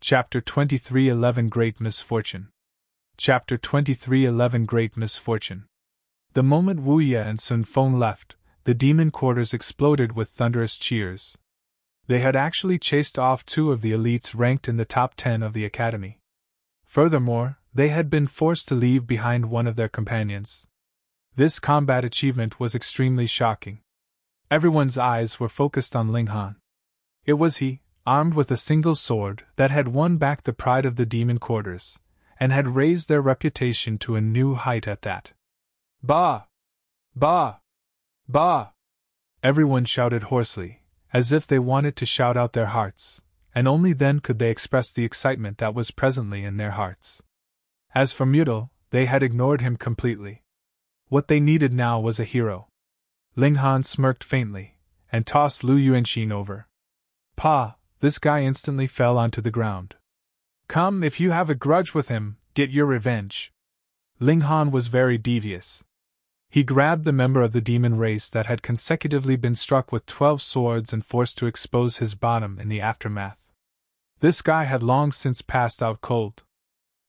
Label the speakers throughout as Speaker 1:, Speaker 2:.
Speaker 1: Chapter 23:11 Great Misfortune. Chapter 23:11 Great Misfortune. The moment Wu Ye and Sun Feng left, the demon quarters exploded with thunderous cheers. They had actually chased off two of the elites ranked in the top 10 of the academy. Furthermore, they had been forced to leave behind one of their companions. This combat achievement was extremely shocking. Everyone's eyes were focused on Ling Han. It was he, armed with a single sword, that had won back the pride of the demon quarters, and had raised their reputation to a new height at that. Bah! Bah! Bah! Everyone shouted hoarsely, as if they wanted to shout out their hearts, and only then could they express the excitement that was presently in their hearts. As for Mutal, they had ignored him completely. What they needed now was a hero. Ling Han smirked faintly, and tossed Lu Yuanxin over. Pa! This guy instantly fell onto the ground. Come, if you have a grudge with him, get your revenge. Ling Han was very devious. He grabbed the member of the demon race that had consecutively been struck with 12 swords and forced to expose his bottom in the aftermath. This guy had long since passed out cold.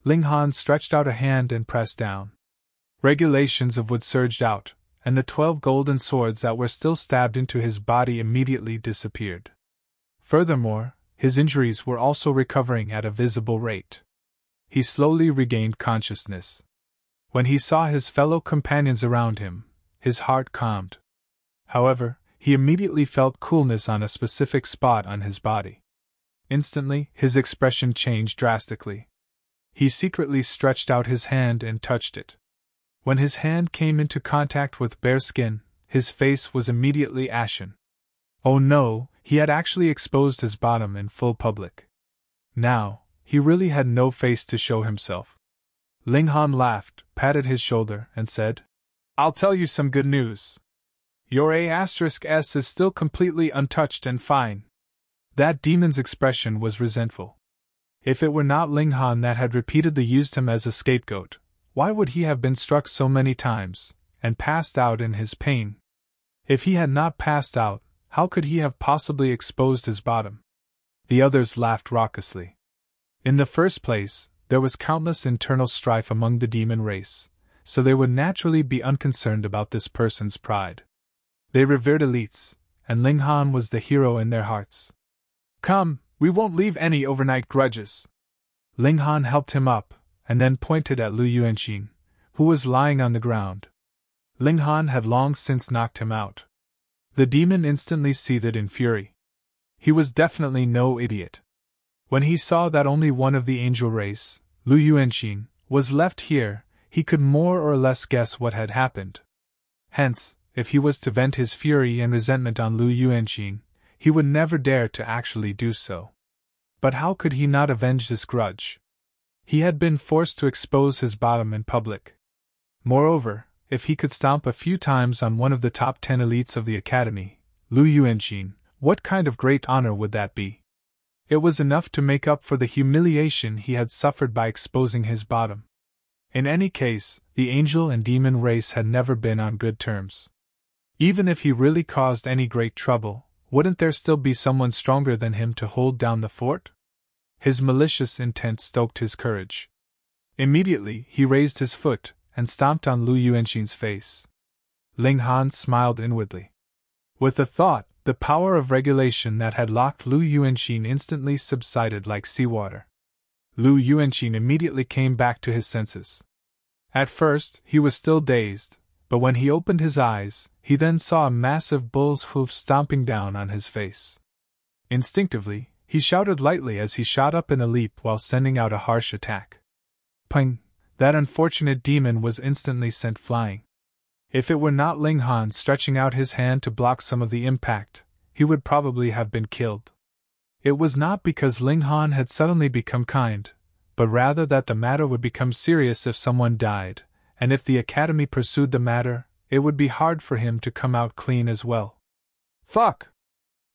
Speaker 1: Ling Han stretched out a hand and pressed down. Regulations of wood surged out, and the 12 golden swords that were still stabbed into his body immediately disappeared. Furthermore, his injuries were also recovering at a visible rate. He slowly regained consciousness. When he saw his fellow companions around him, his heart calmed. However, he immediately felt coolness on a specific spot on his body. Instantly, his expression changed drastically. He secretly stretched out his hand and touched it. When his hand came into contact with bare skin, his face was immediately ashen. Oh no, he had actually exposed his bottom in full public. Now, he really had no face to show himself. Ling Han laughed, patted his shoulder, and said, I'll tell you some good news. Your A*S is still completely untouched and fine. That demon's expression was resentful. If it were not Ling Han that had repeatedly used him as a scapegoat, why would he have been struck so many times, and passed out in his pain? If he had not passed out, how could he have possibly exposed his bottom? The others laughed raucously. In the first place, there was countless internal strife among the demon race, so they would naturally be unconcerned about this person's pride. They revered elites, and Ling Han was the hero in their hearts. Come, we won't leave any overnight grudges. Ling Han helped him up, and then pointed at Lu Yuanxin, who was lying on the ground. Ling Han had long since knocked him out. The demon instantly seethed in fury. He was definitely no idiot. When he saw that only one of the angel race, Lu Yuanxin, was left here, he could more or less guess what had happened. Hence, if he was to vent his fury and resentment on Lu Yuanxin, he would never dare to actually do so. But how could he not avenge this grudge? He had been forced to expose his bottom in public. Moreover, if he could stomp a few times on one of the top 10 elites of the academy, Lu Yuanxin, what kind of great honor would that be? It was enough to make up for the humiliation he had suffered by exposing his bottom. In any case, the angel and demon race had never been on good terms. Even if he really caused any great trouble, wouldn't there still be someone stronger than him to hold down the fort? His malicious intent stoked his courage. Immediately, he raised his foot and stomped on Lu Yuanxin's face. Ling Han smiled inwardly. With the thought, the power of regulation that had locked Lu Yuanxin instantly subsided like seawater. Lu Yuanxin immediately came back to his senses. At first, he was still dazed, but when he opened his eyes, he then saw a massive bull's hoof stomping down on his face. Instinctively, he shouted lightly as he shot up in a leap while sending out a harsh attack. Ping! That unfortunate demon was instantly sent flying. If it were not Ling Han stretching out his hand to block some of the impact, he would probably have been killed. It was not because Ling Han had suddenly become kind, but rather that the matter would become serious if someone died, and if the academy pursued the matter, it would be hard for him to come out clean as well. Fuck!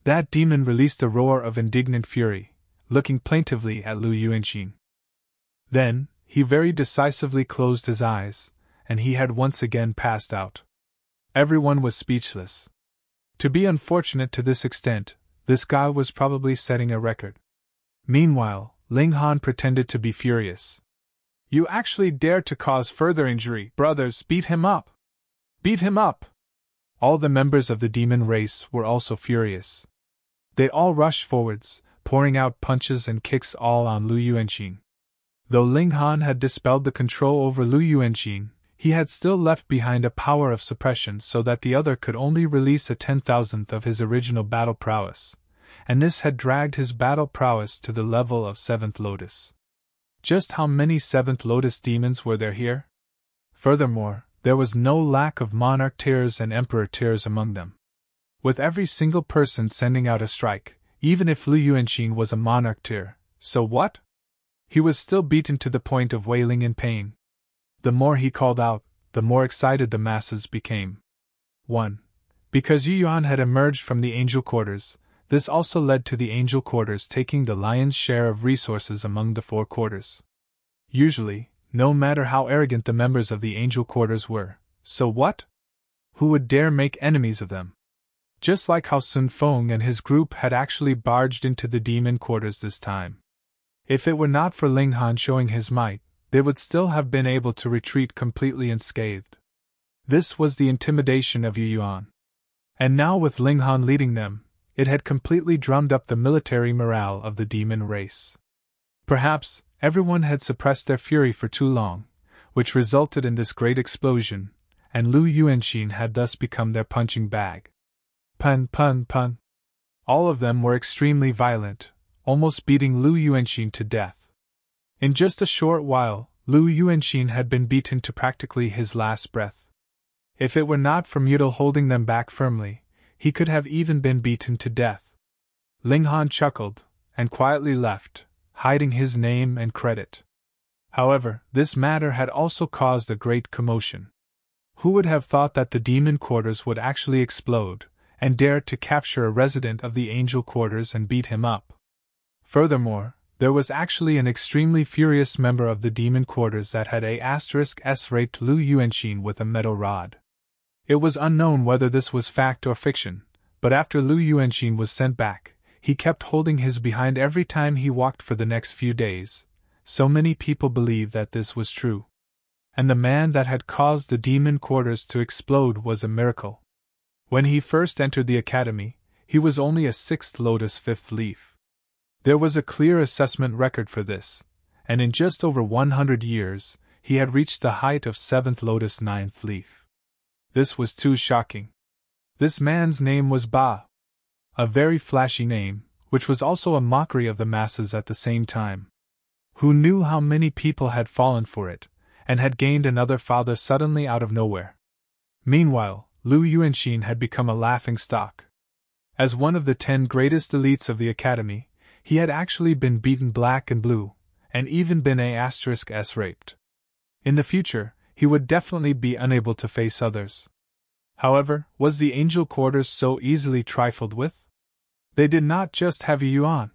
Speaker 1: That demon released a roar of indignant fury, looking plaintively at Lu Yuanxin. Then, he very decisively closed his eyes, and he had once again passed out. Everyone was speechless. To be unfortunate to this extent, this guy was probably setting a record. Meanwhile, Ling Han pretended to be furious. "You actually dare to cause further injury, brothers, beat him up! Beat him up!" All the members of the demon race were also furious. They all rushed forwards, pouring out punches and kicks all on Lu Yuanqing. Though Ling Han had dispelled the control over Lu Yuanqing, he had still left behind a power of suppression so that the other could only release a 10,000th of his original battle prowess, and this had dragged his battle prowess to the level of 7th Lotus. Just how many 7th Lotus demons were there here? Furthermore, there was no lack of monarch tiers and emperor tiers among them. With every single person sending out a strike, even if Lu Yuanqing was a monarch tier, so what? He was still beaten to the point of wailing in pain. The more he called out, the more excited the masses became. 1. Because You Yuan had emerged from the angel quarters, this also led to the angel quarters taking the lion's share of resources among the 4 quarters. Usually, no matter how arrogant the members of the angel quarters were, so what? Who would dare make enemies of them? Just like how Sun Feng and his group had actually barged into the demon quarters this time. If it were not for Ling Han showing his might, they would still have been able to retreat completely unscathed. This was the intimidation of You Yuan. And now with Ling Han leading them, it had completely drummed up the military morale of the demon race. Perhaps, everyone had suppressed their fury for too long, which resulted in this great explosion, and Lu Yuanqing had thus become their punching bag. Pun pun pun. All of them were extremely violent, almost beating Lu Yuanqing to death. In just a short while, Lu Yuanqing had been beaten to practically his last breath. If it were not for Muto holding them back firmly, he could have even been beaten to death. Ling Han chuckled, and quietly left, hiding his name and credit. However, this matter had also caused a great commotion. Who would have thought that the demon quarters would actually explode, and dare to capture a resident of the angel quarters and beat him up? Furthermore, there was actually an extremely furious member of the demon quarters that had raped Lu Yuanqing with a metal rod. It was unknown whether this was fact or fiction, but after Lu Yuanqing was sent back, he kept holding his behind every time he walked for the next few days. So many people believed that this was true. And the man that had caused the demon quarters to explode was a miracle. When he first entered the academy, he was only a 6th Lotus 5th leaf. There was a clear assessment record for this, and in just over 100 years, he had reached the height of 7th Lotus 9th leaf. This was too shocking. This man's name was Ba. A very flashy name, which was also a mockery of the masses at the same time. Who knew how many people had fallen for it, and had gained another father suddenly out of nowhere? Meanwhile, Lu Yuanqing had become a laughingstock. As one of the 10 greatest elites of the academy, he had actually been beaten black and blue, and even been raped. In the future, he would definitely be unable to face others. However, was the angel quarters so easily trifled with? They did not just have You Yuan.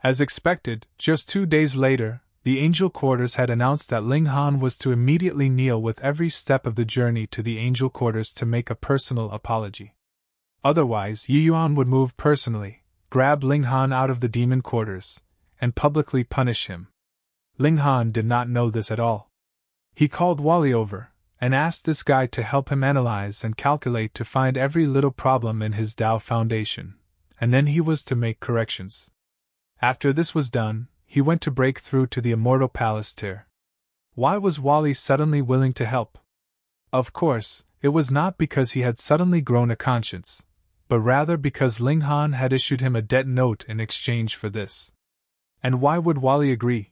Speaker 1: As expected, just 2 days later, the angel quarters had announced that Ling Han was to immediately kneel with every step of the journey to the angel quarters to make a personal apology. Otherwise, You Yuan would move personally, grab Ling Han out of the demon quarters, and publicly punish him. Ling Han did not know this at all. He called Wally over, and asked this guy to help him analyze and calculate to find every little problem in his Tao foundation, and then he was to make corrections. After this was done, he went to break through to the Immortal Palace tier. Why was Wally suddenly willing to help? Of course, it was not because he had suddenly grown a conscience, but rather because Ling Han had issued him a debt note in exchange for this. And why would Wally agree?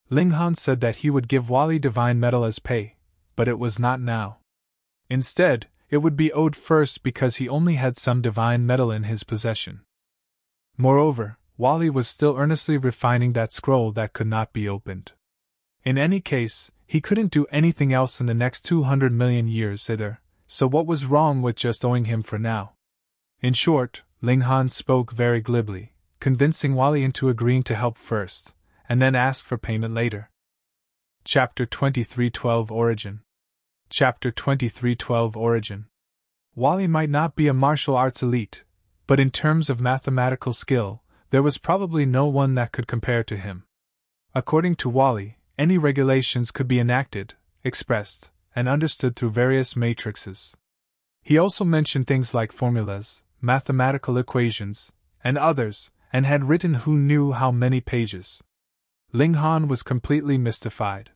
Speaker 1: Ling Han said that he would give Wally divine metal as pay, but it was not now. Instead, it would be owed first because he only had some divine metal in his possession. Moreover, Wally was still earnestly refining that scroll that could not be opened. In any case, he couldn't do anything else in the next 200 million years either, so what was wrong with just owing him for now? In short, Ling Han spoke very glibly, convincing Wally into agreeing to help first, and then ask for payment later. Chapter 23:12 Origin. Chapter 23:12 Origin. Wally might not be a martial arts elite, but in terms of mathematical skill, there was probably no one that could compare to him. According to Wally, any regulations could be enacted, expressed, and understood through various matrices. He also mentioned things like formulas, mathematical equations, and others, and had written who knew how many pages. Ling Han was completely mystified.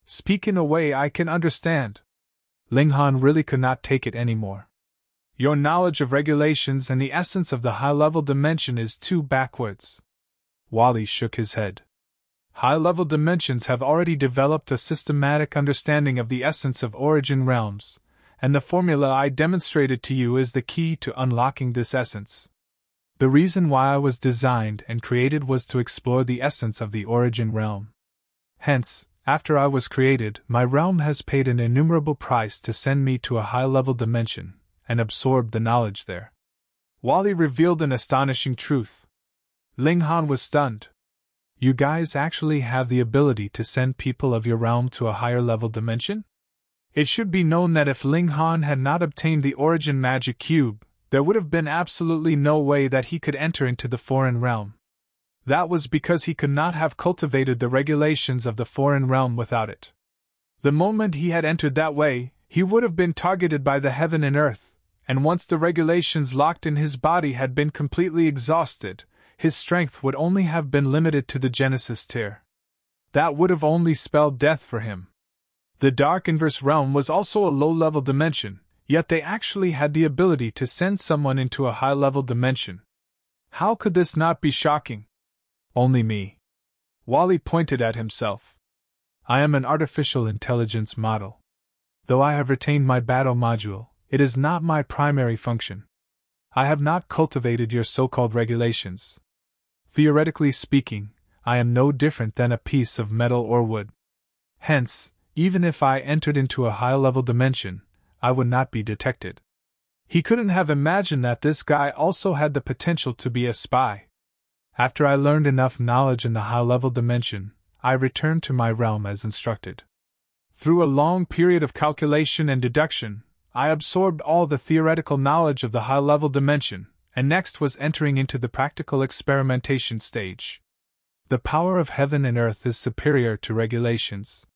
Speaker 1: Speak in a way I can understand. Ling Han really could not take it anymore. Your knowledge of regulations and the essence of the high-level dimension is too backwards. Wally shook his head. High-level dimensions have already developed a systematic understanding of the essence of origin realms, and the formula I demonstrated to you is the key to unlocking this essence. The reason why I was designed and created was to explore the essence of the origin realm. Hence, after I was created, my realm has paid an innumerable price to send me to a high-level dimension, and absorb the knowledge there. Wally revealed an astonishing truth. Ling Han was stunned. You guys actually have the ability to send people of your realm to a higher level dimension? It should be known that if Ling Han had not obtained the origin magic cube, there would have been absolutely no way that he could enter into the foreign realm. That was because he could not have cultivated the regulations of the foreign realm without it. The moment he had entered that way, he would have been targeted by the heaven and earth, and once the regulations locked in his body had been completely exhausted, his strength would only have been limited to the Genesis tier. That would have only spelled death for him. The Dark Inverse Realm was also a low-level dimension, yet they actually had the ability to send someone into a high-level dimension. How could this not be shocking? Only me. Wally pointed at himself. I am an artificial intelligence model. Though I have retained my battle module, it is not my primary function. I have not cultivated your so-called regulations. Theoretically speaking, I am no different than a piece of metal or wood. Hence, even if I entered into a high-level dimension, I would not be detected. He couldn't have imagined that this guy also had the potential to be a spy. After I learned enough knowledge in the high-level dimension, I returned to my realm as instructed. Through a long period of calculation and deduction, I absorbed all the theoretical knowledge of the high-level dimension, and next was entering into the practical experimentation stage. The power of heaven and earth is superior to regulations.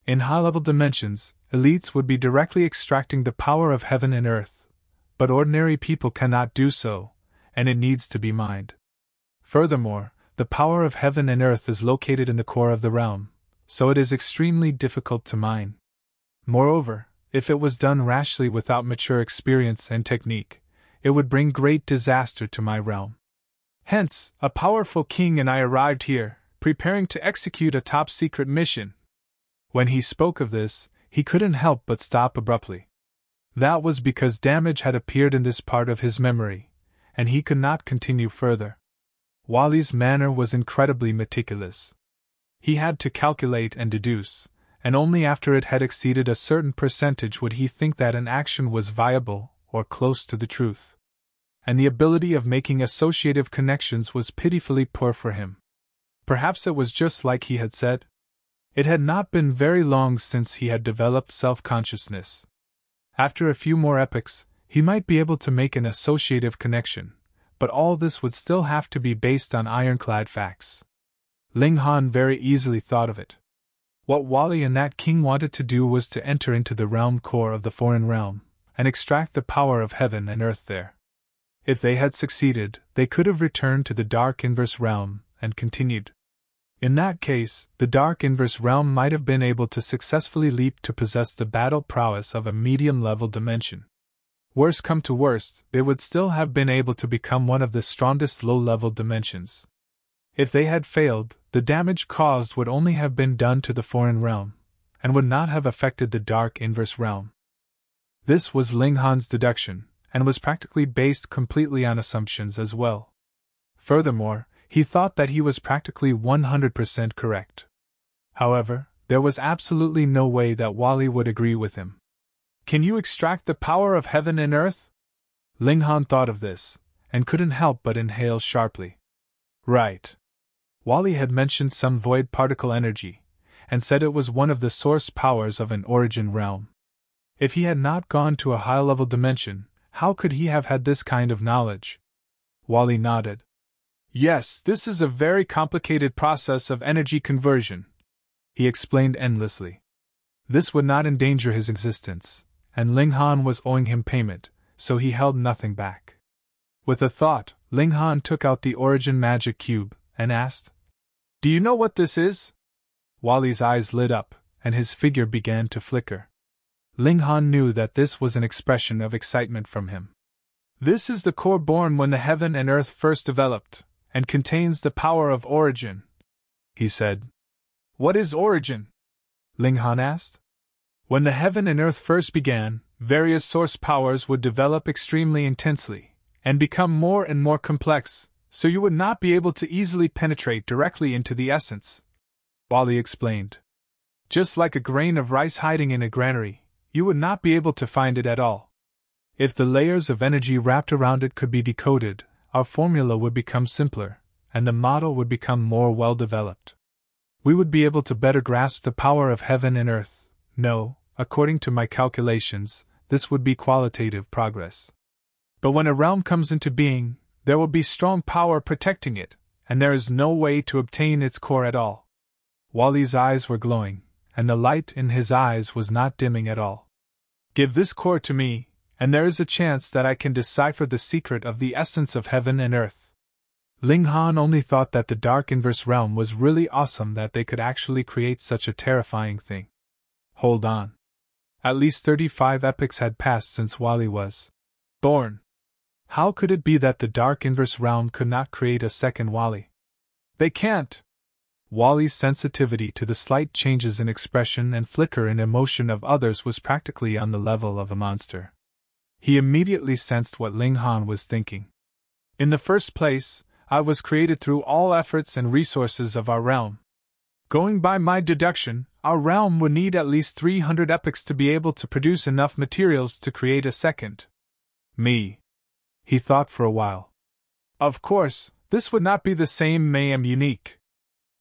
Speaker 1: In high-level dimensions, elites would be directly extracting the power of heaven and earth, but ordinary people cannot do so, and it needs to be mined. Furthermore, the power of heaven and earth is located in the core of the realm, so it is extremely difficult to mine. Moreover, if it was done rashly without mature experience and technique, it would bring great disaster to my realm. Hence, a powerful king and I arrived here, preparing to execute a top-secret mission. When he spoke of this, he couldn't help but stop abruptly. That was because damage had appeared in this part of his memory, and he could not continue further. Wally's manner was incredibly meticulous. He had to calculate and deduce, and only after it had exceeded a certain percentage would he think that an action was viable or close to the truth. And the ability of making associative connections was pitifully poor for him. Perhaps it was just like he had said. It had not been very long since he had developed self-consciousness. After a few more epochs, he might be able to make an associative connection, but all this would still have to be based on ironclad facts. Ling Han very easily thought of it. What Wally and that king wanted to do was to enter into the realm core of the foreign realm, and extract the power of heaven and earth there. If they had succeeded, they could have returned to the Dark Inverse Realm, and continued. In that case, the Dark Inverse Realm might have been able to successfully leap to possess the battle prowess of a medium-level dimension. Worst come to worst, they would still have been able to become one of the strongest low-level dimensions. If they had failed, the damage caused would only have been done to the foreign realm, and would not have affected the Dark Inverse Realm. This was Ling Han's deduction, and was practically based completely on assumptions as well. Furthermore, he thought that he was practically 100% correct. However, there was absolutely no way that Wally would agree with him. Can you extract the power of heaven and earth? Ling Han thought of this, and couldn't help but inhale sharply. Right. Wally had mentioned some void particle energy, and said it was one of the source powers of an origin realm. If he had not gone to a high-level dimension, how could he have had this kind of knowledge? Wally nodded. Yes, this is a very complicated process of energy conversion, he explained endlessly. This would not endanger his existence, and Ling Han was owing him payment, so he held nothing back. With a thought, Ling Han took out the origin magic cube and asked, "Do you know what this is?" Wally's eyes lit up, and his figure began to flicker. Ling Han knew that this was an expression of excitement from him. "This is the core born when the heaven and earth first developed, and contains the power of origin," he said. "What is origin?" Ling Han asked. "When the heaven and earth first began, various source powers would develop extremely intensely, and become more and more complex, so you would not be able to easily penetrate directly into the essence," Wally explained. "Just like a grain of rice hiding in a granary, you would not be able to find it at all. If the layers of energy wrapped around it could be decoded, our formula would become simpler, and the model would become more well-developed. We would be able to better grasp the power of heaven and earth. No, according to my calculations, this would be qualitative progress. But when a realm comes into being, there will be strong power protecting it, and there is no way to obtain its core at all." Wally's eyes were glowing, and the light in his eyes was not dimming at all. "Give this core to me, and there is a chance that I can decipher the secret of the essence of heaven and earth." Ling Han only thought that the dark inverse realm was really awesome that they could actually create such a terrifying thing. Hold on. At least 35 epochs had passed since Wally was born. How could it be that the dark inverse realm could not create a second Wally? They can't! Wally's sensitivity to the slight changes in expression and flicker in emotion of others was practically on the level of a monster. He immediately sensed what Ling Han was thinking. "In the first place, I was created through all efforts and resources of our realm. Going by my deduction, our realm would need at least 300 epochs to be able to produce enough materials to create a second me." He thought for a while. "Of course, this would not be the same me. I'm unique."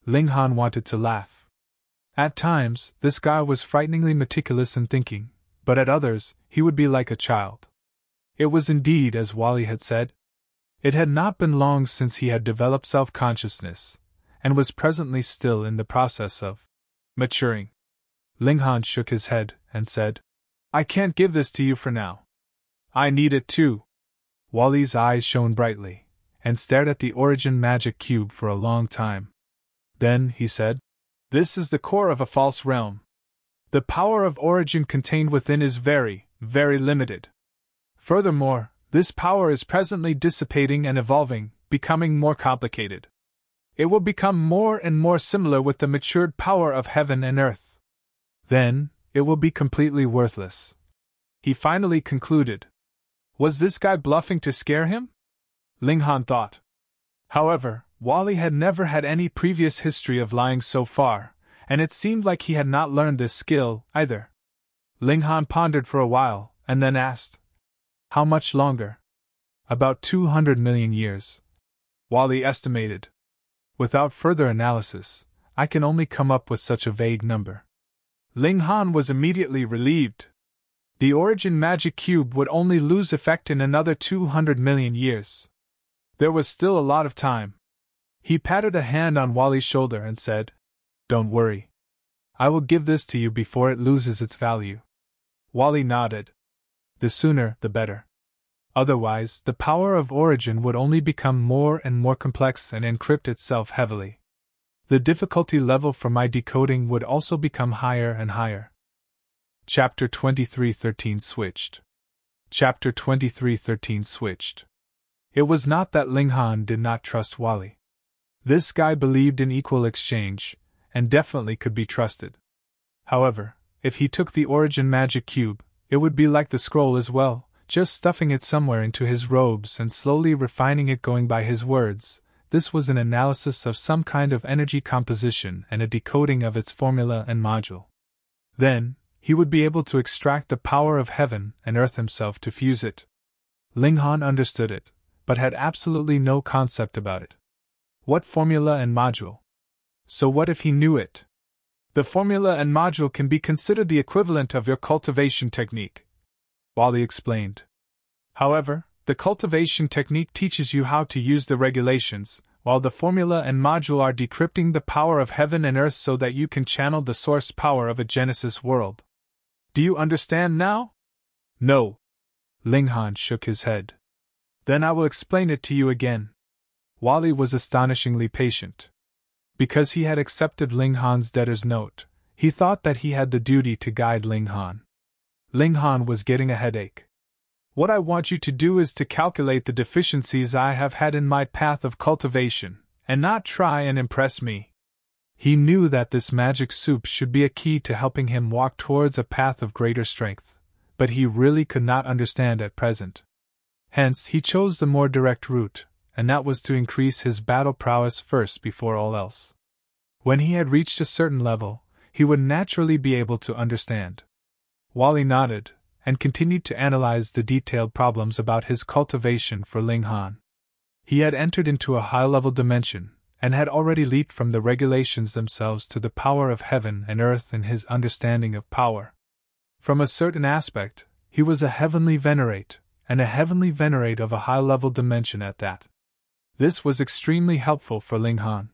Speaker 1: Ling Han wanted to laugh. At times, this guy was frighteningly meticulous in thinking, but at others, he would be like a child. It was indeed as Wally had said. It had not been long since he had developed self-consciousness, and was presently still in the process of maturing. Ling Han shook his head and said, "I can't give this to you for now. I need it too." Wally's eyes shone brightly, and stared at the origin magic cube for a long time. Then, he said, "This is the core of a false realm. The power of origin contained within is very, very limited. Furthermore, this power is presently dissipating and evolving, becoming more complicated. It will become more and more similar with the matured power of heaven and earth. Then, it will be completely worthless," he finally concluded. Was this guy bluffing to scare him? Ling Han thought. However, Wally had never had any previous history of lying so far, and it seemed like he had not learned this skill, either. Ling Han pondered for a while, and then asked, "How much longer?" "About 200 million years," Wally estimated. "Without further analysis, I can only come up with such a vague number." Ling Han was immediately relieved. The origin magic cube would only lose effect in another 200 million years. There was still a lot of time. He patted a hand on Wally's shoulder and said, "Don't worry. I will give this to you before it loses its value." Wally nodded. The sooner, the better. Otherwise, the power of origin would only become more and more complex and encrypt itself heavily. The difficulty level for my decoding would also become higher and higher. Chapter 23:13 switched. Chapter 23:13 switched. It was not that Ling Han did not trust Wally. This guy believed in equal exchange, and definitely could be trusted. However, if he took the origin magic cube, it would be like the scroll as well, just stuffing it somewhere into his robes and slowly refining it going by his words. This was an analysis of some kind of energy composition and a decoding of its formula and module. Then, he would be able to extract the power of heaven and earth himself to fuse it. Ling Han understood it, but had absolutely no concept about it. What formula and module? So what if he knew it? The formula and module can be considered the equivalent of your cultivation technique, Wally explained. However, the cultivation technique teaches you how to use the regulations, while the formula and module are decrypting the power of heaven and earth so that you can channel the source power of a Genesis world. Do you understand now? No. Ling Han shook his head. Then I will explain it to you again. Wally was astonishingly patient. Because he had accepted Ling Han's debtor's note, he thought that he had the duty to guide Ling Han. Ling Han was getting a headache. What I want you to do is to calculate the deficiencies I have had in my path of cultivation, and not try and impress me. He knew that this magic soup should be a key to helping him walk towards a path of greater strength, but he really could not understand at present. Hence, he chose the more direct route, and that was to increase his battle prowess first before all else. When he had reached a certain level, he would naturally be able to understand. Wally nodded, and continued to analyze the detailed problems about his cultivation for Ling Han. He had entered into a high-level dimension, and had already leaped from the regulations themselves to the power of heaven and earth in his understanding of power. From a certain aspect, he was a heavenly venerate, and a heavenly venerate of a high-level dimension at that. This was extremely helpful for Ling Han.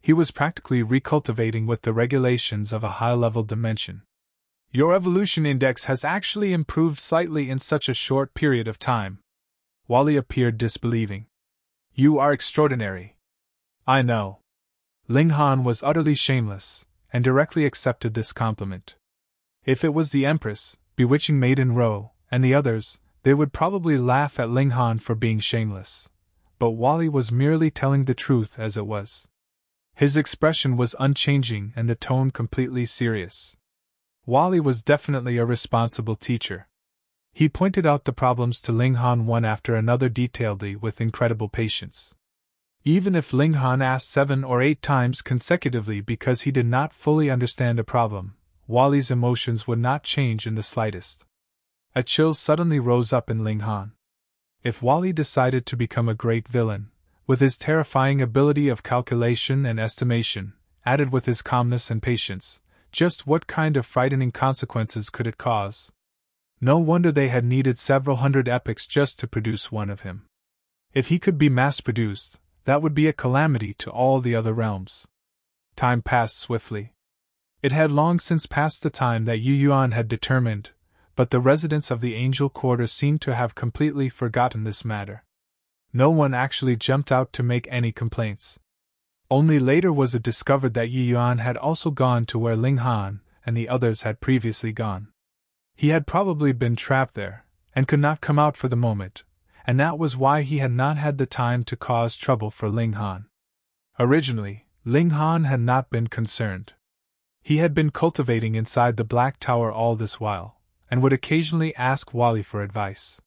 Speaker 1: He was practically recultivating with the regulations of a high-level dimension. Your evolution index has actually improved slightly in such a short period of time. Wally appeared disbelieving. You are extraordinary. I know. Ling Han was utterly shameless, and directly accepted this compliment. If it was the Empress, Bewitching Maiden Ro, and the others, they would probably laugh at Ling Han for being shameless. But Wally was merely telling the truth as it was. His expression was unchanging and the tone completely serious. Wally was definitely a responsible teacher. He pointed out the problems to Ling Han one after another detailedly with incredible patience. Even if Ling Han asked 7 or 8 times consecutively because he did not fully understand a problem, Wally's emotions would not change in the slightest. A chill suddenly rose up in Ling Han. If Wally decided to become a great villain, with his terrifying ability of calculation and estimation, added with his calmness and patience, just what kind of frightening consequences could it cause? No wonder they had needed several hundred epochs just to produce one of him. If he could be mass-produced, that would be a calamity to all the other realms. Time passed swiftly. It had long since passed the time that You Yuan had determined, but the residents of the Angel Quarter seemed to have completely forgotten this matter. No one actually jumped out to make any complaints. Only later was it discovered that You Yuan had also gone to where Ling Han and the others had previously gone. He had probably been trapped there, and could not come out for the moment, and that was why he had not had the time to cause trouble for Ling Han. Originally, Ling Han had not been concerned. He had been cultivating inside the Black Tower all this while, and would occasionally ask Wally for advice.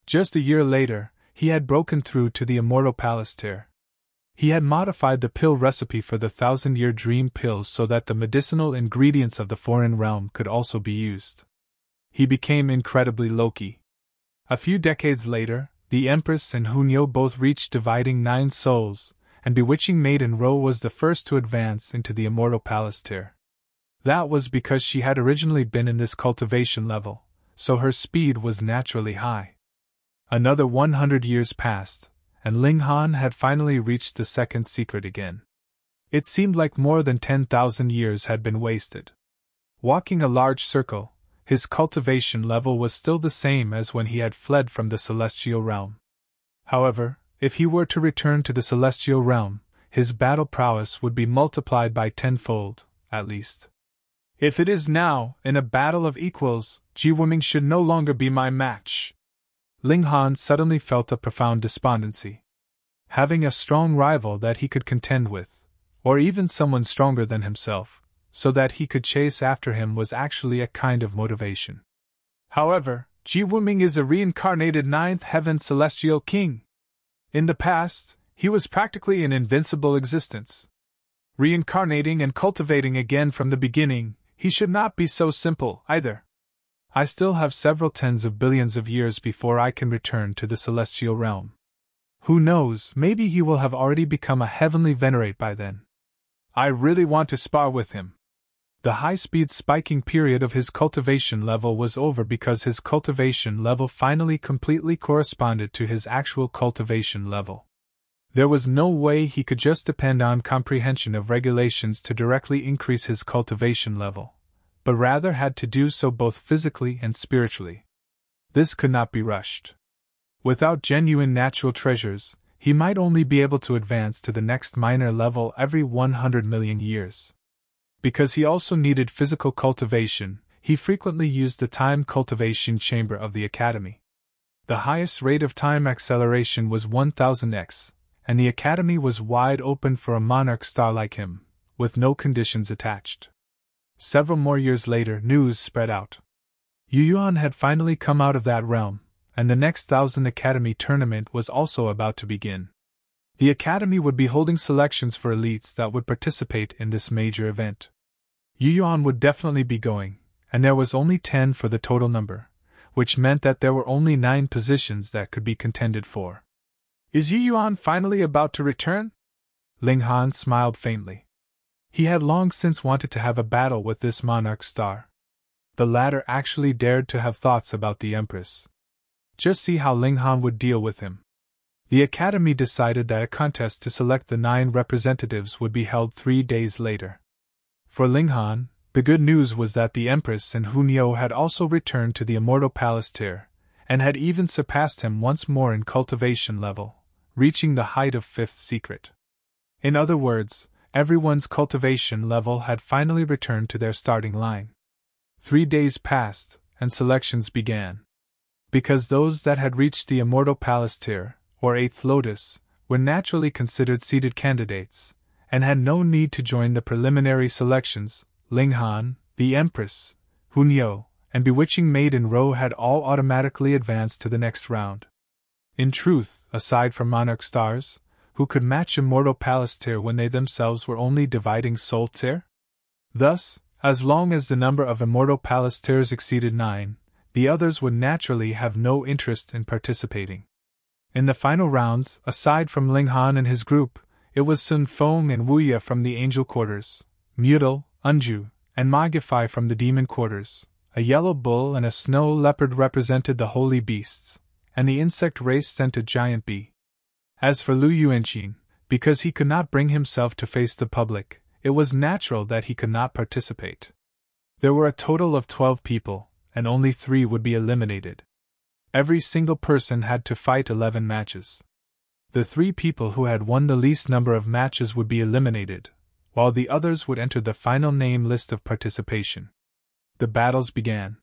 Speaker 1: Just a year later, he had broken through to the Immortal Palace tier. He had modified the pill recipe for the 1000-year dream pills so that the medicinal ingredients of the foreign realm could also be used. He became incredibly low-key. A few decades later, the Empress and Hunyo both reached dividing 9 souls, and Bewitching Maiden Ro was the first to advance into the Immortal Palace tier. That was because she had originally been in this cultivation level, so her speed was naturally high. Another 100 years passed, and Ling Han had finally reached the second secret again. It seemed like more than 10,000 years had been wasted. Walking a large circle, his cultivation level was still the same as when he had fled from the celestial realm. However, if he were to return to the celestial realm, his battle prowess would be multiplied by 10-fold, at least. If it is now, in a battle of equals, Ji Wuming should no longer be my match. Ling Han suddenly felt a profound despondency. Having a strong rival that he could contend with, or even someone stronger than himself, so that he could chase after him was actually a kind of motivation. However, Ji Wuming is a reincarnated 9th Heaven Celestial King. In the past, he was practically an invincible existence. Reincarnating and cultivating again from the beginning, he should not be so simple, either. I still have several tens of billions of years before I can return to the celestial realm. Who knows, maybe he will have already become a heavenly venerate by then. I really want to spar with him. The high-speed spiking period of his cultivation level was over because his cultivation level finally completely corresponded to his actual cultivation level. There was no way he could just depend on comprehension of regulations to directly increase his cultivation level, but rather had to do so both physically and spiritually. This could not be rushed. Without genuine natural treasures, he might only be able to advance to the next minor level every 100 million years. Because he also needed physical cultivation, he frequently used the time cultivation chamber of the Academy. The highest rate of time acceleration was 1000x, and the Academy was wide open for a monarch star like him, with no conditions attached. Several more years later, news spread out. You Yuan had finally come out of that realm, and the next 1000 Academy tournament was also about to begin. The Academy would be holding selections for elites that would participate in this major event. You Yuan would definitely be going, and there was only 10 for the total number, which meant that there were only 9 positions that could be contended for. Is You Yuan finally about to return? Ling Han smiled faintly. He had long since wanted to have a battle with this monarch star. The latter actually dared to have thoughts about the Empress. Just see how Ling Han would deal with him. The Academy decided that a contest to select the 9 representatives would be held 3 days later. For Ling Han, the good news was that the Empress and Hunyao had also returned to the Immortal Palace tier, and had even surpassed him once more in cultivation level, reaching the height of 5th secret. In other words, everyone's cultivation level had finally returned to their starting line. 3 days passed, and selections began. Because those that had reached the Immortal Palace tier, or 8th Lotus, were naturally considered seeded candidates, and had no need to join the preliminary selections, Ling Han, the Empress, Hunyao, and Bewitching Maiden Ro had all automatically advanced to the next round. In truth, aside from Monarch Stars, who could match Immortal Palace tier when they themselves were only dividing Soul tier? Thus, as long as the number of Immortal Palace tiers exceeded 9, the others would naturally have no interest in participating. In the final rounds, aside from Ling Han and his group, it was Sun Feng and Wu Ye from the Angel Quarters, Mutal, Unju, and Magify from the Demon Quarters. A yellow bull and a snow leopard represented the holy beasts, and the insect race sent a giant bee. As for Lu Yuanqing, because he could not bring himself to face the public, it was natural that he could not participate. There were a total of 12 people, and only 3 would be eliminated. Every single person had to fight 11 matches. The 3 people who had won the least number of matches would be eliminated, while the others would enter the final name list of participation. The battles began.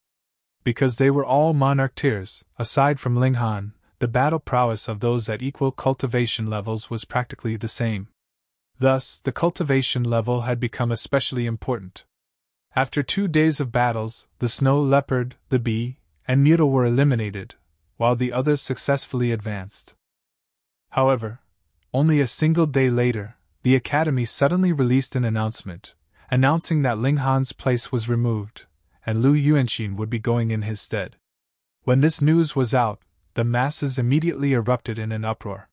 Speaker 1: Because they were all monarch tiers, aside from Ling Han, the battle prowess of those at equal cultivation levels was practically the same. Thus, the cultivation level had become especially important. After 2 days of battles, the snow leopard, the bee, and Mutal were eliminated, while the others successfully advanced. However, only a single day later, the Academy suddenly released an announcement, announcing that Ling Han's place was removed, and Lu Yuanqing would be going in his stead. When this news was out, the masses immediately erupted in an uproar.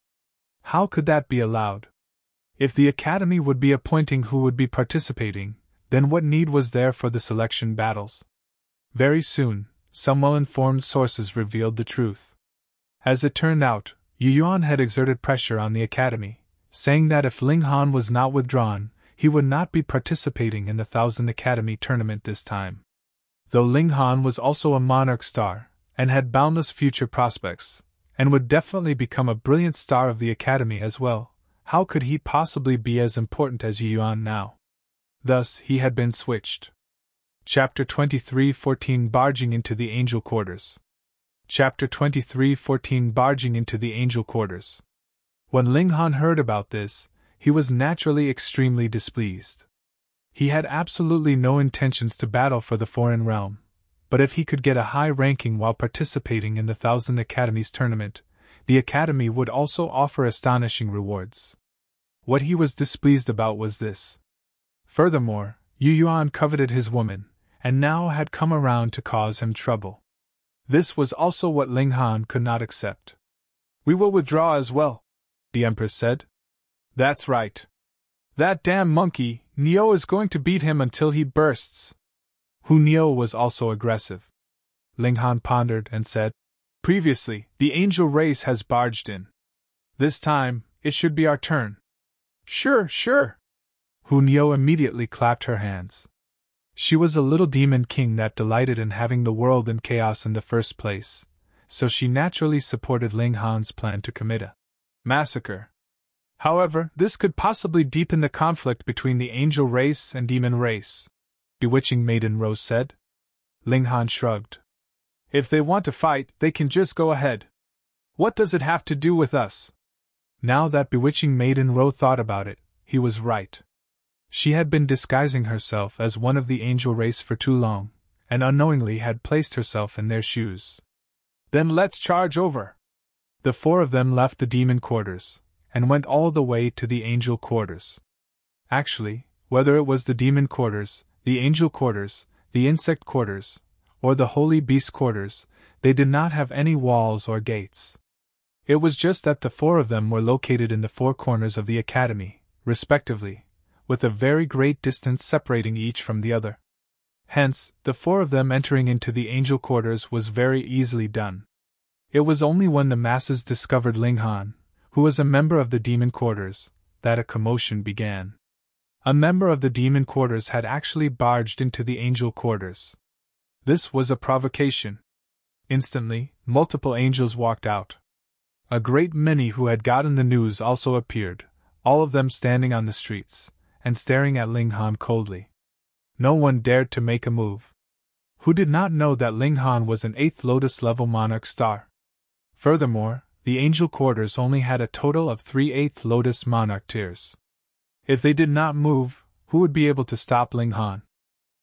Speaker 1: How could that be allowed? If the Academy would be appointing who would be participating, then what need was there for the selection battles? Very soon, some well-informed sources revealed the truth. As it turned out, You Yuan had exerted pressure on the Academy, saying that if Ling Han was not withdrawn, he would not be participating in the 1000 Academy tournament this time. Though Ling Han was also a monarch star, and had boundless future prospects, and would definitely become a brilliant star of the Academy as well, how could he possibly be as important as You Yuan now? Thus, he had been switched. Chapter 23:14 Barging into the Angel Quarters. Chapter 23:14 Barging into the Angel Quarters. When Ling Han heard about this, he was naturally extremely displeased. He had absolutely no intentions to battle for the foreign realm, but if he could get a high ranking while participating in the 1000 Academies tournament, the Academy would also offer astonishing rewards. What he was displeased about was this. Furthermore, You Yuan coveted his woman, and now had come around to cause him trouble. This was also what Ling Han could not accept. "We will withdraw as well," the Empress said. "That's right. That damn monkey, Neo, is going to beat him until he bursts." Neo was also aggressive. Ling Han pondered and said, "Previously, the angel race has barged in. This time, it should be our turn. Sure, sure. Hu Niu immediately clapped her hands. She was a little demon king that delighted in having the world in chaos in the first place, so she naturally supported Ling Han's plan to commit a massacre. However, this could possibly deepen the conflict between the angel race and demon race, Bewitching Maiden Rose said. Ling Han shrugged. If they want to fight, they can just go ahead. What does it have to do with us? Now that Bewitching Maiden Rose thought about it, he was right. She had been disguising herself as one of the angel race for too long, and unknowingly had placed herself in their shoes. Then let's charge over. The four of them left the demon quarters, and went all the way to the angel quarters. Actually, whether it was the demon quarters, the angel quarters, the insect quarters, or the holy beast quarters, they did not have any walls or gates. It was just that the four of them were located in the four corners of the academy, respectively, with a very great distance separating each from the other. Hence, the four of them entering into the angel quarters was very easily done. It was only when the masses discovered Ling Han, who was a member of the demon quarters, that a commotion began. A member of the demon quarters had actually barged into the angel quarters. This was a provocation. Instantly, multiple angels walked out. A great many who had gotten the news also appeared, all of them standing on the streets, and staring at Ling Han coldly. No one dared to make a move. Who did not know that Ling Han was an 8th Lotus-level monarch star? Furthermore, the angel quarters only had a total of 3 8th Lotus monarch tiers. If they did not move, who would be able to stop Ling Han?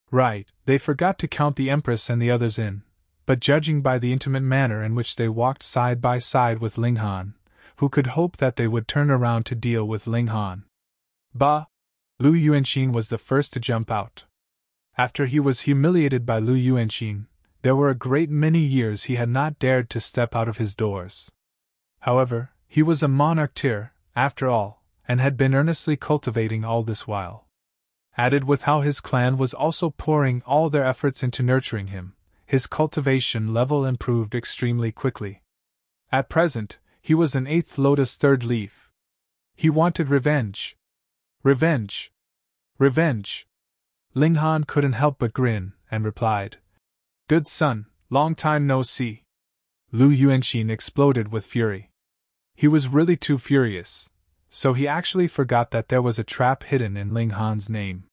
Speaker 1: Right, they forgot to count the Empress and the others in, but judging by the intimate manner in which they walked side by side with Ling Han, who could hope that they would turn around to deal with Ling Han? Bah! Lu Yuanqing was the first to jump out. After he was humiliated by Lu Yuanqing, there were a great many years he had not dared to step out of his doors. However, he was a monarch tier, after all, and had been earnestly cultivating all this while. Added with how his clan was also pouring all their efforts into nurturing him, his cultivation level improved extremely quickly. At present, he was an 8th Lotus third leaf. He wanted revenge. Revenge! Revenge! Ling Han couldn't help but grin, and replied, Good son, long time no see. Lu Yuanqing exploded with fury. He was really too furious, so he actually forgot that there was a trap hidden in Ling Han's name.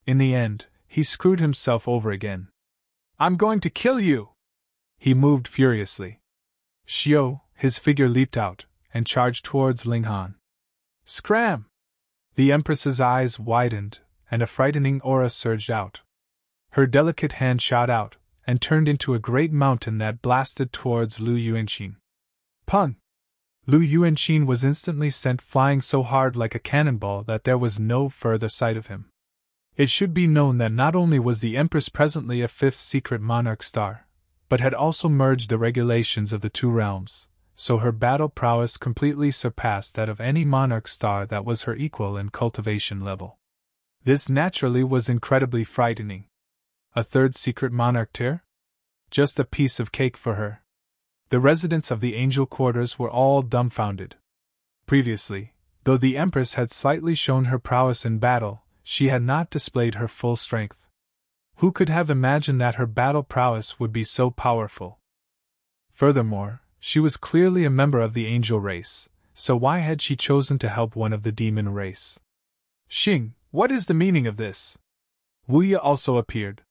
Speaker 1: In the end, he screwed himself over again. I'm going to kill you! He moved furiously. Xiao, his figure leaped out, and charged towards Ling Han. Scram! The Empress's eyes widened, and a frightening aura surged out. Her delicate hand shot out, and turned into a great mountain that blasted towards Lu Yuanqing. Pung! Lu Yuanqing was instantly sent flying so hard like a cannonball that there was no further sight of him. It should be known that not only was the Empress presently a 5th secret monarch star, but had also merged the regulations of the two realms, so her battle prowess completely surpassed that of any monarch star that was her equal in cultivation level. This naturally was incredibly frightening. A 3rd secret monarch tier? Just a piece of cake for her. The residents of the angel quarters were all dumbfounded. Previously, though the Empress had slightly shown her prowess in battle, she had not displayed her full strength. Who could have imagined that her battle prowess would be so powerful? Furthermore, she was clearly a member of the angel race, so why had she chosen to help one of the demon race? Xing, what is the meaning of this? Wu Ye also appeared.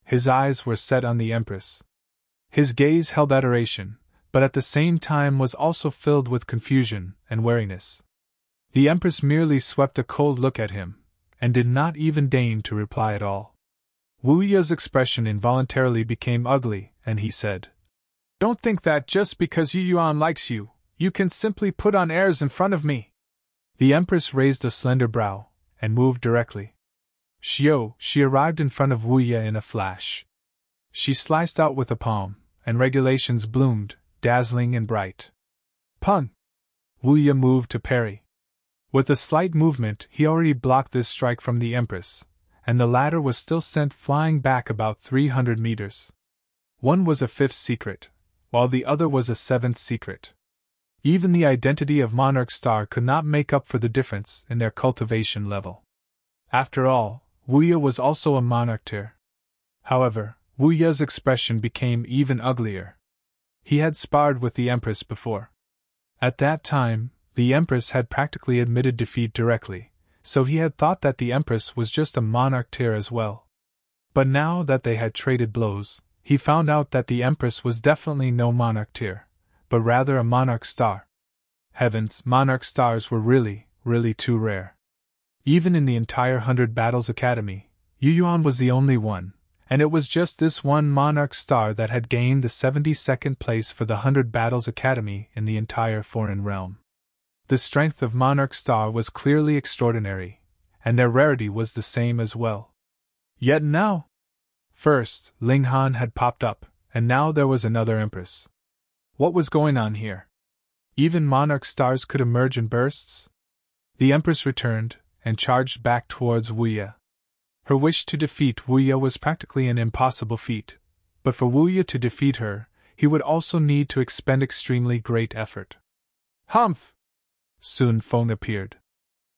Speaker 1: His eyes were set on the Empress. His gaze held adoration, but at the same time was also filled with confusion and wariness. The Empress merely swept a cold look at him, and did not even deign to reply at all. Wu Ye's expression involuntarily became ugly, and he said, Don't think that just because You Yuan likes you, you can simply put on airs in front of me. The Empress raised a slender brow, and moved directly. Xiao, she arrived in front of Wu Ye in a flash. She sliced out with a palm, and regulations bloomed, dazzling and bright. Pung! Wu Ye moved to parry. With a slight movement, he already blocked this strike from the Empress, and the latter was still sent flying back about 300 meters. One was a 5th secret, while the other was a 7th secret. Even the identity of Monarch Star could not make up for the difference in their cultivation level. After all, Wu Ye was also a monarch tier. However, Wu Ye's expression became even uglier. He had sparred with the Empress before. At that time, the Empress had practically admitted defeat directly, so he had thought that the Empress was just a monarch tier as well. But now that they had traded blows, he found out that the Empress was definitely no monarch tier, but rather a monarch star. Heavens, monarch stars were really, really too rare. Even in the entire 100 Battles Academy, You Yuan was the only one, and it was just this one monarch star that had gained the 72nd place for the 100 Battles Academy in the entire foreign realm. The strength of monarch star was clearly extraordinary, and their rarity was the same as well. Yet now, first, Ling Han had popped up, and now there was another Empress. What was going on here? Even monarch stars could emerge in bursts? The Empress returned, and charged back towards Wu Ye. Her wish to defeat Wu Ye was practically an impossible feat, but for Wu Ye to defeat her, he would also need to expend extremely great effort. Humph! Sun Feng appeared.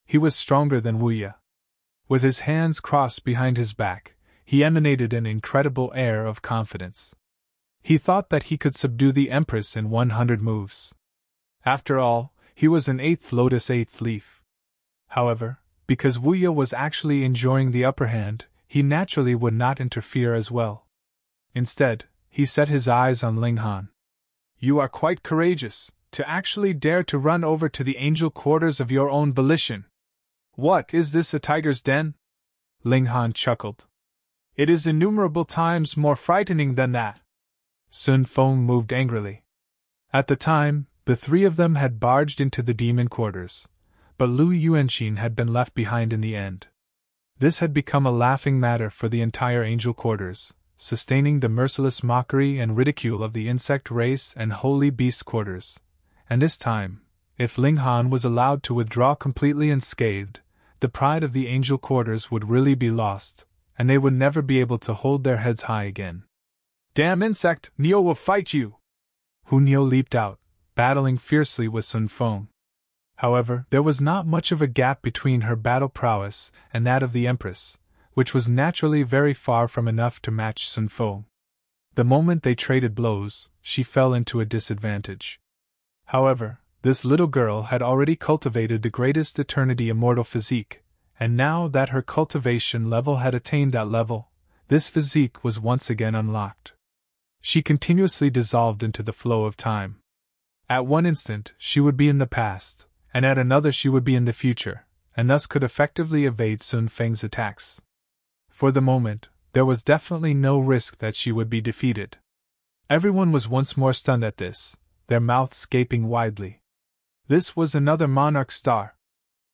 Speaker 1: He was stronger than Wu Ye. With his hands crossed behind his back, he emanated an incredible air of confidence. He thought that he could subdue the Empress in 100 moves. After all, he was an 8th Lotus 8th Leaf. However, because Wu Ye was actually enjoying the upper hand, he naturally would not interfere as well. Instead, he set his eyes on Ling Han. You are quite courageous, to actually dare to run over to the angel quarters of your own volition. What, is this a tiger's den? Ling Han chuckled. It is innumerable times more frightening than that. Sun Feng moved angrily. At the time, the three of them had barged into the demon quarters, but Lu Yuanxin had been left behind in the end. This had become a laughing matter for the entire angel quarters, sustaining the merciless mockery and ridicule of the insect race and holy beast quarters. And this time, if Ling Han was allowed to withdraw completely unscathed, the pride of the angel quarters would really be lost, and they would never be able to hold their heads high again. Damn insect, Neo will fight you! Hu Neo leaped out, battling fiercely with Sun Feng. However, there was not much of a gap between her battle prowess and that of the Empress, which was naturally very far from enough to match Sun Feng. The moment they traded blows, she fell into a disadvantage. However, this little girl had already cultivated the greatest eternity immortal physique, and now that her cultivation level had attained that level, this physique was once again unlocked. She continuously dissolved into the flow of time. At one instant, she would be in the past, and at another she would be in the future, and thus could effectively evade Sun Feng's attacks. For the moment, there was definitely no risk that she would be defeated. Everyone was once more stunned at this, their mouths gaping widely. This was another monarch star.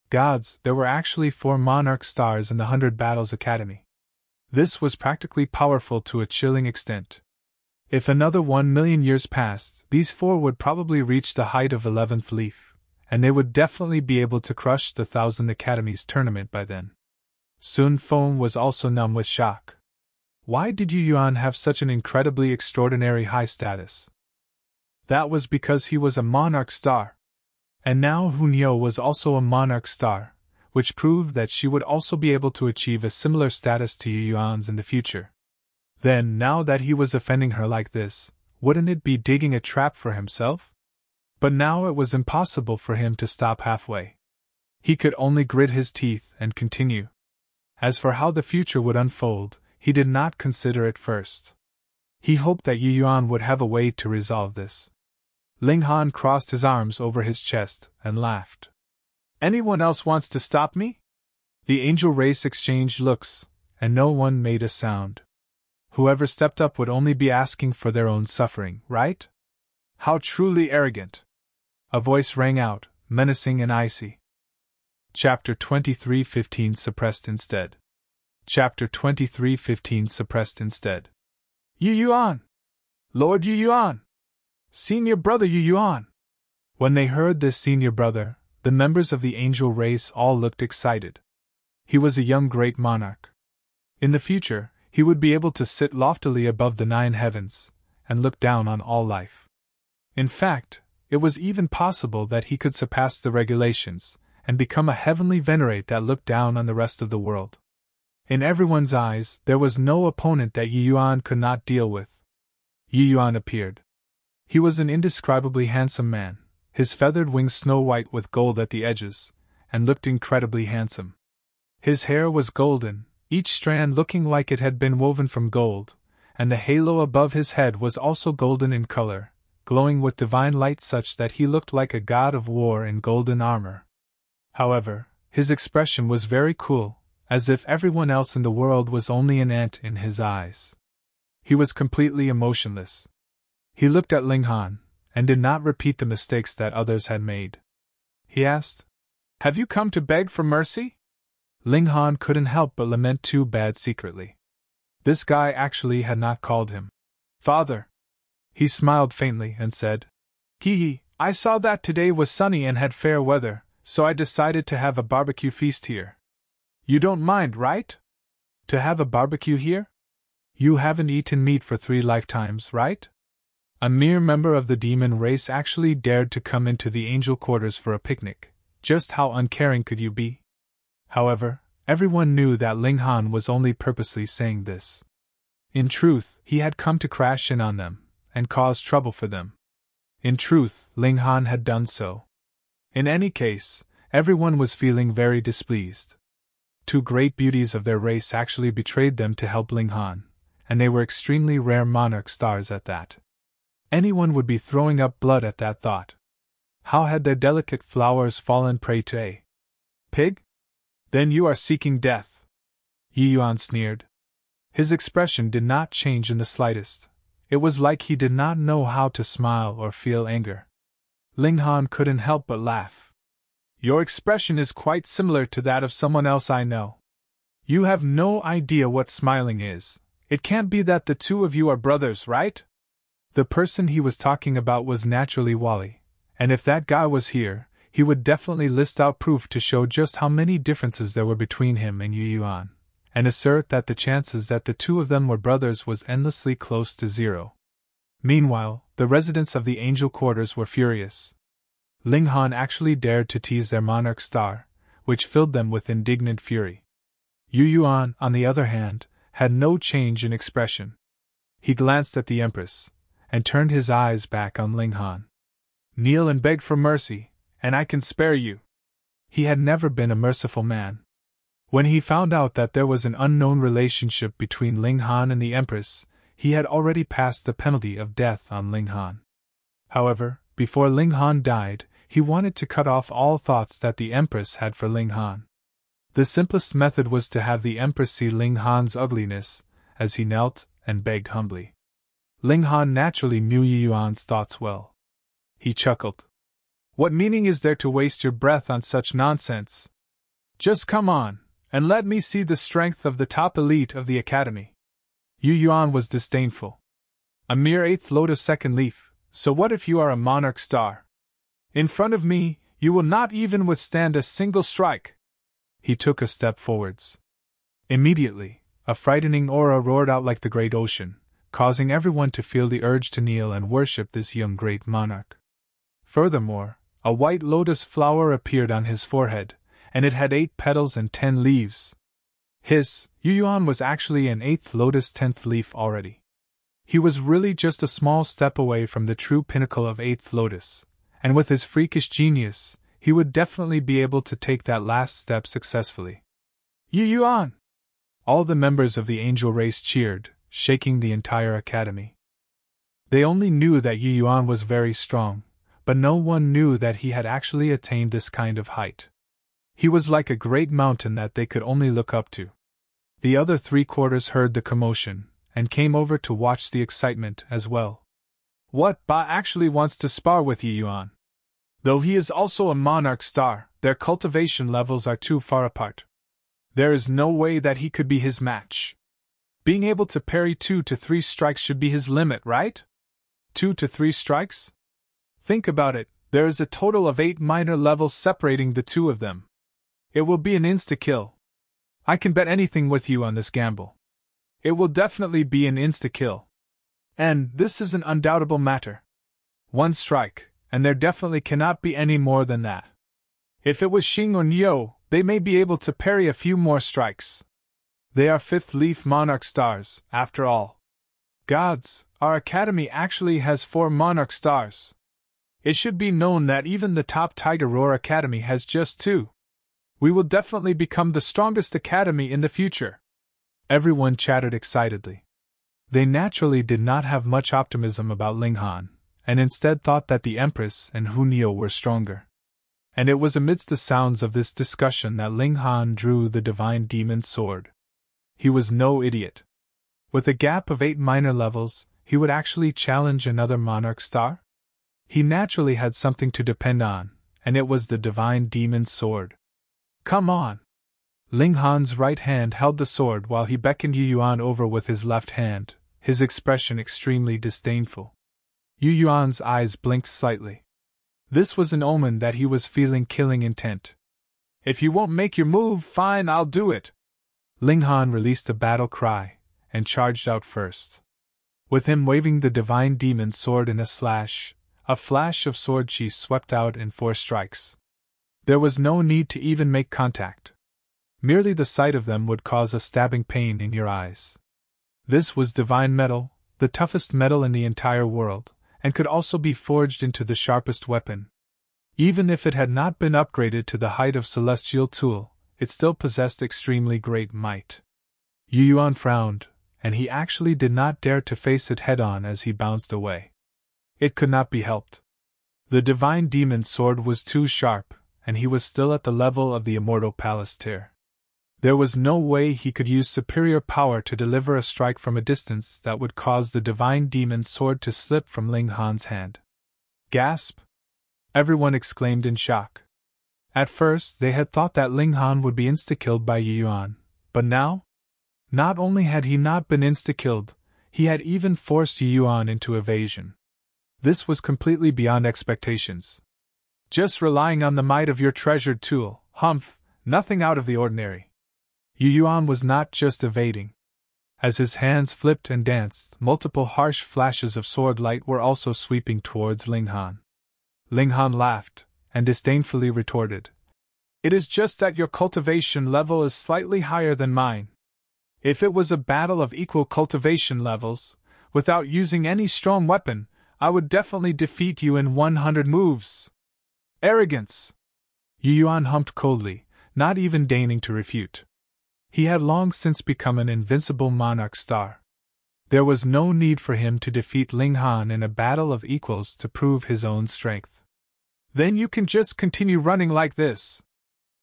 Speaker 1: Gods, there were actually 4 monarch stars in the 100 Battles Academy. This was practically powerful to a chilling extent. If another 1,000,000 years passed, these 4 would probably reach the height of 11th Leaf, and they would definitely be able to crush the 1000 Academies tournament by then. Sun Feng was also numb with shock. Why did Yu Yuan have such an incredibly extraordinary high status? That was because he was a monarch star. And now Hu Neo was also a monarch star, which proved that she would also be able to achieve a similar status to Yu Yuan's in the future. Then, now that he was offending her like this, wouldn't it be digging a trap for himself? But now it was impossible for him to stop halfway. He could only grit his teeth and continue. As for how the future would unfold, he did not consider it first. He hoped that Yu Yuan would have a way to resolve this. Ling Han crossed his arms over his chest and laughed. Anyone else wants to stop me? The angel race exchanged looks, and no one made a sound. Whoever stepped up would only be asking for their own suffering, right? How truly arrogant! A voice rang out, menacing and icy. Chapter 23:15 suppressed instead. Chapter 23:15 suppressed instead. Yu Yuan! Lord Yu Yuan! Senior brother Yu Yuan! When they heard this senior brother, the members of the angel race all looked excited. He was a young great monarch. In the future, he would be able to sit loftily above the 9 heavens, and look down on all life. In fact, it was even possible that he could surpass the regulations, and become a heavenly venerate that looked down on the rest of the world. In everyone's eyes, there was no opponent that You Yuan could not deal with. You Yuan appeared. He was an indescribably handsome man, his feathered wings snow-white with gold at the edges, and looked incredibly handsome. His hair was golden, each strand looking like it had been woven from gold, and the halo above his head was also golden in color, glowing with divine light such that he looked like a god of war in golden armor. However, his expression was very cool, as if everyone else in the world was only an ant in his eyes. He was completely emotionless. He looked at Ling Han, and did not repeat the mistakes that others had made. He asked, "Have you come to beg for mercy?" Ling Han couldn't help but lament too bad secretly. This guy actually had not called him father. He smiled faintly and said, "Hee, I saw that today was sunny and had fair weather, so I decided to have a barbecue feast here. You don't mind, right? To have a barbecue here? You haven't eaten meat for 3 lifetimes, right?" A mere member of the demon race actually dared to come into the angel quarters for a picnic. Just how uncaring could you be? However, everyone knew that Ling Han was only purposely saying this. In truth, he had come to crash in on them, and cause trouble for them. In truth, Ling Han had done so. In any case, everyone was feeling very displeased. 2 great beauties of their race actually betrayed them to help Ling Han, and they were extremely rare monarch stars at that. Anyone would be throwing up blood at that thought. How had their delicate flowers fallen prey to a pig? Then you are seeking death. You Yuan sneered. His expression did not change in the slightest. It was like he did not know how to smile or feel anger. Ling Han couldn't help but laugh. Your expression is quite similar to that of someone else I know. You have no idea what smiling is. It can't be that the 2 of you are brothers, right? The person he was talking about was naturally Wally, and if that guy was here, he would definitely list out proof to show just how many differences there were between him and You Yuan, and assert that the chances that the 2 of them were brothers was endlessly close to 0. Meanwhile, the residents of the angel quarters were furious. Ling Han actually dared to tease their monarch star, which filled them with indignant fury. You Yuan, on the other hand, had no change in expression. He glanced at the Empress, and turned his eyes back on Ling Han. Kneel and beg for mercy, and I can spare you. He had never been a merciful man. When he found out that there was an unknown relationship between Ling Han and the Empress, he had already passed the penalty of death on Ling Han. However, before Ling Han died, he wanted to cut off all thoughts that the Empress had for Ling Han. The simplest method was to have the Empress see Ling Han's ugliness, as he knelt and begged humbly. Ling Han naturally knew Yi Yuan's thoughts well. He chuckled. What meaning is there to waste your breath on such nonsense? Just come on, and let me see the strength of the top elite of the Academy. Yu Yuan was disdainful. A mere 8th lotus second leaf, so what if you are a monarch star? In front of me, you will not even withstand a single strike. He took a step forwards. Immediately, a frightening aura roared out like the great ocean, causing everyone to feel the urge to kneel and worship this young great monarch. Furthermore, a white lotus flower appeared on his forehead, and it had 8 petals and 10 leaves. Yu Yuan was actually an 8th lotus 10th leaf already. He was really just a small step away from the true pinnacle of 8th lotus, and with his freakish genius, he would definitely be able to take that last step successfully. Yu Yuan! All the members of the angel race cheered, shaking the entire academy. They only knew that Yu Yuan was very strong, but no one knew that he had actually attained this kind of height. He was like a great mountain that they could only look up to. The other 3 quarters heard the commotion, and came over to watch the excitement as well. What Ba actually wants to spar with Yu Yuan? Though he is also a monarch star, their cultivation levels are too far apart. There is no way that he could be his match. Being able to parry 2 to 3 strikes should be his limit, right? 2 to 3 strikes? Think about it, there is a total of 8 minor levels separating the 2 of them. It will be an insta-kill. I can bet anything with you on this gamble. It will definitely be an insta-kill. And this is an undoubtable matter. 1 strike, and there definitely cannot be any more than that. If it was Xing or Neo, they may be able to parry a few more strikes. They are fifth leaf monarch stars, after all. Gods, our academy actually has 4 monarch stars. It should be known that even the top Tiger Roar Academy has just 2. We will definitely become the strongest academy in the future. Everyone chattered excitedly. They naturally did not have much optimism about Ling Han, and instead thought that the Empress and Hu Neo were stronger. And it was amidst the sounds of this discussion that Ling Han drew the divine demon sword. He was no idiot. With a gap of 8 minor levels, he would actually challenge another monarch star? He naturally had something to depend on, and it was the divine demon sword. Come on! Ling Han's right hand held the sword while he beckoned You Yuan over with his left hand, his expression extremely disdainful. You Yuan's eyes blinked slightly. This was an omen that he was feeling killing intent. If you won't make your move, fine, I'll do it. Ling Han released a battle cry, and charged out first. With him waving the divine demon sword in a flash of sword chi swept out in 4 strikes. There was no need to even make contact. Merely the sight of them would cause a stabbing pain in your eyes. This was divine metal, the toughest metal in the entire world, and could also be forged into the sharpest weapon. Even if it had not been upgraded to the height of celestial tool, it still possessed extremely great might. You Yuan frowned, and he actually did not dare to face it head-on as he bounced away. It could not be helped. The divine demon sword was too sharp, and he was still at the level of the immortal palace tier. There was no way he could use superior power to deliver a strike from a distance that would cause the divine demon sword to slip from Ling Han's hand. Gasp! Everyone exclaimed in shock. At first they had thought that Ling Han would be insta-killed by You Yuan, but now? Not only had he not been insta-killed, he had even forced You Yuan into evasion. This was completely beyond expectations. Just relying on the might of your treasured tool, humph, nothing out of the ordinary. You Yuan was not just evading. As his hands flipped and danced, multiple harsh flashes of sword light were also sweeping towards Ling Han. Ling Han laughed, and disdainfully retorted, "It is just that your cultivation level is slightly higher than mine. If it was a battle of equal cultivation levels, without using any strong weapon, I would definitely defeat you in 100 moves. Arrogance!" You Yuan humped coldly, not even deigning to refute. He had long since become an invincible monarch star. There was no need for him to defeat Ling Han in a battle of equals to prove his own strength. Then you can just continue running like this.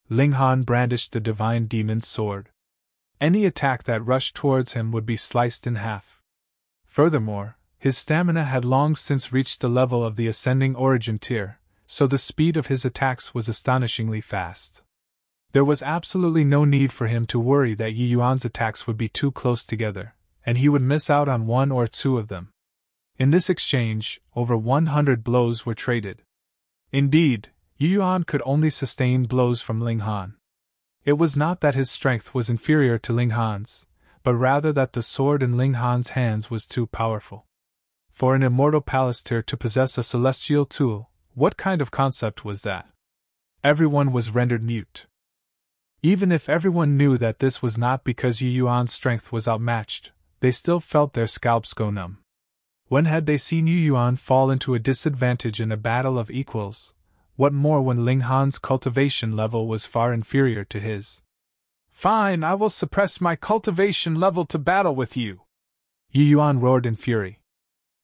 Speaker 1: Ling Han brandished the divine demon's sword. Any attack that rushed towards him would be sliced in half. Furthermore, his stamina had long since reached the level of the ascending origin tier, so the speed of his attacks was astonishingly fast. There was absolutely no need for him to worry that Yi Yuan's attacks would be too close together, and he would miss out on 1 or 2 of them. In this exchange, over 100 blows were traded. Indeed, Yi Yuan could only sustain blows from Ling Han. It was not that his strength was inferior to Ling Han's, but rather that the sword in Ling Han's hands was too powerful. For an immortal palaster to possess a celestial tool, what kind of concept was that? Everyone was rendered mute. Even if everyone knew that this was not because Yi Yuan's strength was outmatched, they still felt their scalps go numb. When had they seen Yi Yuan fall into a disadvantage in a battle of equals? What more when Ling Han's cultivation level was far inferior to his? Fine, I will suppress my cultivation level to battle with you! Yi Yuan roared in fury.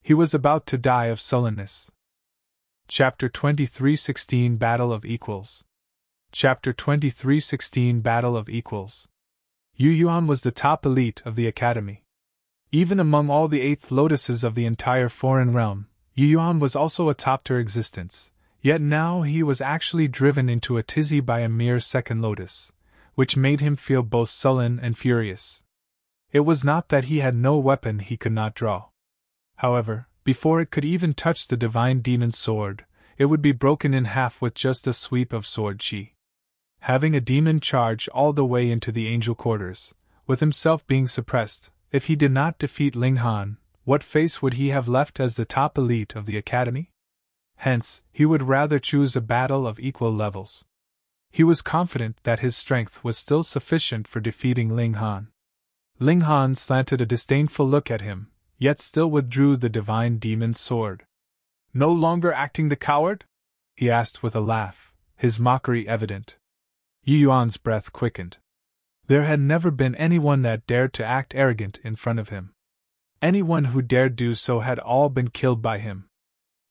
Speaker 1: He was about to die of sullenness. Chapter 23:16 Battle of Equals. Chapter 23:16 Battle of Equals. Yu Yuan was the top elite of the academy. Even among all the 8th lotuses of the entire foreign realm, Yu Yuan was also a top-tier existence, yet now he was actually driven into a tizzy by a mere second lotus, which made him feel both sullen and furious. It was not that he had no weapon he could not draw. However, before it could even touch the divine demon's sword, it would be broken in half with just a sweep of sword chi. Having a demon charge all the way into the angel quarters, with himself being suppressed, if he did not defeat Ling Han, what face would he have left as the top elite of the academy? Hence, he would rather choose a battle of equal levels. He was confident that his strength was still sufficient for defeating Ling Han. Ling Han slanted a disdainful look at him, yet still withdrew the divine demon's sword. "No longer acting the coward?" he asked with a laugh, his mockery evident. You Yuan's breath quickened. There had never been anyone that dared to act arrogant in front of him. Anyone who dared do so had all been killed by him.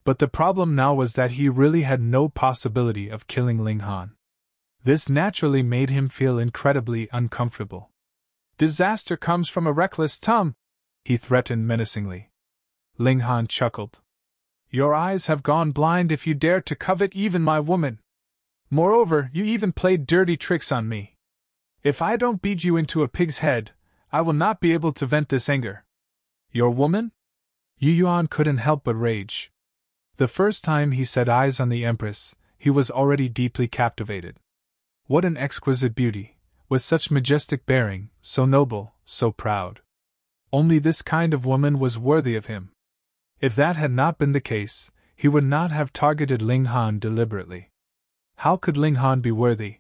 Speaker 1: But the problem now was that he really had no possibility of killing Ling Han. This naturally made him feel incredibly uncomfortable. "Disaster comes from a reckless tongue," he threatened menacingly. Ling Han chuckled. "Your eyes have gone blind if you dare to covet even my woman. Moreover, you even played dirty tricks on me. If I don't beat you into a pig's head, I will not be able to vent this anger." "Your woman?" You Yuan couldn't help but rage. The first time he set eyes on the Empress, he was already deeply captivated. What an exquisite beauty, with such majestic bearing, so noble, so proud. Only this kind of woman was worthy of him. If that had not been the case, he would not have targeted Ling Han deliberately. How could Ling Han be worthy?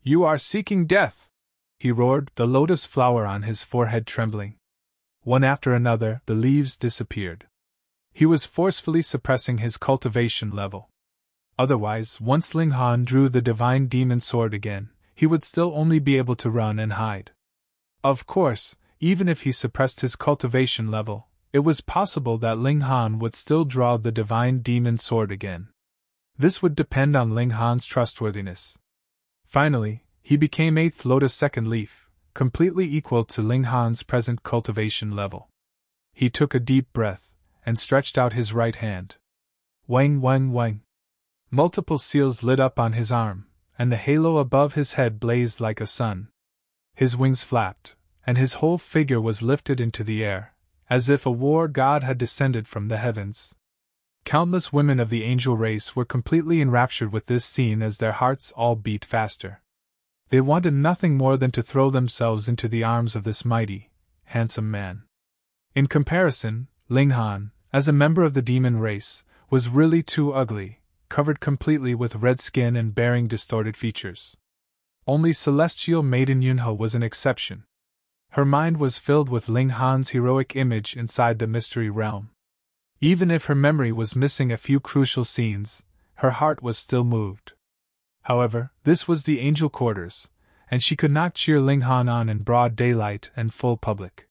Speaker 1: "You are seeking death!" he roared, the lotus flower on his forehead trembling. One after another, the leaves disappeared. He was forcefully suppressing his cultivation level. Otherwise, once Ling Han drew the divine demon sword again, he would still only be able to run and hide. Of course, even if he suppressed his cultivation level, it was possible that Ling Han would still draw the divine demon sword again. This would depend on Ling Han's trustworthiness. Finally, he became 8th Lotus Second Leaf, completely equal to Ling Han's present cultivation level. He took a deep breath, and stretched out his right hand. Wang wang wang. Multiple seals lit up on his arm, and the halo above his head blazed like a sun. His wings flapped, and his whole figure was lifted into the air, as if a war god had descended from the heavens. Countless women of the angel race were completely enraptured with this scene as their hearts all beat faster. They wanted nothing more than to throw themselves into the arms of this mighty, handsome man. In comparison, Ling Han, as a member of the demon race, was really too ugly, covered completely with red skin and bearing distorted features. Only celestial maiden Yunho was an exception. Her mind was filled with Ling Han's heroic image inside the mystery realm. Even if her memory was missing a few crucial scenes, her heart was still moved. However, this was the angel quarters, and she could not cheer Ling Han on in broad daylight and full public.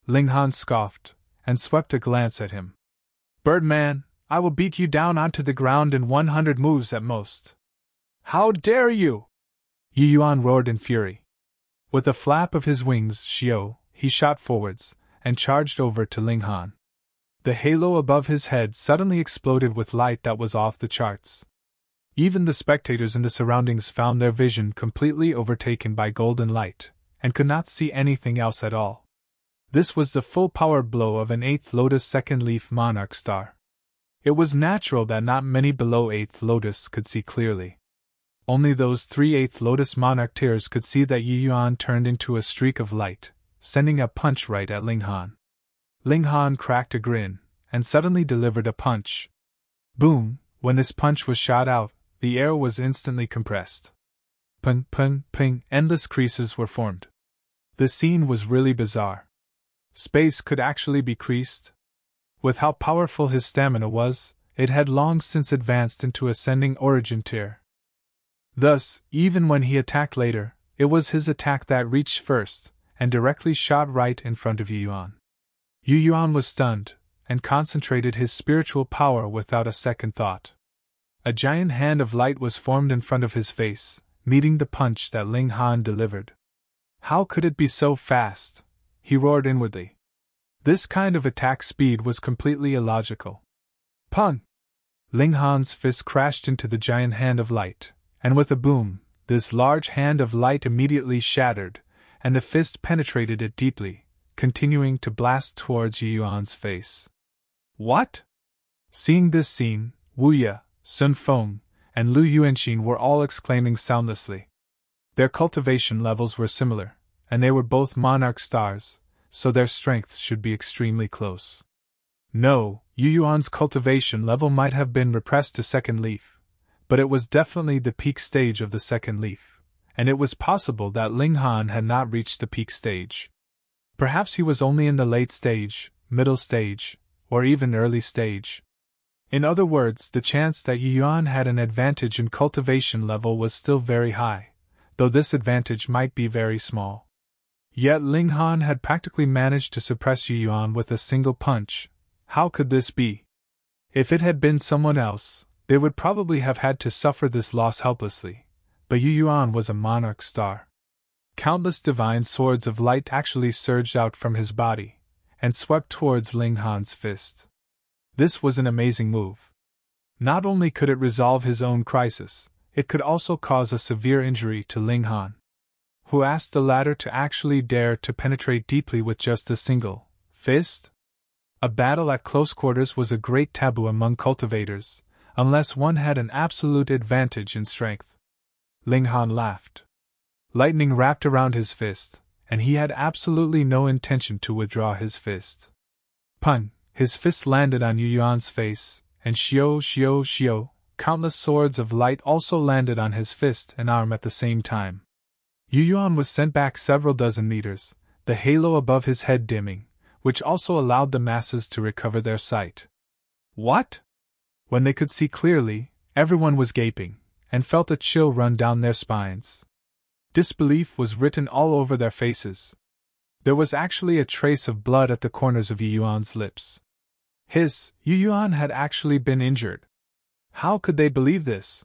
Speaker 1: Ling Han scoffed, and swept a glance at him. "Birdman, I will beat you down onto the ground in 100 moves at most." "How dare you!" You Yuan roared in fury. With a flap of his wings, he shot forwards, and charged over to Ling Han. The halo above his head suddenly exploded with light that was off the charts. Even the spectators in the surroundings found their vision completely overtaken by golden light, and could not see anything else at all. This was the full power blow of an 8th Lotus Second Leaf monarch star. It was natural that not many below 8th Lotus could see clearly. Only those 3 8th Lotus monarch tiers could see that You Yuan turned into a streak of light, sending a punch right at Ling Han. Ling Han cracked a grin, and suddenly delivered a punch. Boom! When this punch was shot out, the air was instantly compressed. Ping, ping, ping, endless creases were formed. The scene was really bizarre. Space could actually be creased? With how powerful his stamina was, it had long since advanced into ascending origin tier. Thus, even when he attacked later, it was his attack that reached first, and directly shot right in front of You Yuan. You Yuan was stunned, and concentrated his spiritual power without a second thought. A giant hand of light was formed in front of his face, meeting the punch that Ling Han delivered. How could it be so fast? He roared inwardly. This kind of attack speed was completely illogical. Pun! Ling Han's fist crashed into the giant hand of light, and with a boom, this large hand of light immediately shattered, and the fist penetrated it deeply, continuing to blast towards Yi Yuan's face. What? Seeing this scene, Wu Ye, Sun Feng, and Lu Yuanxin were all exclaiming soundlessly. Their cultivation levels were similar, and they were both monarch stars, so their strength should be extremely close. No, You Yuan's cultivation level might have been repressed to second leaf, but it was definitely the peak stage of the second leaf, and it was possible that Ling Han had not reached the peak stage. Perhaps he was only in the late stage, middle stage, or even early stage. In other words, the chance that You Yuan had an advantage in cultivation level was still very high, though this advantage might be very small. Yet Ling Han had practically managed to suppress You Yuan with a single punch. How could this be? If it had been someone else, they would probably have had to suffer this loss helplessly, but You Yuan was a monarch star. Countless divine swords of light actually surged out from his body, and swept towards Ling Han's fist. This was an amazing move. Not only could it resolve his own crisis, it could also cause a severe injury to Ling Han, who asked the latter to actually dare to penetrate deeply with just a single fist? A battle at close quarters was a great taboo among cultivators, unless one had an absolute advantage in strength. Ling Han laughed. Lightning wrapped around his fist, and he had absolutely no intention to withdraw his fist. Pun! His fist landed on Yu Yuan's face, and shio, countless swords of light also landed on his fist and arm at the same time. Yu Yuan was sent back several dozen meters, the halo above his head dimming, which also allowed the masses to recover their sight. What? When they could see clearly, everyone was gaping, and felt a chill run down their spines. Disbelief was written all over their faces. There was actually a trace of blood at the corners of Yu Yuan's lips. Yu Yuan had actually been injured. How could they believe this?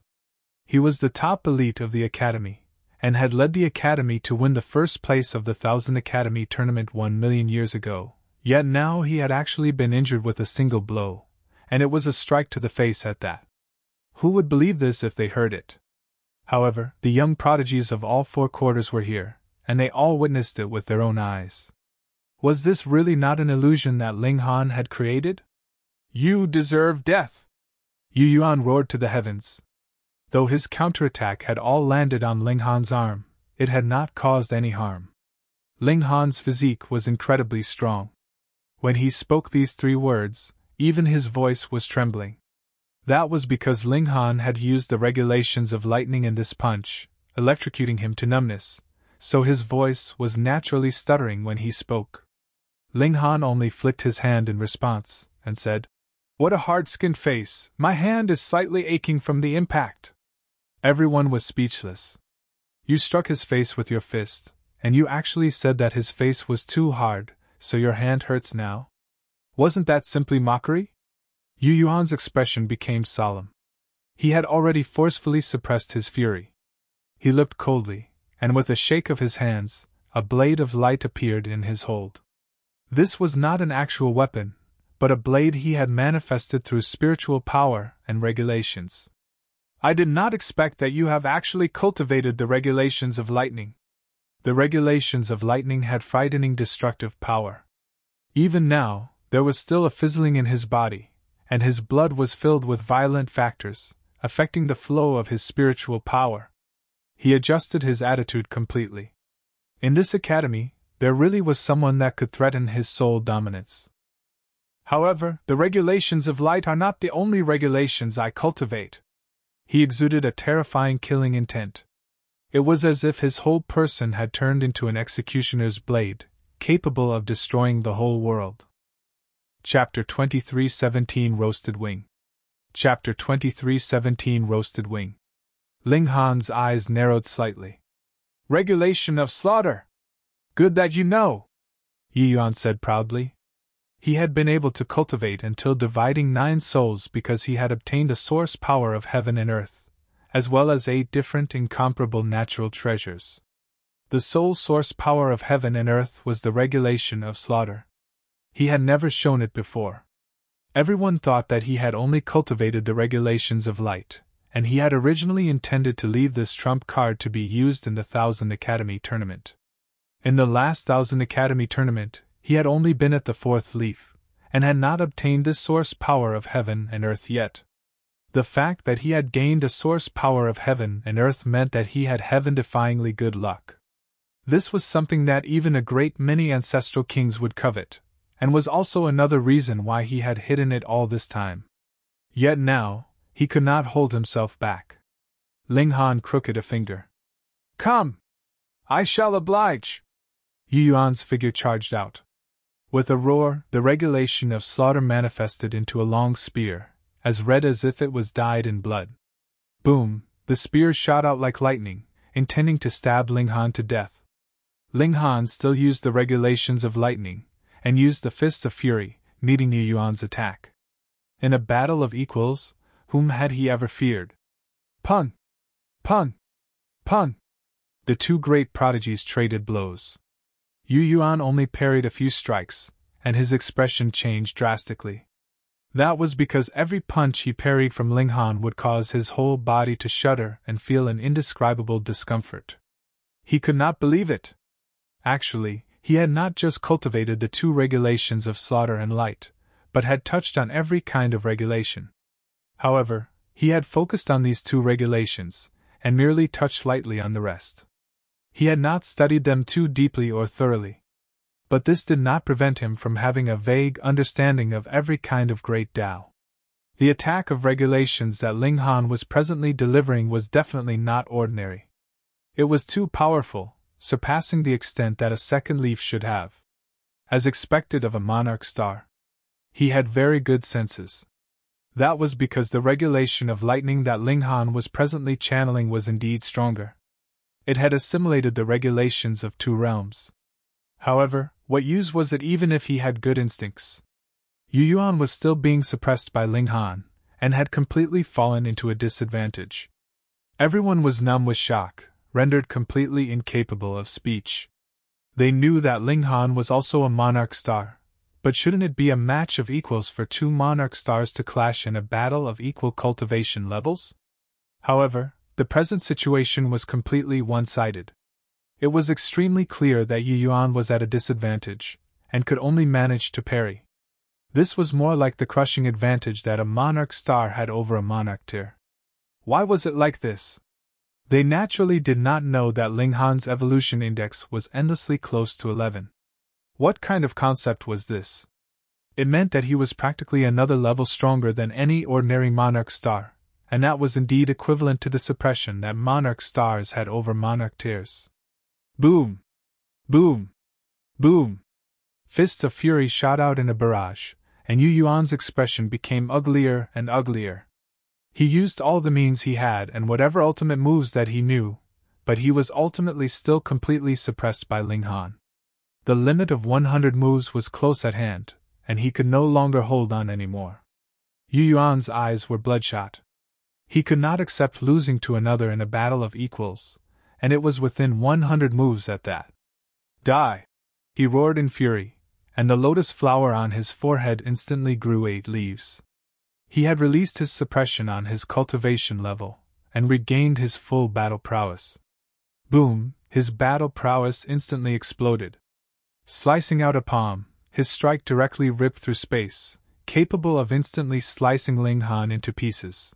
Speaker 1: He was the top elite of the academy, and had led the academy to win the first place of the 1000 Academy tournament 1 million years ago, yet now he had actually been injured with a single blow, and it was a strike to the face at that. Who would believe this if they heard it? However, the young prodigies of all 4 quarters were here, and they all witnessed it with their own eyes. Was this really not an illusion that Ling Han had created? You deserve death! Yu Yuan roared to the heavens. Though his counterattack had all landed on Ling Han's arm, it had not caused any harm. Ling Han's physique was incredibly strong. When he spoke these 3 words, even his voice was trembling. That was because Ling Han had used the regulations of lightning in this punch, electrocuting him to numbness, so his voice was naturally stuttering when he spoke. Ling Han only flicked his hand in response, and said, "What a hard-skinned face, my hand is slightly aching from the impact." Everyone was speechless. You struck his face with your fist, and you actually said that his face was too hard, so your hand hurts now? Wasn't that simply mockery? Yu Yuan's expression became solemn. He had already forcefully suppressed his fury. He looked coldly, and with a shake of his hands, a blade of light appeared in his hold. This was not an actual weapon, but a blade he had manifested through spiritual power and regulations. I did not expect that you have actually cultivated the regulations of lightning. The regulations of lightning had frightening destructive power. Even now, there was still a fizzling in his body, and his blood was filled with violent factors, affecting the flow of his spiritual power. He adjusted his attitude completely. In this academy, there really was someone that could threaten his soul dominance. However, the regulations of light are not the only regulations I cultivate. He exuded a terrifying killing intent. It was as if his whole person had turned into an executioner's blade, capable of destroying the whole world. Chapter 23:17 Roasted Wing. Chapter 23:17 Roasted Wing. Ling Han's eyes narrowed slightly. Regulation of slaughter! Good that you know! Yu Yuan said proudly. He had been able to cultivate until dividing 9 souls because he had obtained a source power of heaven and earth, as well as 8 different incomparable natural treasures. The sole source power of heaven and earth was the regulation of slaughter. He had never shown it before. Everyone thought that he had only cultivated the regulations of light, and he had originally intended to leave this trump card to be used in the 1000 Academy tournament. In the last 1000 Academy tournament, he had only been at the 4th leaf, and had not obtained this source power of heaven and earth yet. The fact that he had gained a source power of heaven and earth meant that he had heaven-defyingly good luck. This was something that even a great many ancestral kings would covet, and was also another reason why he had hidden it all this time. Yet now, he could not hold himself back. Ling Han crooked a finger. "Come! I shall oblige!" You Yuan's figure charged out. With a roar, the regulation of slaughter manifested into a long spear, as red as if it was dyed in blood. Boom! The spear shot out like lightning, intending to stab Ling Han to death. Ling Han still used the regulations of lightning, and used the Fist of Fury, meeting You Yuan's attack. In a battle of equals, whom had he ever feared? Pun! Pun! Pun! The two great prodigies traded blows. You Yuan only parried a few strikes, and his expression changed drastically. That was because every punch he parried from Ling Han would cause his whole body to shudder and feel an indescribable discomfort. He could not believe it. Actually, he had not just cultivated the two regulations of slaughter and light, but had touched on every kind of regulation. However, he had focused on these two regulations, and merely touched lightly on the rest. He had not studied them too deeply or thoroughly. But this did not prevent him from having a vague understanding of every kind of great Tao. The attack of regulations that Ling Han was presently delivering was definitely not ordinary. It was too powerful, surpassing the extent that a second leaf should have. As expected of a monarch star. He had very good senses. That was because the regulation of lightning that Ling Han was presently channeling was indeed stronger. It had assimilated the regulations of two realms. However, what use was it even if he had good instincts? You Yuan was still being suppressed by Ling Han, and had completely fallen into a disadvantage. Everyone was numb with shock, rendered completely incapable of speech. They knew that Ling Han was also a monarch star, but shouldn't it be a match of equals for two monarch stars to clash in a battle of equal cultivation levels? However, the present situation was completely one-sided. It was extremely clear that You Yuan was at a disadvantage, and could only manage to parry. This was more like the crushing advantage that a monarch star had over a monarch tier. Why was it like this? They naturally did not know that Ling Han's evolution index was endlessly close to 11. What kind of concept was this? It meant that he was practically another level stronger than any ordinary monarch star, and that was indeed equivalent to the suppression that monarch stars had over monarch tiers. Boom! Boom! Boom! Fists of fury shot out in a barrage, and You Yuan's expression became uglier and uglier. He used all the means he had and whatever ultimate moves that he knew, but he was ultimately still completely suppressed by Ling Han. The limit of 100 moves was close at hand, and he could no longer hold on anymore. You Yuan's eyes were bloodshot. He could not accept losing to another in a battle of equals, and it was within 100 moves at that. Die! He roared in fury, and the lotus flower on his forehead instantly grew 8 leaves. He had released his suppression on his cultivation level, and regained his full battle prowess. Boom! His battle prowess instantly exploded. Slicing out a palm, his strike directly ripped through space, capable of instantly slicing Ling Han into pieces.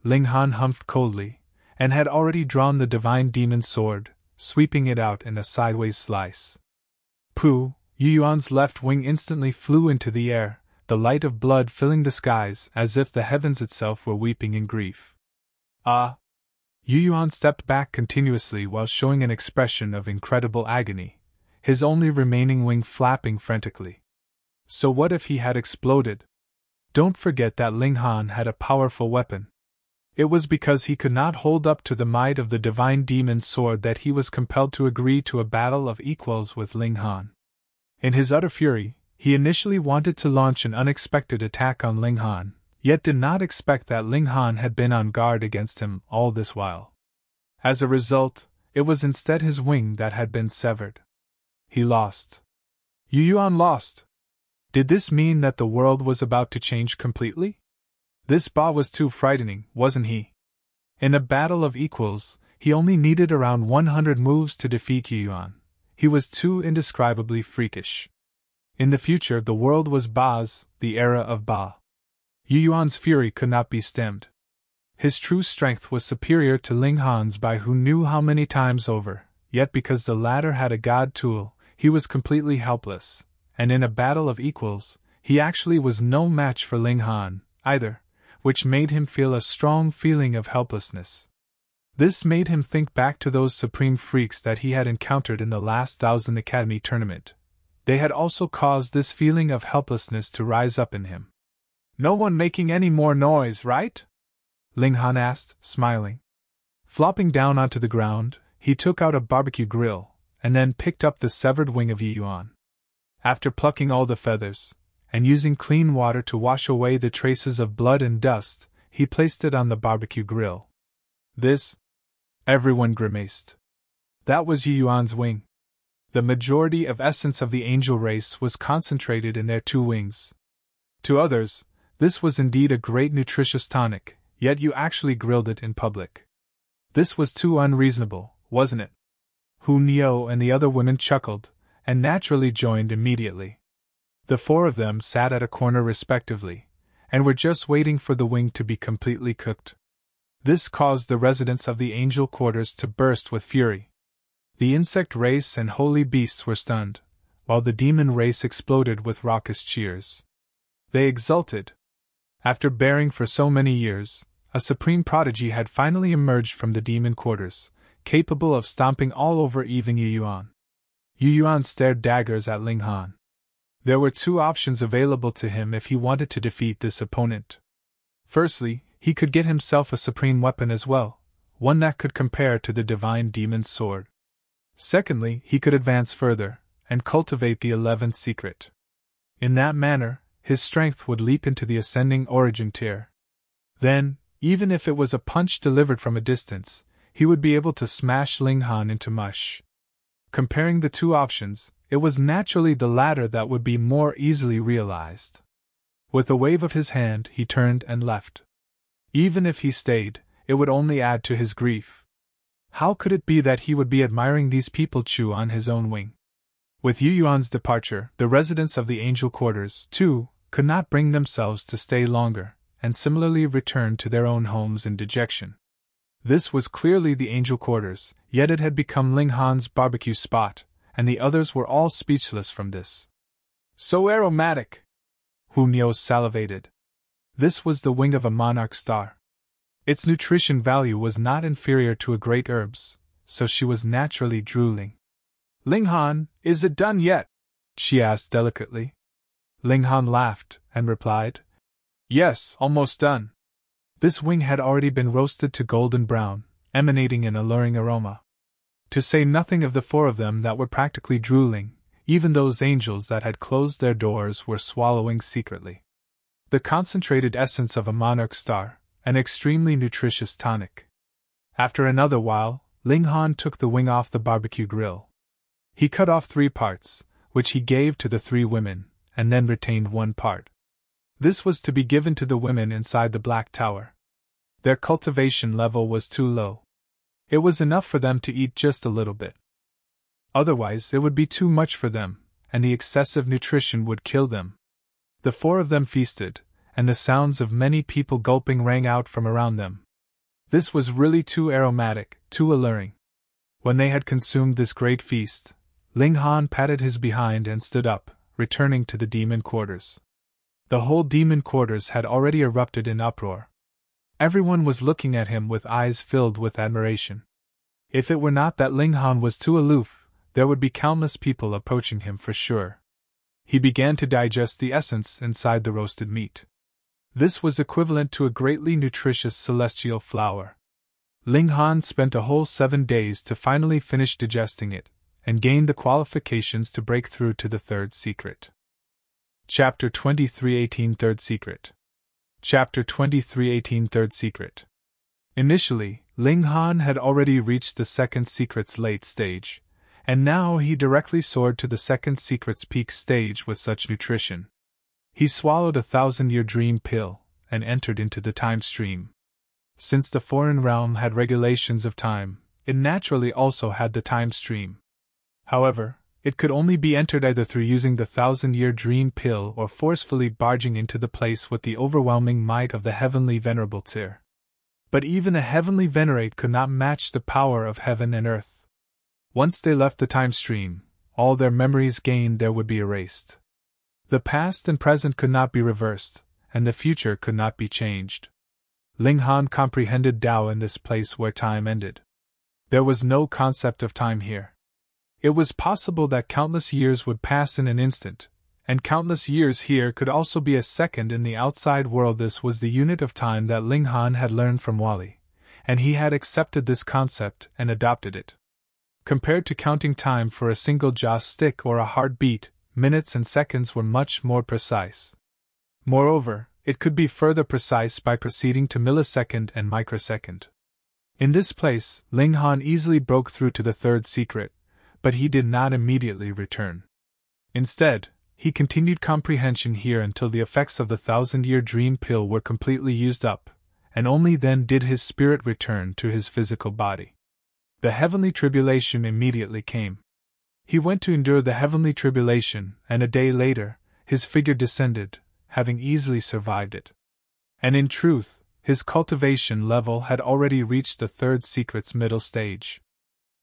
Speaker 1: Ling Han humphed coldly, and had already drawn the divine demon sword, sweeping it out in a sideways slice. Pooh! You Yuan's left wing instantly flew into the air, the light of blood filling the skies as if the heavens itself were weeping in grief. Ah! You Yuan stepped back continuously while showing an expression of incredible agony, his only remaining wing flapping frantically. So what if he had exploded? Don't forget that Ling Han had a powerful weapon. It was because he could not hold up to the might of the divine demon's sword that he was compelled to agree to a battle of equals with Ling Han. In his utter fury, he initially wanted to launch an unexpected attack on Ling Han, yet did not expect that Ling Han had been on guard against him all this while. As a result, it was instead his wing that had been severed. He lost. You Yuan lost. Did this mean that the world was about to change completely? This Ba was too frightening, wasn't he? In a battle of equals, he only needed around 100 moves to defeat You Yuan. He was too indescribably freakish. In the future, the world was Ba's, the era of Ba. You Yuan's fury could not be stemmed. His true strength was superior to Ling Han's by who knew how many times over, yet because the latter had a god tool, he was completely helpless, and in a battle of equals, he actually was no match for Ling Han, either, which made him feel a strong feeling of helplessness. This made him think back to those supreme freaks that he had encountered in the last Thousand Academy tournament. They had also caused this feeling of helplessness to rise up in him. "No one making any more noise, right?" Ling Han asked, smiling. Flopping down onto the ground, he took out a barbecue grill, and then picked up the severed wing of You Yuan. After plucking all the feathers, and using clean water to wash away the traces of blood and dust, he placed it on the barbecue grill. This? Everyone grimaced. That was You Yuan's wing. The majority of essence of the angel race was concentrated in their two wings. To others, this was indeed a great nutritious tonic, yet you actually grilled it in public. This was too unreasonable, wasn't it? Hu Niu and the other women chuckled, and naturally joined immediately. The four of them sat at a corner respectively, and were just waiting for the wing to be completely cooked. This caused the residents of the angel quarters to burst with fury. The insect race and holy beasts were stunned, while the demon race exploded with raucous cheers. They exulted. After bearing for so many years, a supreme prodigy had finally emerged from the demon quarters, capable of stomping all over even You Yuan. You Yuan stared daggers at Ling Han. There were two options available to him if he wanted to defeat this opponent. Firstly, he could get himself a supreme weapon as well, one that could compare to the divine demon's sword. Secondly, he could advance further, and cultivate the 11th secret. In that manner, his strength would leap into the ascending origin tier. Then, even if it was a punch delivered from a distance, he would be able to smash Ling Han into mush. Comparing the two options, it was naturally the latter that would be more easily realized. With a wave of his hand, he turned and left. Even if he stayed, it would only add to his grief. How could it be that he would be admiring these people chew on his own wing? With Yu Yuan's departure, the residents of the angel quarters, too, could not bring themselves to stay longer, and similarly returned to their own homes in dejection. This was clearly the angel quarters, yet it had become Ling Han's barbecue spot, and the others were all speechless from this. So aromatic! Hu Niu salivated. This was the wing of a monarch star. Its nutrition value was not inferior to a great herb's, so she was naturally drooling. Ling Han, is it done yet? She asked delicately. Ling Han laughed, and replied, Yes, almost done. This wing had already been roasted to golden brown, emanating an alluring aroma. To say nothing of the four of them that were practically drooling, even those angels that had closed their doors were swallowing secretly. The concentrated essence of a monarch star, an extremely nutritious tonic. After another while, Ling Han took the wing off the barbecue grill. He cut off 3 parts, which he gave to the 3 women, and then retained 1 part. This was to be given to the women inside the Black Tower. Their cultivation level was too low. It was enough for them to eat just a little bit. Otherwise, it would be too much for them, and the excessive nutrition would kill them. The 4 of them feasted, and the sounds of many people gulping rang out from around them. This was really too aromatic, too alluring. When they had consumed this great feast, Ling Han patted his behind and stood up, returning to the demon quarters. The whole demon quarters had already erupted in uproar. Everyone was looking at him with eyes filled with admiration. If it were not that Ling Han was too aloof, there would be countless people approaching him for sure. He began to digest the essence inside the roasted meat. This was equivalent to a greatly nutritious celestial flower. Ling Han spent a whole 7 days to finally finish digesting it, and gained the qualifications to break through to the 3rd secret. Chapter 23:18 Third Secret. Chapter 23:18 Third Secret. Initially, Ling Han had already reached the 2nd secret's late stage, and now he directly soared to the 2nd secret's peak stage with such nutrition. He swallowed a 1,000-year dream pill, and entered into the time stream. Since the foreign realm had regulations of time, it naturally also had the time stream. However, it could only be entered either through using the 1,000-year dream pill or forcefully barging into the place with the overwhelming might of the heavenly venerable Tir. But even a heavenly venerate could not match the power of heaven and earth. Once they left the time stream, all their memories gained there would be erased. The past and present could not be reversed, and the future could not be changed. Ling Han comprehended Tao in this place where time ended. There was no concept of time here. It was possible that countless years would pass in an instant, and countless years here could also be a second in the outside world. This was the unit of time that Ling Han had learned from Wally, and he had accepted this concept and adopted it. Compared to counting time for a single joss stick or a heartbeat, minutes and seconds were much more precise. Moreover, it could be further precise by proceeding to millisecond and microsecond. In this place, Ling Han easily broke through to the third secret, but he did not immediately return. Instead, he continued comprehension here until the effects of the 1,000-year dream pill were completely used up, and only then did his spirit return to his physical body. The heavenly tribulation immediately came. He went to endure the heavenly tribulation, and a day later, his figure descended, having easily survived it. And in truth, his cultivation level had already reached the third secret's middle stage.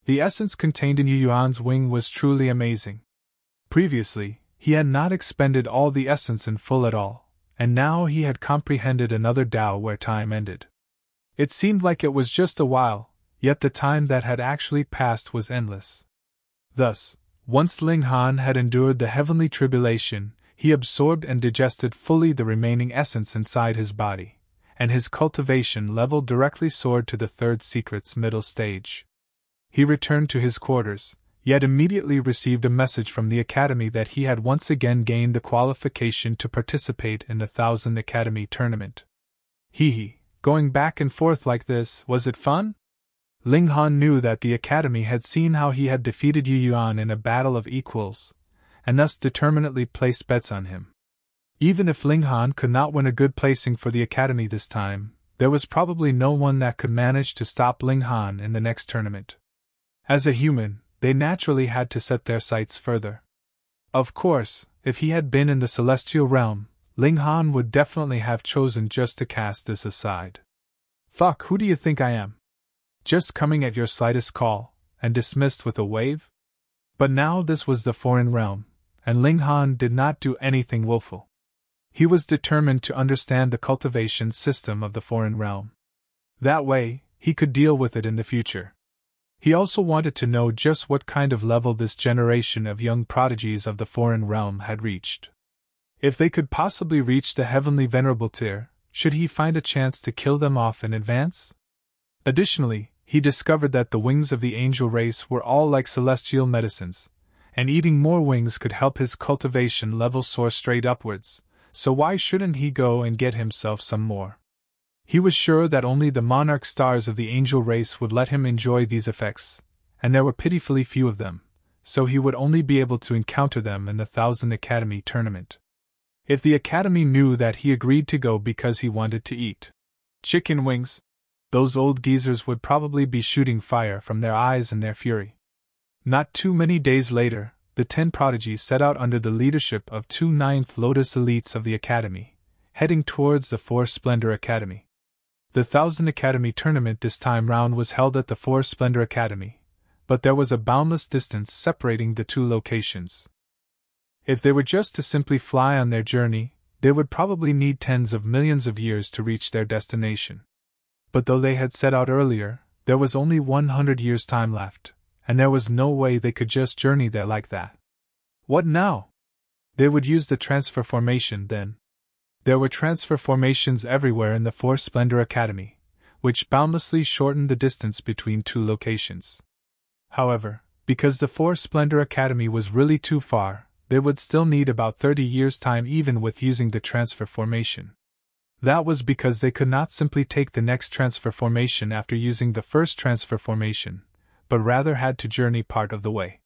Speaker 1: The essence contained in You Yuan's wing was truly amazing. Previously, he had not expended all the essence in full at all, and now he had comprehended another Tao where time ended. It seemed like it was just a while, yet the time that had actually passed was endless. Thus, once Ling Han had endured the heavenly tribulation, he absorbed and digested fully the remaining essence inside his body, and his cultivation level directly soared to the third secret's middle stage. He returned to his quarters, yet immediately received a message from the Academy that he had once again gained the qualification to participate in the 1,000 Academy tournament. Going back and forth like this, was it fun? Ling Han knew that the Academy had seen how he had defeated You Yuan in a battle of equals, and thus determinedly placed bets on him. Even if Ling Han could not win a good placing for the Academy this time, there was probably no one that could manage to stop Ling Han in the next tournament. As a human, they naturally had to set their sights further. Of course, if he had been in the celestial realm, Ling Han would definitely have chosen just to cast this aside. Fuck, who do you think I am? Just coming at your slightest call, and dismissed with a wave? But now this was the foreign realm, and Ling Han did not do anything willful. He was determined to understand the cultivation system of the foreign realm. That way, he could deal with it in the future. He also wanted to know just what kind of level this generation of young prodigies of the foreign realm had reached. If they could possibly reach the heavenly venerable tier, should he find a chance to kill them off in advance? Additionally, he discovered that the wings of the angel race were all like celestial medicines, and eating more wings could help his cultivation level soar straight upwards, so why shouldn't he go and get himself some more? He was sure that only the monarch stars of the angel race would let him enjoy these effects, and there were pitifully few of them, so he would only be able to encounter them in the 1,000 Academy tournament. If the Academy knew that he agreed to go because he wanted to eat chicken wings, those old geezers would probably be shooting fire from their eyes in their fury. Not too many days later, the 10 prodigies set out under the leadership of 2 Ninth Lotus elites of the Academy, heading towards the 4 Splendor Academy. The 1,000 Academy tournament this time round was held at the 4 Splendor Academy, but there was a boundless distance separating the 2 locations. If they were just to simply fly on their journey, they would probably need tens of millions of years to reach their destination. But though they had set out earlier, there was only 100 years' time left, and there was no way they could just journey there like that. What now? They would use the transfer formation then. There were transfer formations everywhere in the 4 Splendor Academy, which boundlessly shortened the distance between 2 locations. However, because the 4 Splendor Academy was really too far, they would still need about 30 years' time even with using the transfer formation. That was because they could not simply take the next transfer formation after using the first transfer formation, but rather had to journey part of the way.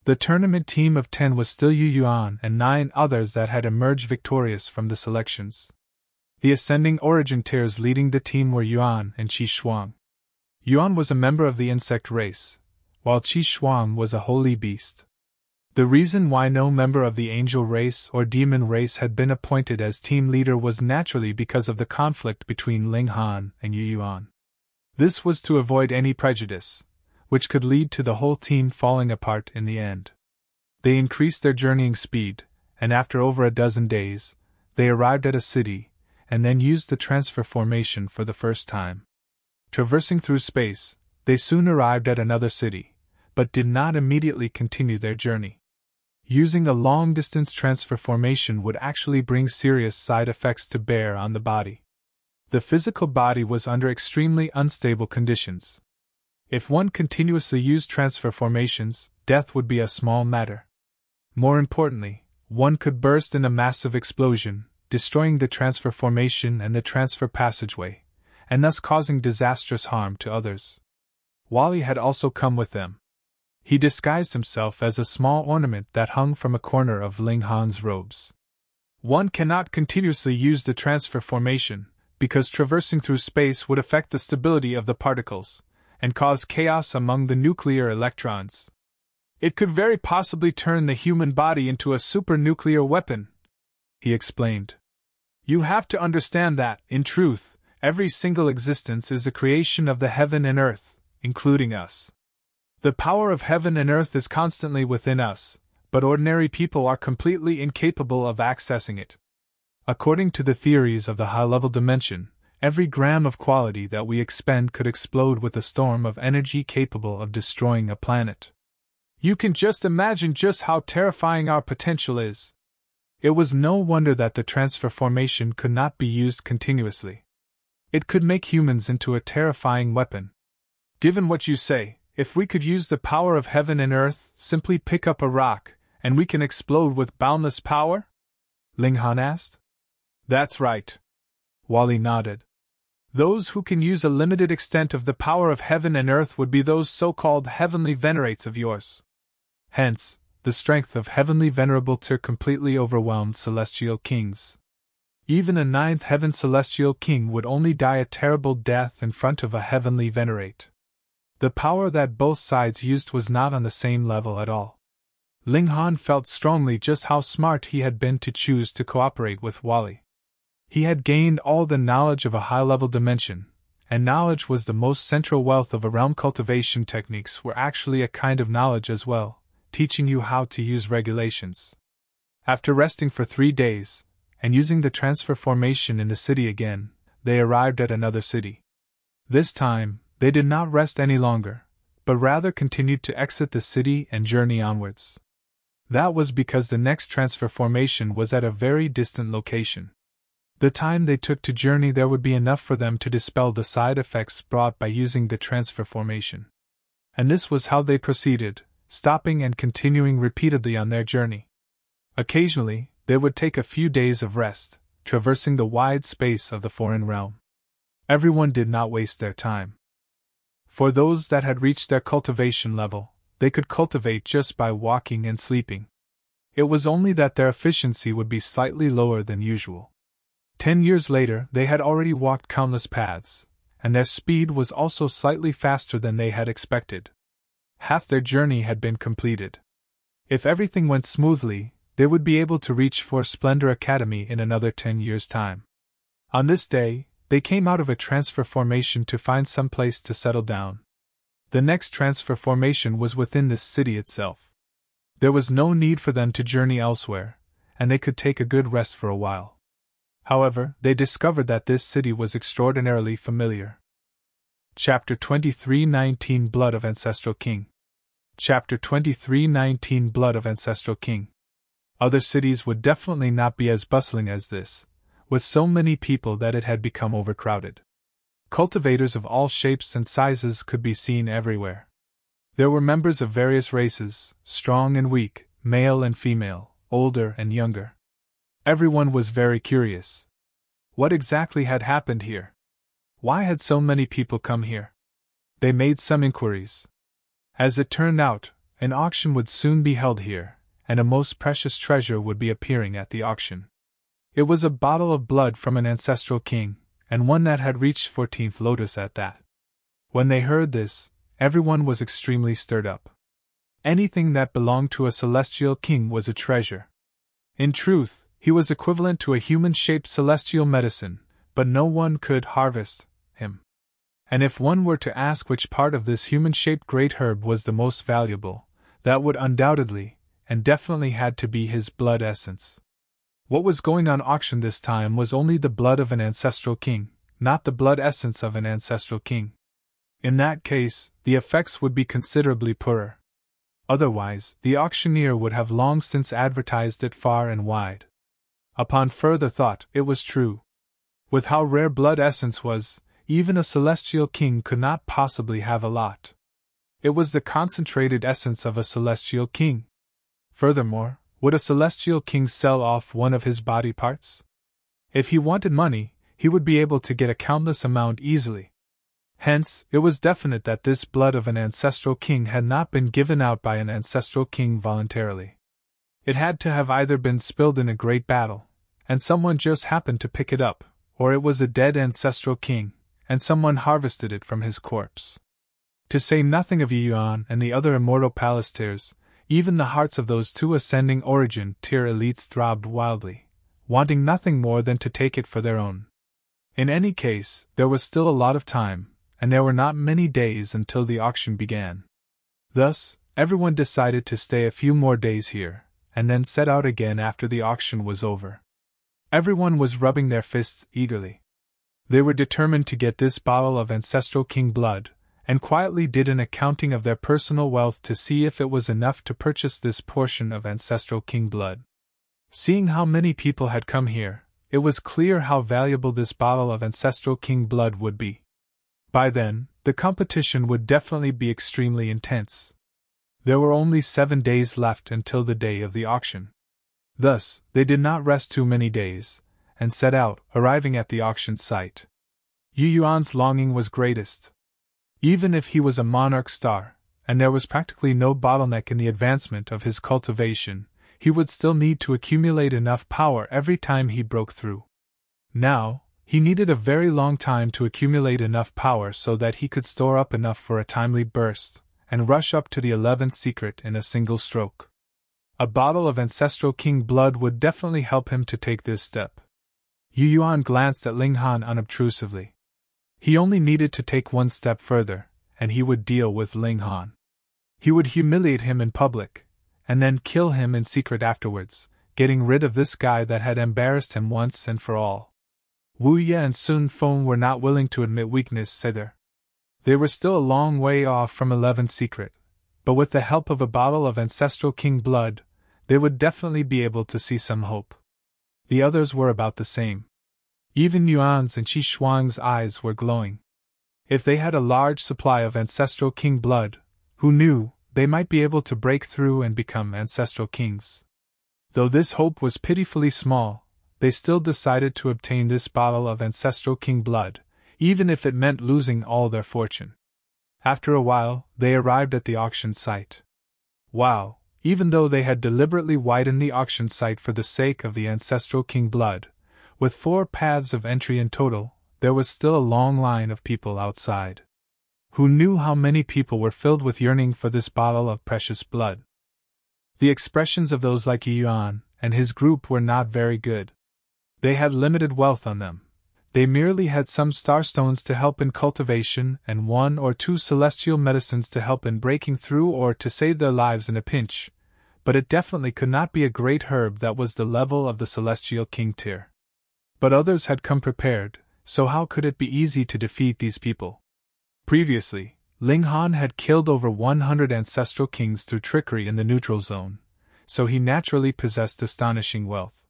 Speaker 1: The tournament team of 10 was still You Yuan and 9 others that had emerged victorious from the selections. The ascending origin tiers leading the team were Yuan and Qi Shuang. Yuan was a member of the insect race, while Qi Shuang was a holy beast. The reason why no member of the angel race or demon race had been appointed as team leader was naturally because of the conflict between Ling Han and You Yuan. This was to avoid any prejudice, which could lead to the whole team falling apart in the end. They increased their journeying speed, and after over a dozen days, they arrived at a city, and then used the transfer formation for the first time. Traversing through space, they soon arrived at another city, but did not immediately continue their journey. Using a long-distance transfer formation would actually bring serious side effects to bear on the body. The physical body was under extremely unstable conditions. If one continuously used transfer formations, death would be a small matter. More importantly, one could burst in a massive explosion, destroying the transfer formation and the transfer passageway, and thus causing disastrous harm to others. Wally had also come with them. He disguised himself as a small ornament that hung from a corner of Ling Han's robes. One cannot continuously use the transfer formation, because traversing through space would affect the stability of the particles, and cause chaos among the nuclear electrons. It could very possibly turn the human body into a supernuclear weapon, he explained. You have to understand that, in truth, every single existence is a creation of the heaven and earth, including us. The power of heaven and earth is constantly within us, but ordinary people are completely incapable of accessing it. According to the theories of the high-level dimension, every gram of quality that we expend could explode with a storm of energy capable of destroying a planet. You can just imagine just how terrifying our potential is. It was no wonder that the transfer formation could not be used continuously. It could make humans into a terrifying weapon. Given what you say, if we could use the power of heaven and earth, simply pick up a rock, and we can explode with boundless power? Ling Han asked. That's right. Wally nodded. Those who can use a limited extent of the power of heaven and earth would be those so-called heavenly venerates of yours. Hence, the strength of heavenly venerable Ter completely overwhelmed celestial kings. Even a ninth heaven celestial king would only die a terrible death in front of a heavenly venerate. The power that both sides used was not on the same level at all. Ling Han felt strongly just how smart he had been to choose to cooperate with Wally. He had gained all the knowledge of a high-level dimension, and knowledge was the most central wealth of a realm. Cultivation techniques were actually a kind of knowledge as well, teaching you how to use regulations. After resting for 3 days, and using the transfer formation in the city again, they arrived at another city. This time, they did not rest any longer, but rather continued to exit the city and journey onwards. That was because the next transfer formation was at a very distant location. The time they took to journey there would be enough for them to dispel the side effects brought by using the transfer formation. And this was how they proceeded, stopping and continuing repeatedly on their journey. Occasionally, they would take a few days of rest, traversing the wide space of the foreign realm. Everyone did not waste their time. For those that had reached their cultivation level, they could cultivate just by walking and sleeping. It was only that their efficiency would be slightly lower than usual. 10 years later, they had already walked countless paths, and their speed was also slightly faster than they had expected. Half their journey had been completed. If everything went smoothly, they would be able to reach For Splendor Academy in another 10 years' time. On this day, they came out of a transfer formation to find some place to settle down. The next transfer formation was within this city itself. There was no need for them to journey elsewhere, and they could take a good rest for a while. However, they discovered that this city was extraordinarily familiar. Chapter 23:19 Blood of Ancestral King. Chapter 23:19 Blood of Ancestral King. Other cities would definitely not be as bustling as this, with so many people that it had become overcrowded. Cultivators of all shapes and sizes could be seen everywhere. There were members of various races, strong and weak, male and female, older and younger. Everyone was very curious. What exactly had happened here? Why had so many people come here? They made some inquiries. As it turned out, an auction would soon be held here, and a most precious treasure would be appearing at the auction. It was a bottle of blood from an ancestral king, and one that had reached 14th Lotus at that. When they heard this, everyone was extremely stirred up. Anything that belonged to a celestial king was a treasure. In truth, he was equivalent to a human-shaped celestial medicine, but no one could harvest him. And if one were to ask which part of this human-shaped great herb was the most valuable, that would undoubtedly, and definitely had to be his blood essence. What was going on auction this time was only the blood of an ancestral king, not the blood essence of an ancestral king. In that case, the effects would be considerably poorer. Otherwise, the auctioneer would have long since advertised it far and wide. Upon further thought, it was true. With how rare blood essence was, even a celestial king could not possibly have a lot. It was the concentrated essence of a celestial king. Furthermore, would a celestial king sell off one of his body parts? If he wanted money, he would be able to get a countless amount easily. Hence, it was definite that this blood of an ancestral king had not been given out by an ancestral king voluntarily. It had to have either been spilled in a great battle, and someone just happened to pick it up, or it was a dead ancestral king, and someone harvested it from his corpse. To say nothing of You Yuan and the other immortal palastiers, even the hearts of those two ascending origin tier elites throbbed wildly, wanting nothing more than to take it for their own. In any case, there was still a lot of time, and there were not many days until the auction began. Thus, everyone decided to stay a few more days here, and then set out again after the auction was over. Everyone was rubbing their fists eagerly. They were determined to get this bottle of ancestral king blood, and quietly did an accounting of their personal wealth to see if it was enough to purchase this portion of ancestral king blood. Seeing how many people had come here, it was clear how valuable this bottle of ancestral king blood would be. By then, the competition would definitely be extremely intense. There were only 7 days left until the day of the auction. Thus, they did not rest too many days, and set out, arriving at the auction site. You Yuan's longing was greatest. Even if he was a monarch star, and there was practically no bottleneck in the advancement of his cultivation, he would still need to accumulate enough power every time he broke through. Now, he needed a very long time to accumulate enough power so that he could store up enough for a timely burst, and rush up to the 11th secret in a single stroke. A bottle of ancestral king blood would definitely help him to take this step. You Yuan glanced at Ling Han unobtrusively. He only needed to take one step further, and he would deal with Ling Han. He would humiliate him in public, and then kill him in secret afterwards, getting rid of this guy that had embarrassed him once and for all. Wu Ye and Sun Feng were not willing to admit weakness either. They were still a long way off from 11th secret, but with the help of a bottle of ancestral king blood, they would definitely be able to see some hope. The others were about the same. Even Yuan's and Qi Shuang's eyes were glowing. If they had a large supply of ancestral king blood, who knew, they might be able to break through and become ancestral kings. Though this hope was pitifully small, they still decided to obtain this bottle of ancestral king blood, even if it meant losing all their fortune. After a while, they arrived at the auction site. Wow, even though they had deliberately widened the auction site for the sake of the ancestral king blood, with 4 paths of entry in total, there was still a long line of people outside. Who knew how many people were filled with yearning for this bottle of precious blood? The expressions of those like Yi Yuan and his group were not very good. They had limited wealth on them. They merely had some starstones to help in cultivation and 1 or 2 celestial medicines to help in breaking through or to save their lives in a pinch, but it definitely could not be a great herb that was the level of the celestial king tier. But others had come prepared, so how could it be easy to defeat these people? Previously, Ling Han had killed over 100 ancestral kings through trickery in the neutral zone, so he naturally possessed astonishing wealth.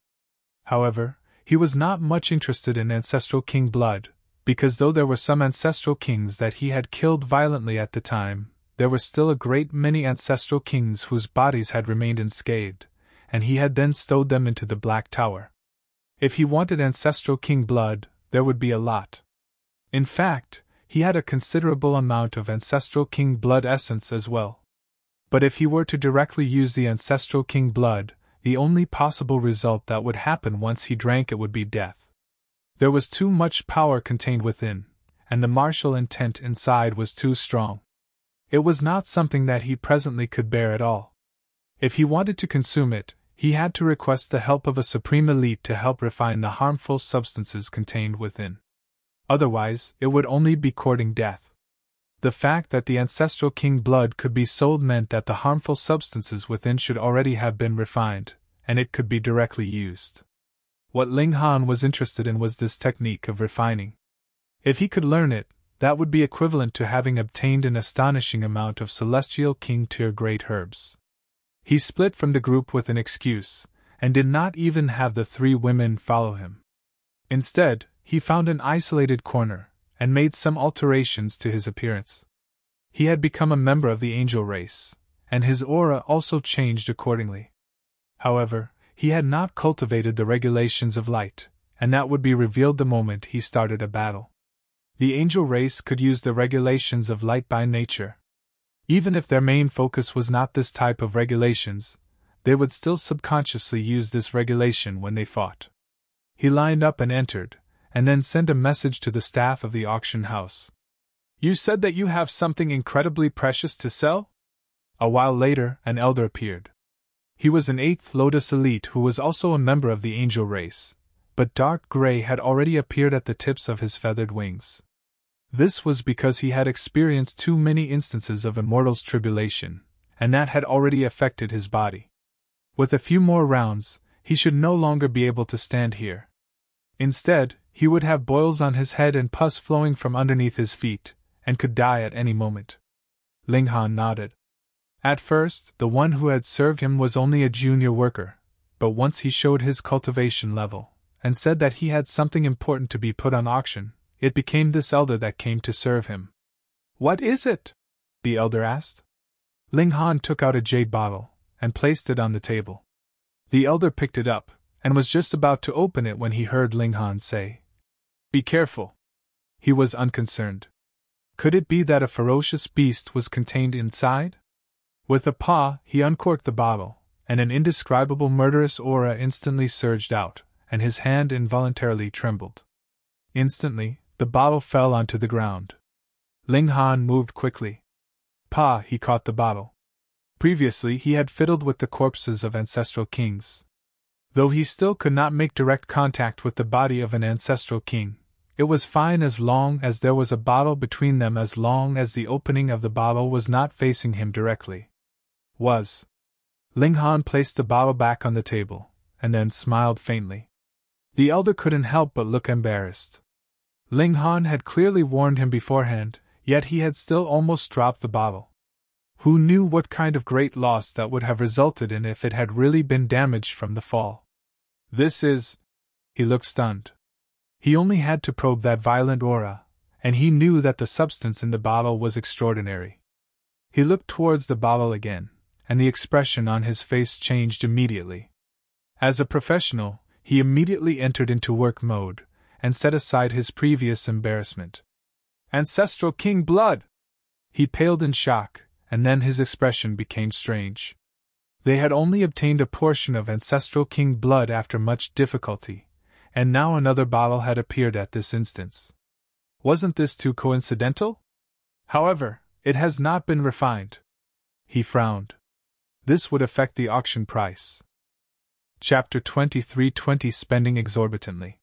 Speaker 1: However, he was not much interested in ancestral king blood, because though there were some ancestral kings that he had killed violently at the time, there were still a great many ancestral kings whose bodies had remained unscathed, and he had then stowed them into the Black Tower. If he wanted ancestral king blood, there would be a lot. In fact, he had a considerable amount of ancestral king blood essence as well. But if he were to directly use the ancestral king blood, the only possible result that would happen once he drank it would be death. There was too much power contained within, and the martial intent inside was too strong. It was not something that he presently could bear at all. If he wanted to consume it, he had to request the help of a supreme elite to help refine the harmful substances contained within. Otherwise, it would only be courting death. The fact that the Ancestral King blood could be sold meant that the harmful substances within should already have been refined, and it could be directly used. What Ling Han was interested in was this technique of refining. If he could learn it, that would be equivalent to having obtained an astonishing amount of Celestial King tier great herbs. He split from the group with an excuse, and did not even have the three women follow him. Instead, he found an isolated corner, and made some alterations to his appearance. He had become a member of the angel race, and his aura also changed accordingly. However, he had not cultivated the regulations of light, and that would be revealed the moment he started a battle. The angel race could use the regulations of light by nature. Even if their main focus was not this type of regulations, they would still subconsciously use this regulation when they fought. He lined up and entered, and then sent a message to the staff of the auction house. "You said that you have something incredibly precious to sell?" A while later, an elder appeared. He was an 8th Lotus elite who was also a member of the angel race, but dark gray had already appeared at the tips of his feathered wings. This was because he had experienced too many instances of immortal's tribulation, and that had already affected his body. With a few more rounds, he should no longer be able to stand here. Instead, he would have boils on his head and pus flowing from underneath his feet, and could die at any moment. Ling Han nodded. At first, the one who had served him was only a junior worker, but once he showed his cultivation level, and said that he had something important to be put on auction, it became this elder that came to serve him. "What is it?" the elder asked. Ling Han took out a jade bottle, and placed it on the table. The elder picked it up, and was just about to open it when he heard Ling Han say, "Be careful." He was unconcerned. Could it be that a ferocious beast was contained inside? With a paw, he uncorked the bottle, and an indescribable murderous aura instantly surged out, and his hand involuntarily trembled. Instantly, the bottle fell onto the ground. Ling Han moved quickly. He caught the bottle. Previously, he had fiddled with the corpses of ancestral kings. Though he still could not make direct contact with the body of an ancestral king, it was fine as long as there was a bottle between them, as long as the opening of the bottle was not facing him directly. Ling Han placed the bottle back on the table, and then smiled faintly. The elder couldn't help but look embarrassed. Ling Han had clearly warned him beforehand, yet he had still almost dropped the bottle. Who knew what kind of great loss that would have resulted in if it had really been damaged from the fall? He looked stunned. He only had to probe that violent aura, and he knew that the substance in the bottle was extraordinary. He looked towards the bottle again, and the expression on his face changed immediately. As a professional, he immediately entered into work mode, and set aside his previous embarrassment. "Ancestral King blood!" He paled in shock, and then his expression became strange. They had only obtained a portion of Ancestral King blood after much difficulty, and now another bottle had appeared at this instance. Wasn't this too coincidental? However, it has not been refined. He frowned. This would affect the auction price. Chapter 23:20 Spending Exorbitantly.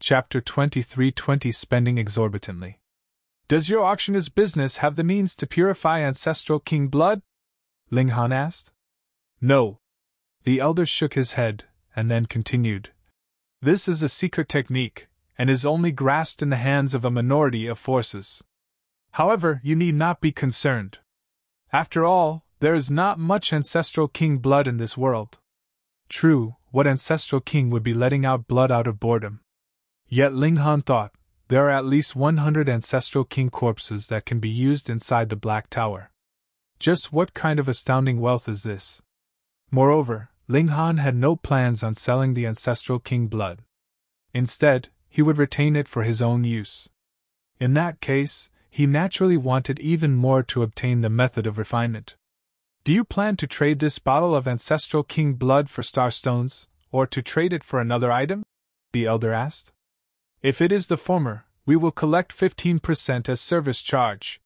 Speaker 1: Chapter 23:20 Spending Exorbitantly. "Does your auctioneer's business have the means to purify Ancestral King blood?" Ling Han asked. "No." The elder shook his head, and then continued. "This is a secret technique, and is only grasped in the hands of a minority of forces. However, you need not be concerned. After all, there is not much Ancestral King blood in this world." True, what Ancestral King would be letting out blood out of boredom? Yet Ling Han thought, there are at least 100 Ancestral King corpses that can be used inside the Black Tower. Just what kind of astounding wealth is this? Moreover, Ling Han had no plans on selling the Ancestral King blood. Instead, he would retain it for his own use. In that case, he naturally wanted even more to obtain the method of refinement. "Do you plan to trade this bottle of Ancestral King blood for starstones, or to trade it for another item?" the elder asked. "If it is the former, we will collect 15% as service charge.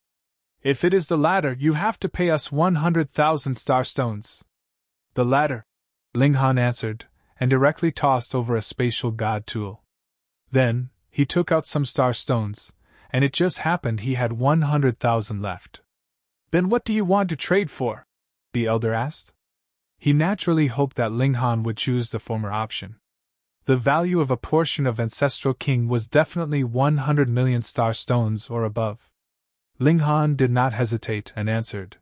Speaker 1: If it is the latter, you have to pay us 100,000 starstones." "The latter," Ling Han answered, and directly tossed over a spatial god tool. Then, he took out some starstones, and it just happened he had 100,000 left. Then what do you want to trade for? The elder asked. He naturally hoped that Ling Han would choose the former option. The value of a portion of Ancestral King was definitely 100 million star stones or above. Ling Han did not hesitate and answered,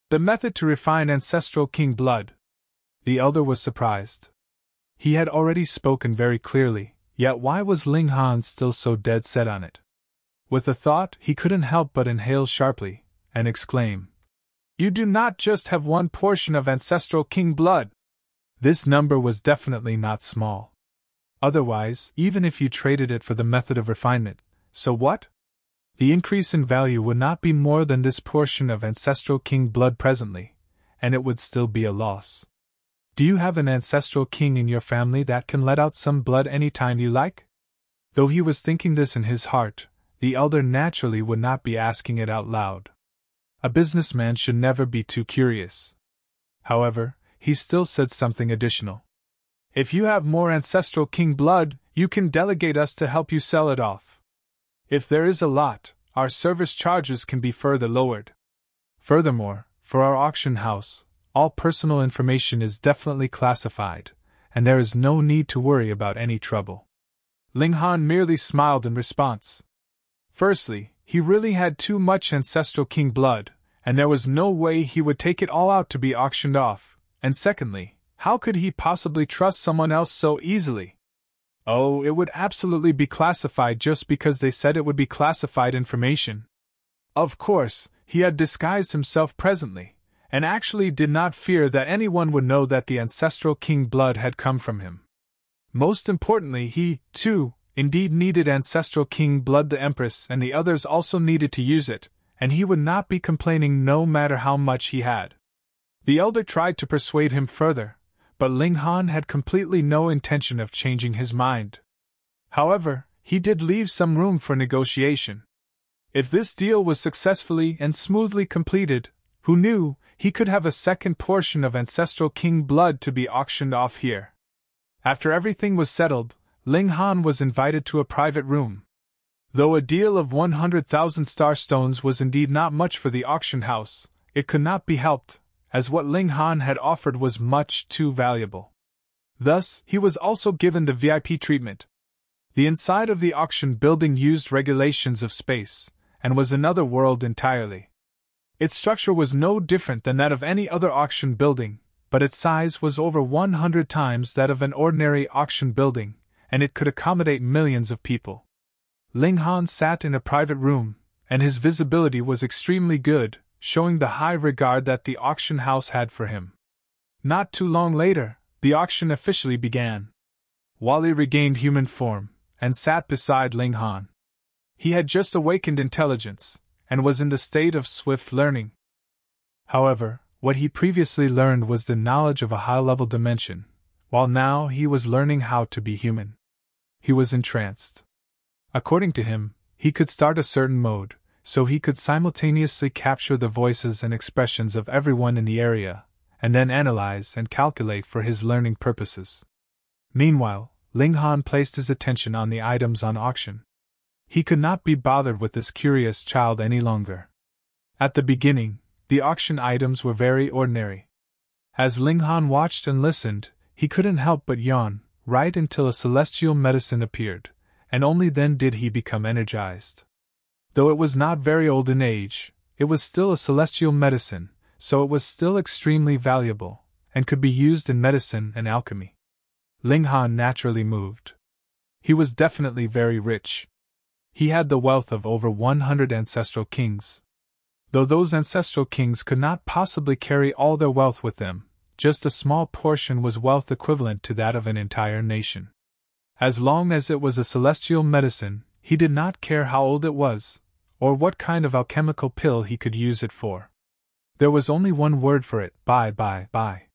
Speaker 1: "The method to refine Ancestral King blood." The elder was surprised. He had already spoken very clearly, yet why was Ling Han still so dead set on it? With a thought, he couldn't help but inhale sharply, and exclaim, "You do not just have one portion of Ancestral King blood!" This number was definitely not small. Otherwise, even if you traded it for the method of refinement, so what? The increase in value would not be more than this portion of Ancestral King blood presently, and it would still be a loss. Do you have an Ancestral King in your family that can let out some blood any time you like? Though he was thinking this in his heart, the elder naturally would not be asking it out loud. A businessman should never be too curious. However, he still said something additional. "If you have more Ancestral King blood, you can delegate us to help you sell it off. If there is a lot, our service charges can be further lowered. Furthermore, for our auction house, all personal information is definitely classified, and there is no need to worry about any trouble." Ling Han merely smiled in response. Firstly, he really had too much Ancestral King blood, and there was no way he would take it all out to be auctioned off, and secondly, how could he possibly trust someone else so easily? Oh, it would absolutely be classified just because they said it would be classified information. Of course, he had disguised himself presently, and actually did not fear that anyone would know that the Ancestral King blood had come from him. Most importantly, he, too, indeed needed Ancestral King blood. The Empress and the others also needed to use it, and he would not be complaining no matter how much he had. The elder tried to persuade him further, but Ling Han had completely no intention of changing his mind. However, he did leave some room for negotiation. If this deal was successfully and smoothly completed, who knew, he could have a second portion of Ancestral King blood to be auctioned off here. After everything was settled, Ling Han was invited to a private room. Though a deal of 100,000 star stones was indeed not much for the auction house, it could not be helped, as what Ling Han had offered was much too valuable. Thus, he was also given the VIP treatment. The inside of the auction building used regulations of space, and was another world entirely. Its structure was no different than that of any other auction building, but its size was over 100 times that of an ordinary auction building, and it could accommodate millions of people. Ling Han sat in a private room, and his visibility was extremely good, showing the high regard that the auction house had for him. Not too long later, the auction officially began. Wally regained human form, and sat beside Ling Han. He had just awakened intelligence, and was in the state of swift learning. However, what he previously learned was the knowledge of a high-level dimension, while now he was learning how to be human. He was entranced. According to him, he could start a certain mode, so he could simultaneously capture the voices and expressions of everyone in the area, and then analyze and calculate for his learning purposes. Meanwhile, Ling Han placed his attention on the items on auction. He could not be bothered with this curious child any longer. At the beginning, the auction items were very ordinary. As Ling Han watched and listened, he couldn't help but yawn, right until a celestial medicine appeared, and only then did he become energized. Though it was not very old in age, it was still a celestial medicine, so it was still extremely valuable, and could be used in medicine and alchemy. Ling Han naturally moved. He was definitely very rich. He had the wealth of over 100 ancestral kings. Though those ancestral kings could not possibly carry all their wealth with them, just a small portion was wealth equivalent to that of an entire nation. As long as it was a celestial medicine, he did not care how old it was, or what kind of alchemical pill he could use it for. There was only one word for it: buy.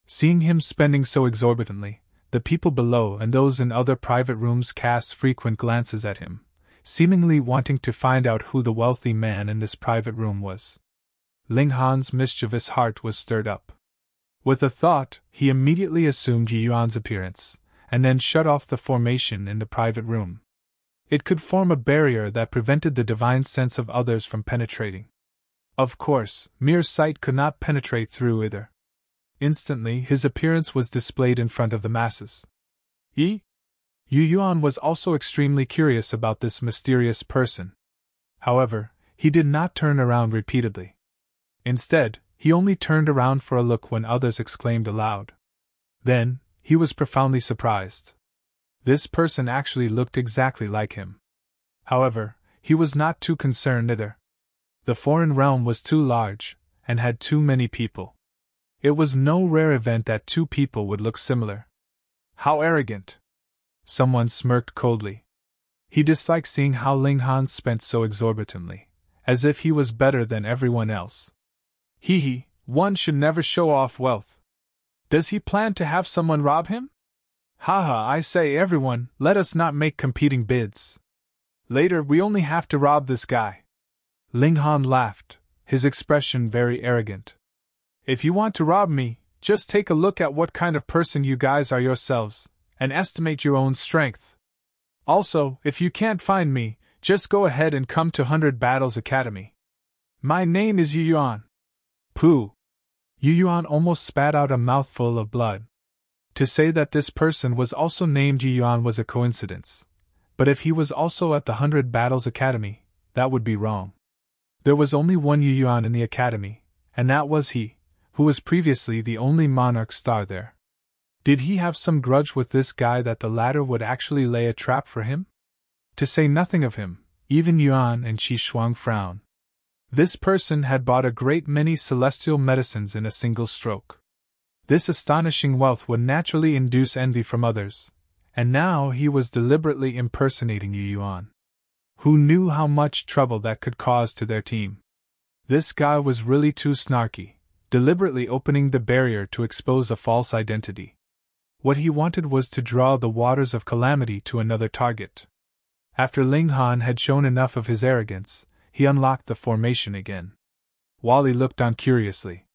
Speaker 1: Seeing him spending so exorbitantly, the people below and those in other private rooms cast frequent glances at him, seemingly wanting to find out who the wealthy man in this private room was. Ling Han's mischievous heart was stirred up. With a thought, he immediately assumed You Yuan's appearance, and then shut off the formation in the private room. It could form a barrier that prevented the divine sense of others from penetrating. Of course, mere sight could not penetrate through either. Instantly, his appearance was displayed in front of the masses. You Yuan was also extremely curious about this mysterious person. However, he did not turn around repeatedly. Instead, he only turned around for a look when others exclaimed aloud. Then, he was profoundly surprised. This person actually looked exactly like him. However, he was not too concerned either. The foreign realm was too large, and had too many people. It was no rare event that two people would look similar. How arrogant! Someone smirked coldly. He disliked seeing how Ling Han spent so exorbitantly, as if he was better than everyone else. One should never show off wealth. Does he plan to have someone rob him? Haha, I say everyone, let us not make competing bids. Later we only have to rob this guy. Ling Han laughed, his expression very arrogant. If you want to rob me, just take a look at what kind of person you guys are yourselves, and estimate your own strength. Also, if you can't find me, just go ahead and come to 100 Battles Academy. My name is You Yuan. Pooh! You Yuan almost spat out a mouthful of blood. To say that this person was also named You Yuan was a coincidence, but if he was also at the 100 Battles Academy, that would be wrong. There was only one You Yuan in the academy, and that was he, who was previously the only monarch star there. Did he have some grudge with this guy that the latter would actually lay a trap for him? To say nothing of him, even Yuan and Qi Shuang frowned. This person had bought a great many celestial medicines in a single stroke. This astonishing wealth would naturally induce envy from others, and now he was deliberately impersonating You Yuan. Who knew how much trouble that could cause to their team? This guy was really too snarky, deliberately opening the barrier to expose a false identity. What he wanted was to draw the waters of calamity to another target. After Ling Han had shown enough of his arrogance, he unlocked the formation again. Wally looked on curiously.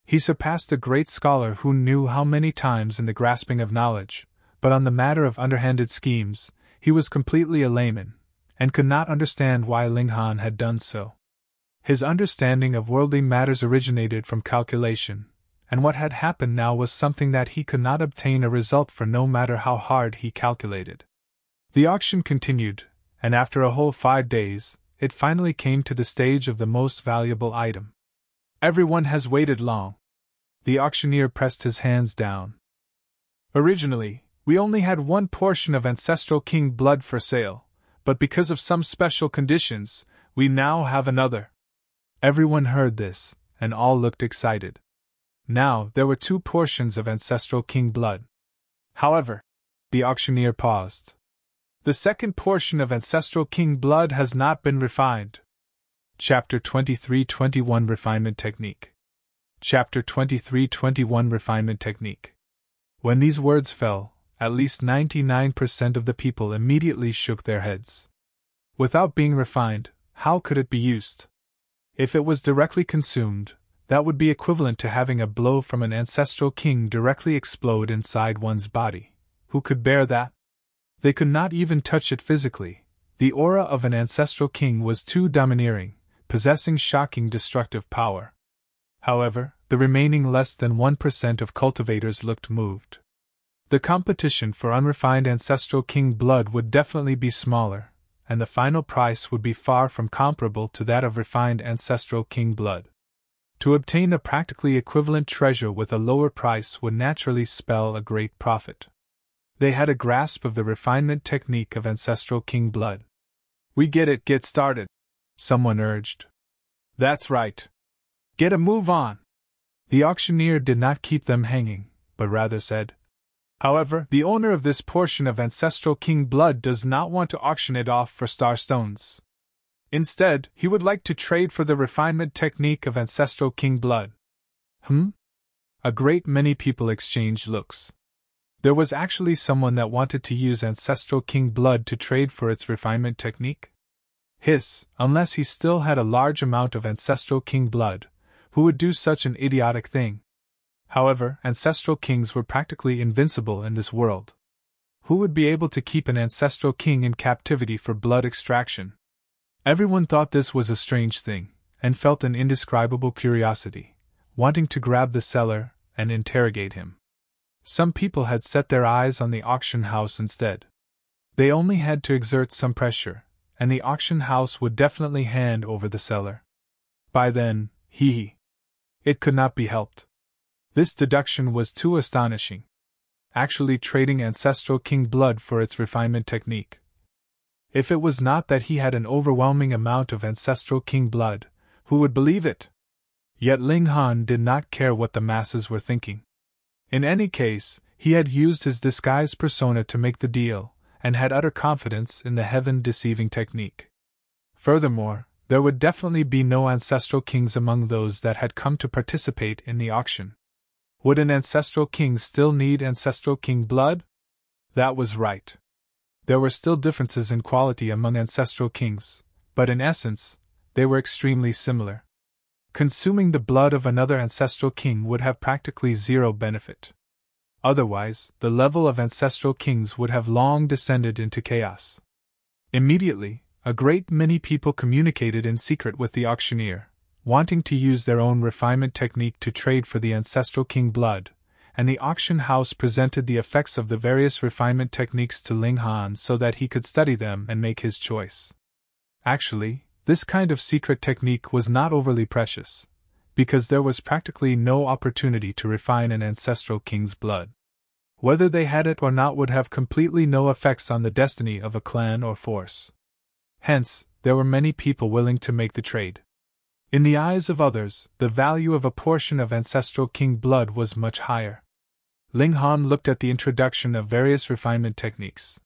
Speaker 1: He surpassed a great scholar who knew how many times in the grasping of knowledge, but on the matter of underhanded schemes, he was completely a layman, and could not understand why Ling Han had done so. His understanding of worldly matters originated from calculation, and what had happened now was something that he could not obtain a result for no matter how hard he calculated. The auction continued, and after a whole 5 days, it finally came to the stage of the most valuable item. Everyone has waited long. The auctioneer pressed his hands down. Originally, we only had one portion of Ancestral King blood for sale, but because of some special conditions, we now have another. Everyone heard this, and all looked excited. Now, there were 2 portions of Ancestral King blood. However, the auctioneer paused. The second portion of Ancestral King blood has not been refined. Chapter 23-21 Refinement Technique. Chapter 23-21 Refinement Technique. When these words fell, at least 99% of the people immediately shook their heads. Without being refined, how could it be used? If it was directly consumed, that would be equivalent to having a blow from an Ancestral King directly explode inside one's body. Who could bear that? They could not even touch it physically. The aura of an Ancestral King was too domineering, possessing shocking destructive power. However, the remaining less than 1% of cultivators looked moved. The competition for unrefined Ancestral King blood would definitely be smaller, and the final price would be far from comparable to that of refined Ancestral King blood. To obtain a practically equivalent treasure with a lower price would naturally spell a great profit. They had a grasp of the refinement technique of Ancestral King blood. We get it, get started, someone urged. That's right. Get a move on. The auctioneer did not keep them hanging, but rather said, however, the owner of this portion of Ancestral King blood does not want to auction it off for star stones. Instead, he would like to trade for the refinement technique of Ancestral King blood. A great many people exchanged looks. There was actually someone that wanted to use Ancestral King blood to trade for its refinement technique? Unless he still had a large amount of Ancestral King blood, who would do such an idiotic thing? However, Ancestral Kings were practically invincible in this world. Who would be able to keep an ancestral king in captivity for blood extraction? Everyone thought this was a strange thing, and felt an indescribable curiosity, wanting to grab the seller and interrogate him. Some people had set their eyes on the auction house instead. They only had to exert some pressure, and the auction house would definitely hand over the seller. By then, it could not be helped. This deduction was too astonishing. Actually trading ancestral king blood for its refinement technique. If it was not that he had an overwhelming amount of ancestral king blood, who would believe it? Yet Ling Han did not care what the masses were thinking. In any case, he had used his disguised persona to make the deal, and had utter confidence in the heaven-deceiving technique. Furthermore, there would definitely be no ancestral kings among those that had come to participate in the auction. Would an ancestral king still need ancestral king blood? That was right. There were still differences in quality among ancestral kings, but in essence, they were extremely similar. Consuming the blood of another ancestral king would have practically zero benefit. Otherwise, the level of ancestral kings would have long descended into chaos. Immediately, a great many people communicated in secret with the auctioneer, wanting to use their own refinement technique to trade for the ancestral king blood, and the auction house presented the effects of the various refinement techniques to Ling Han so that he could study them and make his choice. Actually, this kind of secret technique was not overly precious, because there was practically no opportunity to refine an ancestral king's blood. Whether they had it or not would have completely no effects on the destiny of a clan or force. Hence, there were many people willing to make the trade. In the eyes of others, the value of a portion of ancestral king blood was much higher. Ling Han looked at the introduction of various refinement techniques.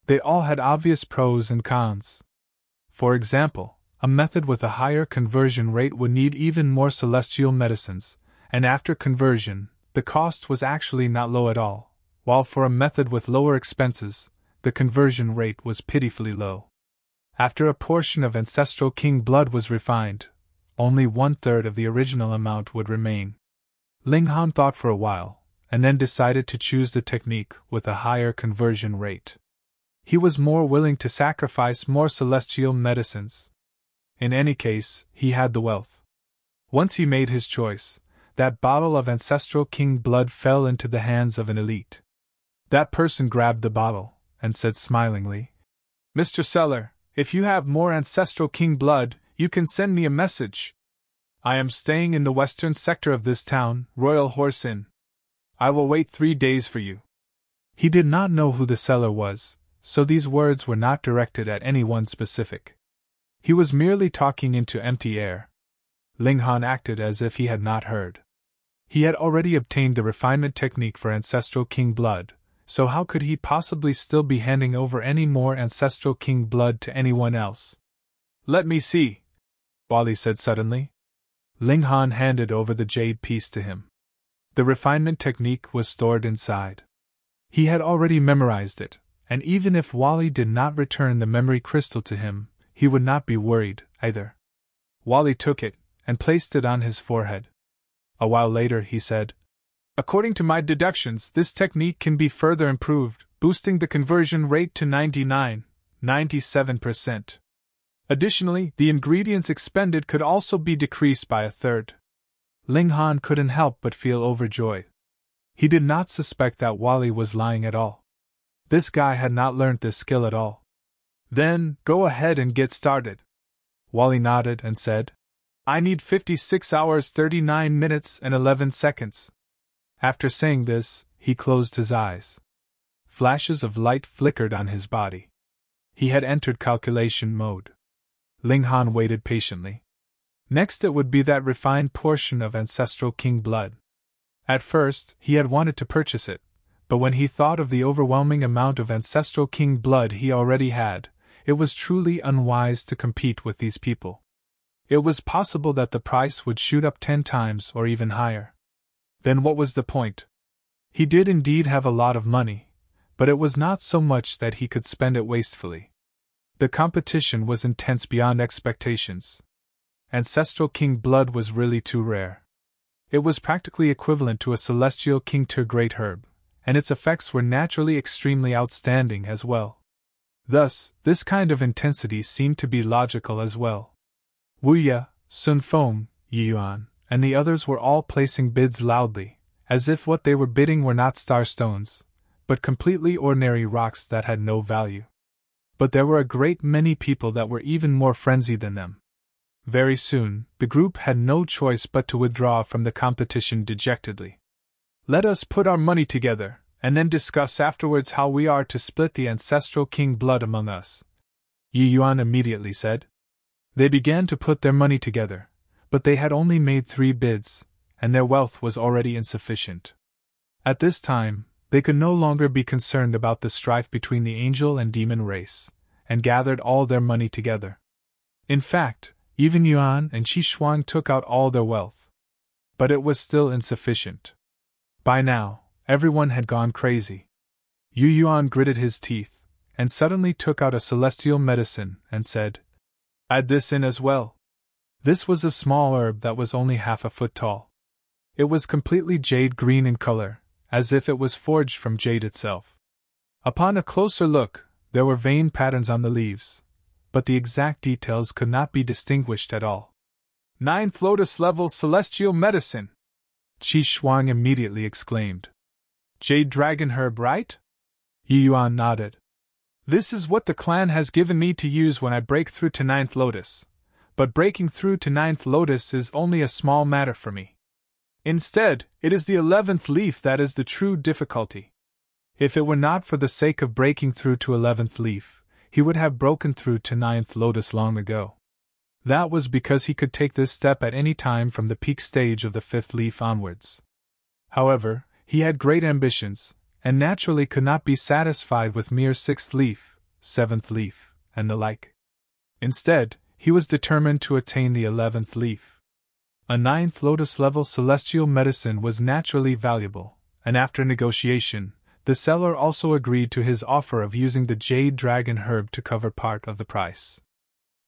Speaker 1: They all had obvious pros and cons. For example, a method with a higher conversion rate would need even more celestial medicines, and after conversion, the cost was actually not low at all, while for a method with lower expenses, the conversion rate was pitifully low. After a portion of ancestral king blood was refined, only 1/3 of the original amount would remain. Ling Han thought for a while, and then decided to choose the technique with a higher conversion rate. He was more willing to sacrifice more celestial medicines. In any case, he had the wealth. Once he made his choice, that bottle of ancestral king blood fell into the hands of an elite. That person grabbed the bottle, and said smilingly, "Mr. Seller, if you have more ancestral king blood, you can send me a message. I am staying in the western sector of this town, Royal Horse Inn. I will wait 3 days for you." He did not know who the seller was, so these words were not directed at anyone specific. He was merely talking into empty air. Ling Han acted as if he had not heard. He had already obtained the refinement technique for ancestral king blood, so how could he possibly still be handing over any more ancestral king blood to anyone else? "Let me see," Wally said suddenly. Ling Han handed over the jade piece to him. The refinement technique was stored inside. He had already memorized it, and even if Wally did not return the memory crystal to him, he would not be worried, either. Wally took it, and placed it on his forehead. A while later he said, "According to my deductions, this technique can be further improved, boosting the conversion rate to 97%. Additionally, the ingredients expended could also be decreased by 1/3. Ling Han couldn't help but feel overjoyed. He did not suspect that Wally was lying at all. This guy had not learned this skill at all. "Then, go ahead and get started." Wally nodded and said, "I need 56 hours 39 minutes and 11 seconds. After saying this, he closed his eyes. Flashes of light flickered on his body. He had entered calculation mode. Ling Han waited patiently. Next it would be that refined portion of ancestral king blood. At first, he had wanted to purchase it, but when he thought of the overwhelming amount of ancestral king blood he already had, it was truly unwise to compete with these people. It was possible that the price would shoot up 10 times or even higher. Then what was the point? He did indeed have a lot of money, but it was not so much that he could spend it wastefully. The competition was intense beyond expectations. Ancestral king blood was really too rare. It was practically equivalent to a celestial king tier great herb, and its effects were naturally extremely outstanding as well. Thus, this kind of intensity seemed to be logical as well. Wu Ye, Sun Feng, You Yuan, and the others were all placing bids loudly, as if what they were bidding were not star stones, but completely ordinary rocks that had no value. But there were a great many people that were even more frenzied than them. Very soon, the group had no choice but to withdraw from the competition dejectedly. "Let us put our money together, and then discuss afterwards how we are to split the Ancestral King blood among us," You Yuan immediately said. They began to put their money together, but they had only made 3 bids, and their wealth was already insufficient. At this time, they could no longer be concerned about the strife between the angel and demon race, and gathered all their money together. In fact, even Yuan and Qi Shuang took out all their wealth. But it was still insufficient. By now, everyone had gone crazy. You Yuan gritted his teeth, and suddenly took out a celestial medicine and said, "Add this in as well." This was a small herb that was only half a foot tall. It was completely jade green in color, as if it was forged from jade itself. Upon a closer look, there were vein patterns on the leaves, but the exact details could not be distinguished at all. 9th Lotus Level Celestial Medicine! Qi Shuang immediately exclaimed. "Jade Dragon Herb, right?" Yi Yuan nodded. "This is what the clan has given me to use when I break through to 9th Lotus, but breaking through to 9th Lotus is only a small matter for me. Instead, it is the 11th leaf that is the true difficulty. If it were not for the sake of breaking through to 11th leaf, he would have broken through to 9th Lotus long ago. That was because he could take this step at any time from the peak stage of the 5th leaf onwards. However, he had great ambitions, and naturally could not be satisfied with mere 6th leaf, 7th leaf, and the like. Instead, he was determined to attain the 11th leaf. A 9th Lotus level celestial medicine was naturally valuable, and after negotiation, the seller also agreed to his offer of using the Jade Dragon herb to cover part of the price.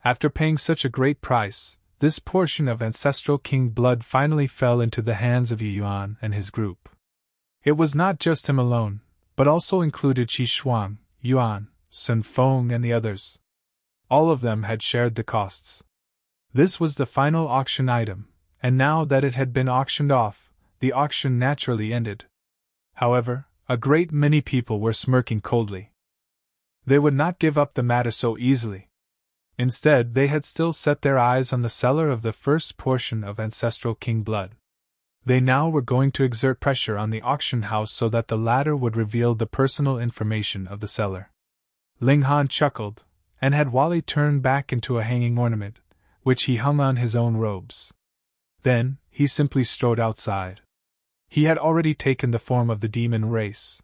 Speaker 1: After paying such a great price, this portion of Ancestral King blood finally fell into the hands of Yi Yuan and his group. It was not just him alone, but also included Qi Shuang, Yuan, Sun Feng, and the others. All of them had shared the costs. This was the final auction item, and now that it had been auctioned off, the auction naturally ended. However, a great many people were smirking coldly. They would not give up the matter so easily. Instead, they had still set their eyes on the seller of the first portion of Ancestral King blood. They now were going to exert pressure on the auction house so that the latter would reveal the personal information of the seller. Ling Han chuckled, and had Wally turned back into a hanging ornament, which he hung on his own robes. Then, he simply strode outside. He had already taken the form of the demon race.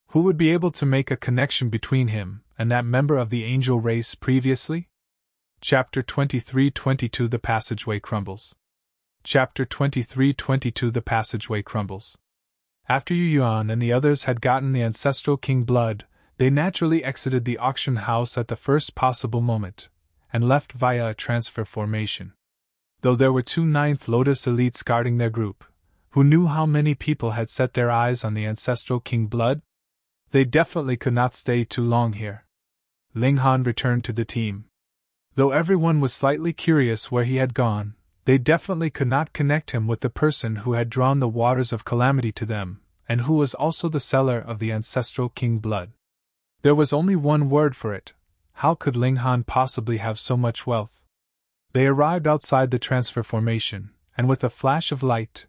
Speaker 1: Who would be able to make a connection between him and that member of the angel race previously? Chapter 23-22 The Passageway Crumbles. Chapter 23-22 The Passageway Crumbles. After Yu Yuan and the others had gotten the Ancestral King blood, they naturally exited the auction house at the first possible moment, and left via a transfer formation. Though there were 2 9th Lotus elites guarding their group, who knew how many people had set their eyes on the Ancestral King blood, they definitely could not stay too long here. Ling Han returned to the team. Though everyone was slightly curious where he had gone, they definitely could not connect him with the person who had drawn the waters of calamity to them, and who was also the seller of the Ancestral King blood. There was only one word for it: how could Ling Han possibly have so much wealth? They arrived outside the transfer formation, and with a flash of light,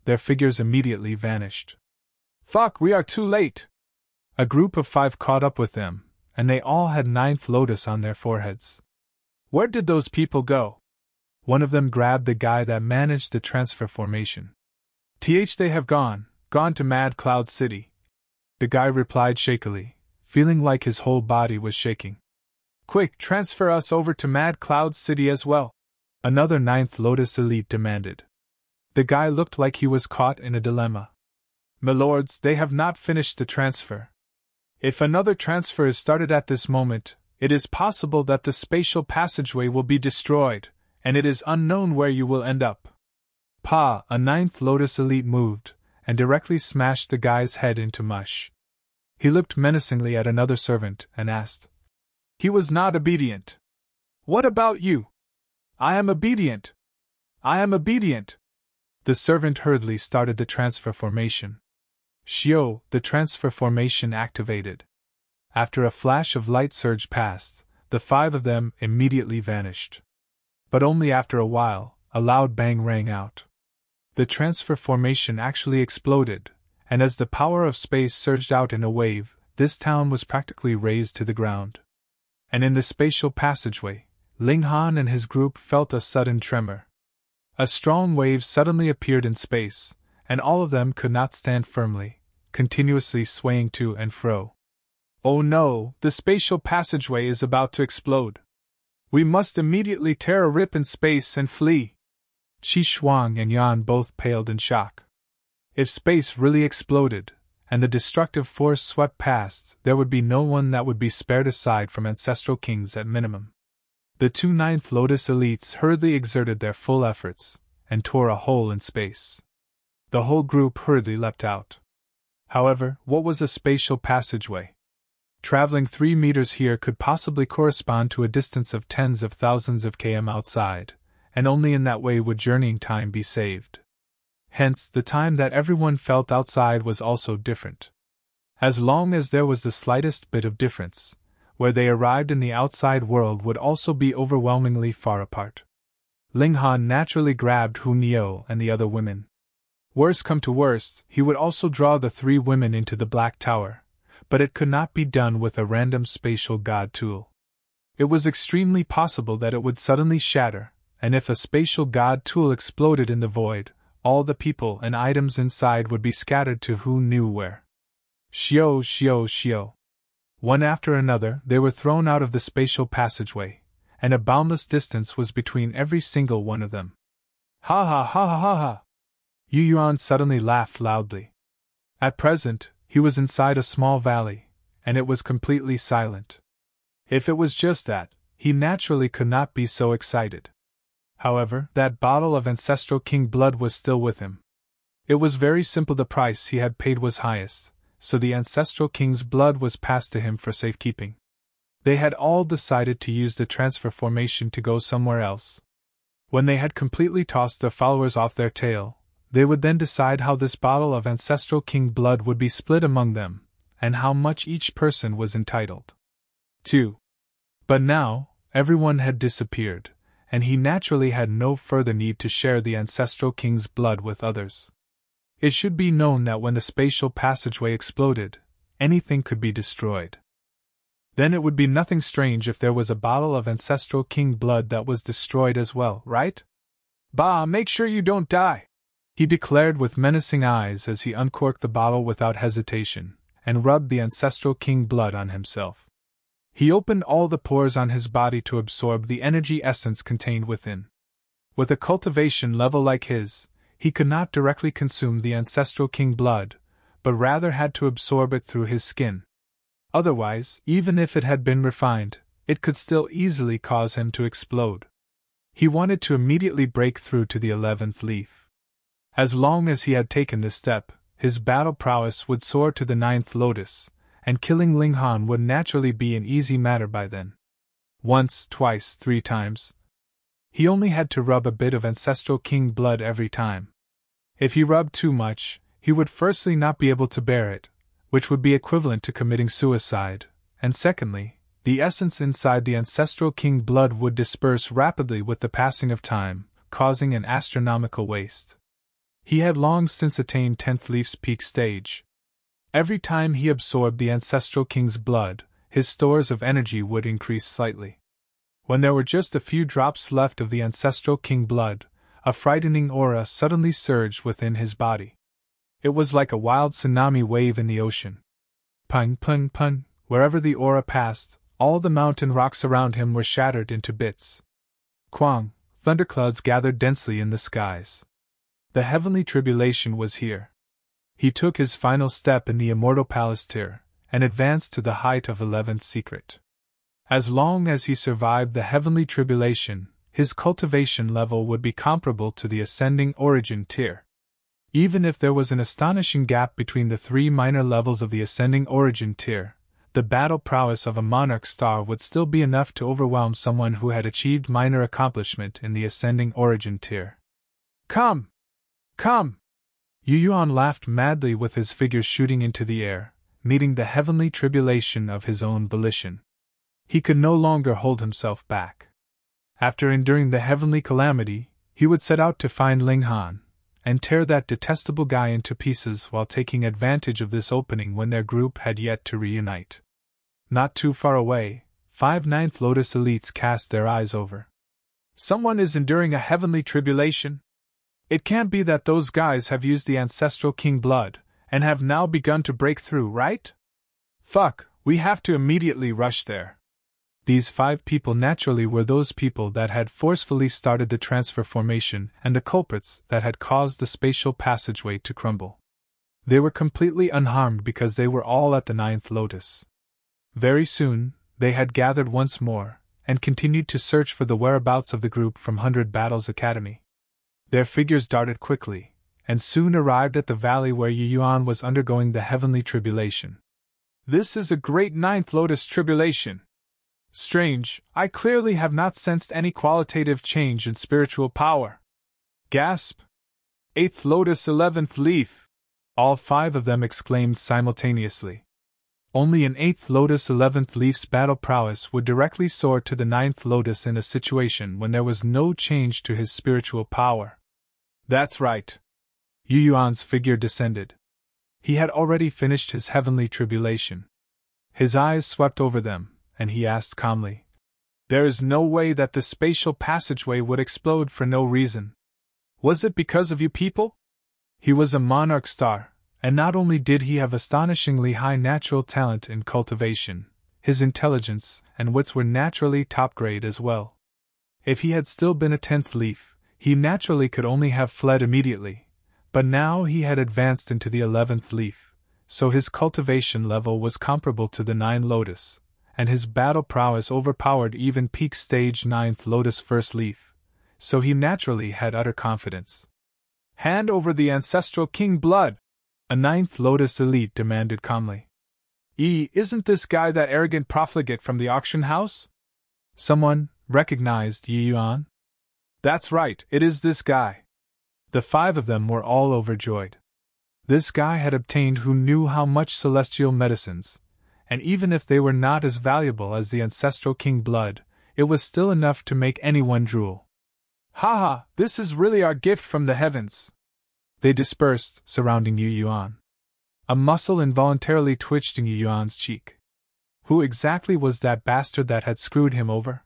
Speaker 1: their figures immediately vanished. "Fuck, we are too late!" A group of 5 caught up with them, and they all had 9th Lotus on their foreheads. "Where did those people go?" One of them grabbed the guy that managed the transfer formation. They have gone to Mad Cloud City," the guy replied shakily, feeling like his whole body was shaking. "Quick, transfer us over to Mad Cloud City as well," another 9th Lotus elite demanded. The guy looked like he was caught in a dilemma. "Milords, they have not finished the transfer. If another transfer is started at this moment, it is possible that the spatial passageway will be destroyed, and it is unknown where you will end up." A 9th Lotus elite moved, and directly smashed the guy's head into mush. He looked menacingly at another servant and asked, "He was not obedient. What about you?" "I am obedient. I am obedient." The servant hurriedly started the transfer formation. Shio, the transfer formation activated. After a flash of light surged past, the 5 of them immediately vanished. But only after a while, a loud bang rang out. The transfer formation actually exploded, and as the power of space surged out in a wave, this town was practically razed to the ground. And in the spatial passageway, Ling Han and his group felt a sudden tremor. A strong wave suddenly appeared in space, and all of them could not stand firmly, continuously swaying to and fro. "Oh no, the spatial passageway is about to explode. We must immediately tear a rip in space and flee." Qi Shuang and Yan both paled in shock. If space really exploded, and the destructive force swept past, there would be no one that would be spared aside from Ancestral Kings at minimum. The 2 Ninth Lotus elites hurriedly exerted their full efforts, and tore a hole in space. The whole group hurriedly leapt out. However, what was a spatial passageway? Traveling 3 meters here could possibly correspond to a distance of tens of thousands of km outside, and only in that way would journeying time be saved. Hence, the time that everyone felt outside was also different. As long as there was the slightest bit of difference, where they arrived in the outside world would also be overwhelmingly far apart. Ling Han naturally grabbed Hu Niu and the other women. Worst come to worst, he would also draw the 3 women into the Black Tower, but it could not be done with a random spatial god tool. It was extremely possible that it would suddenly shatter, and if a spatial god tool exploded in the void, all the people and items inside would be scattered to who knew where. Shio, shio, shio. One after another, they were thrown out of the spatial passageway, and a boundless distance was between every single one of them. Ha ha ha ha ha ha! You Yuan suddenly laughed loudly. At present, he was inside a small valley, and it was completely silent. If it was just that, he naturally could not be so excited. However, that bottle of Ancestral King blood was still with him. It was very simple, the price he had paid was highest, so the Ancestral King's blood was passed to him for safekeeping. They had all decided to use the transfer formation to go somewhere else. When they had completely tossed their followers off their tail, they would then decide how this bottle of Ancestral King blood would be split among them, and how much each person was entitled to. But now, everyone had disappeared, and he naturally had no further need to share the Ancestral King's blood with others. It should be known that when the spatial passageway exploded, anything could be destroyed. Then it would be nothing strange if there was a bottle of Ancestral King blood that was destroyed as well, right? "Bah, make sure you don't die," he declared with menacing eyes as he uncorked the bottle without hesitation, and rubbed the Ancestral King blood on himself. He opened all the pores on his body to absorb the energy essence contained within. With a cultivation level like his, he could not directly consume the Ancestral King blood, but rather had to absorb it through his skin. Otherwise, even if it had been refined, it could still easily cause him to explode. He wanted to immediately break through to the 11th leaf. As long as he had taken this step, his battle prowess would soar to the 9th lotus, and killing Ling Han would naturally be an easy matter by then. Once, twice, 3 times. He only had to rub a bit of Ancestral King blood every time. If he rubbed too much, he would firstly not be able to bear it, which would be equivalent to committing suicide, and secondly, the essence inside the Ancestral King blood would disperse rapidly with the passing of time, causing an astronomical waste. He had long since attained 10th leaf's peak stage. Every time he absorbed the Ancestral King's blood, his stores of energy would increase slightly. When there were just a few drops left of the Ancestral King blood, a frightening aura suddenly surged within his body. It was like a wild tsunami wave in the ocean. Pun pun pun, wherever the aura passed, all the mountain rocks around him were shattered into bits. Quang, thunderclouds gathered densely in the skies. The heavenly tribulation was here. He took his final step in the immortal palace tier, and advanced to the height of 11th secret. As long as he survived the heavenly tribulation, his cultivation level would be comparable to the ascending origin tier. Even if there was an astonishing gap between the three minor levels of the ascending origin tier, the battle prowess of a monarch star would still be enough to overwhelm someone who had achieved minor accomplishment in the ascending origin tier. Come! Come! You Yuan laughed madly with his figure shooting into the air, meeting the heavenly tribulation of his own volition. He could no longer hold himself back. After enduring the heavenly calamity, he would set out to find Ling Han, and tear that detestable guy into pieces while taking advantage of this opening when their group had yet to reunite. Not too far away, 5 Ninth Lotus elites cast their eyes over. Someone is enduring a heavenly tribulation? It can't be that those guys have used the Ancestral King blood, and have now begun to break through, right? Fuck, we have to immediately rush there. These 5 people naturally were those people that had forcefully started the transfer formation and the culprits that had caused the spatial passageway to crumble. They were completely unharmed because they were all at the 9th Lotus. Very soon, they had gathered once more, and continued to search for the whereabouts of the group from 100 Battles Academy. Their figures darted quickly, and soon arrived at the valley where You Yuan was undergoing the heavenly tribulation. This is a great 9th Lotus tribulation. Strange, I clearly have not sensed any qualitative change in spiritual power. Gasp! 8th Lotus 11th Leaf! All 5 of them exclaimed simultaneously. Only an 8th Lotus 11th Leaf's battle prowess would directly soar to the 9th Lotus in a situation when there was no change to his spiritual power. That's right. You Yuan's figure descended. He had already finished his heavenly tribulation. His eyes swept over them, and he asked calmly, "There is no way that the spatial passageway would explode for no reason. Was it because of you people?" He was a monarch star, and not only did he have astonishingly high natural talent in cultivation, his intelligence and wits were naturally top grade as well. If he had still been a 10th leaf, he naturally could only have fled immediately, but now he had advanced into the 11th leaf, so his cultivation level was comparable to the 9 Lotus, and his battle prowess overpowered even peak stage 9th Lotus first leaf, so he naturally had utter confidence. "Hand over the Ancestral King blood!" a 9th Lotus elite demanded calmly. Isn't this guy that arrogant profligate from the auction house?" Someone recognized You Yuan. "That's right, it is this guy." The 5 of them were all overjoyed. This guy had obtained who knew how much celestial medicines, and even if they were not as valuable as the Ancestral King blood, it was still enough to make anyone drool. "Haha, this is really our gift from the heavens." They dispersed, surrounding You Yuan. A muscle involuntarily twitched in Yu Yuan's cheek. Who exactly was that bastard that had screwed him over?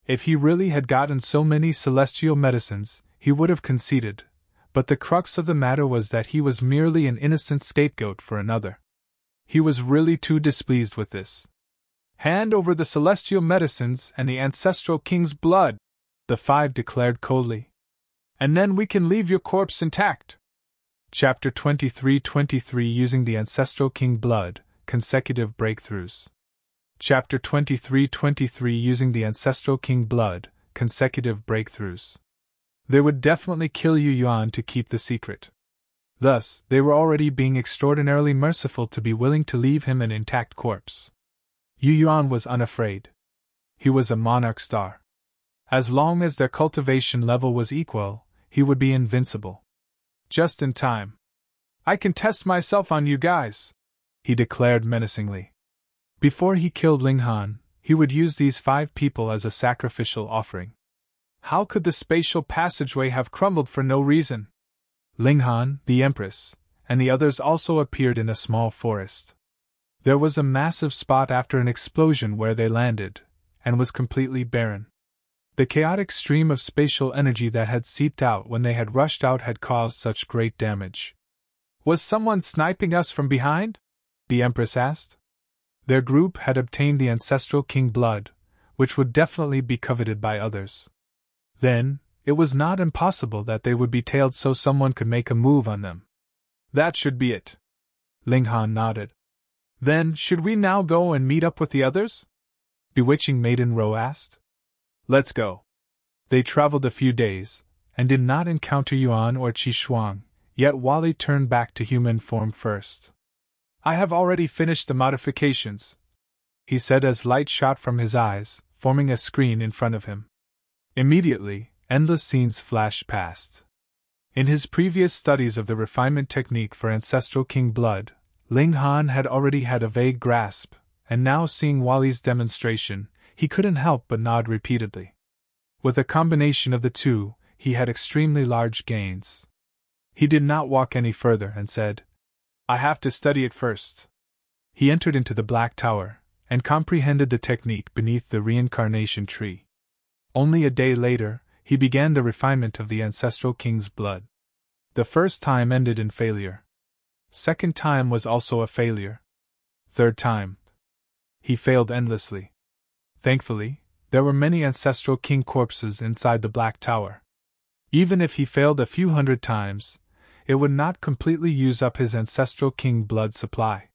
Speaker 1: If he really had gotten so many celestial medicines, he would have conceded, but the crux of the matter was that he was merely an innocent scapegoat for another. He was really too displeased with this. "Hand over the celestial medicines and the Ancestral King's blood," the 5 declared coldly. "And then we can leave your corpse intact." Chapter 23 Using the Ancestral King blood, consecutive breakthroughs. Chapter 23 Using the Ancestral King blood, consecutive breakthroughs. They would definitely kill Yu Yuan to keep the secret. Thus, they were already being extraordinarily merciful to be willing to leave him an intact corpse. Yu Yuan was unafraid. He was a monarch star. As long as their cultivation level was equal, he would be invincible. Just in time. "I can test myself on you guys," he declared menacingly. Before he killed Ling Han, he would use these 5 people as a sacrificial offering. How could the spatial passageway have crumbled for no reason? Ling Han, the Empress, and the others also appeared in a small forest. There was a massive spot after an explosion where they landed, and was completely barren. The chaotic stream of spatial energy that had seeped out when they had rushed out had caused such great damage. "Was someone sniping us from behind?" the Empress asked. Their group had obtained the Ancestral King blood, which would definitely be coveted by others. Then, it was not impossible that they would be tailed so someone could make a move on them. "That should be it." Ling Han nodded. "Then, should we now go and meet up with the others?" Bewitching Maiden Ro asked. "Let's go." They traveled a few days, and did not encounter Yuan or Qi Shuang, yet Wally turned back to human form first. "I have already finished the modifications," he said as light shot from his eyes, forming a screen in front of him. Immediately, endless scenes flashed past. In his previous studies of the refinement technique for Ancestral King blood, Ling Han had already had a vague grasp, and now seeing Wally's demonstration, he couldn't help but nod repeatedly. With a combination of the two, he had extremely large gains. He did not walk any further and said, "I have to study it first." He entered into the Black Tower, and comprehended the technique beneath the reincarnation tree. Only a day later, he began the refinement of the Ancestral King's blood. The first time ended in failure. Second time was also a failure. Third time. He failed endlessly. Thankfully, there were many Ancestral King corpses inside the Black Tower. Even if he failed a few hundred times, it would not completely use up his Ancestral King blood supply.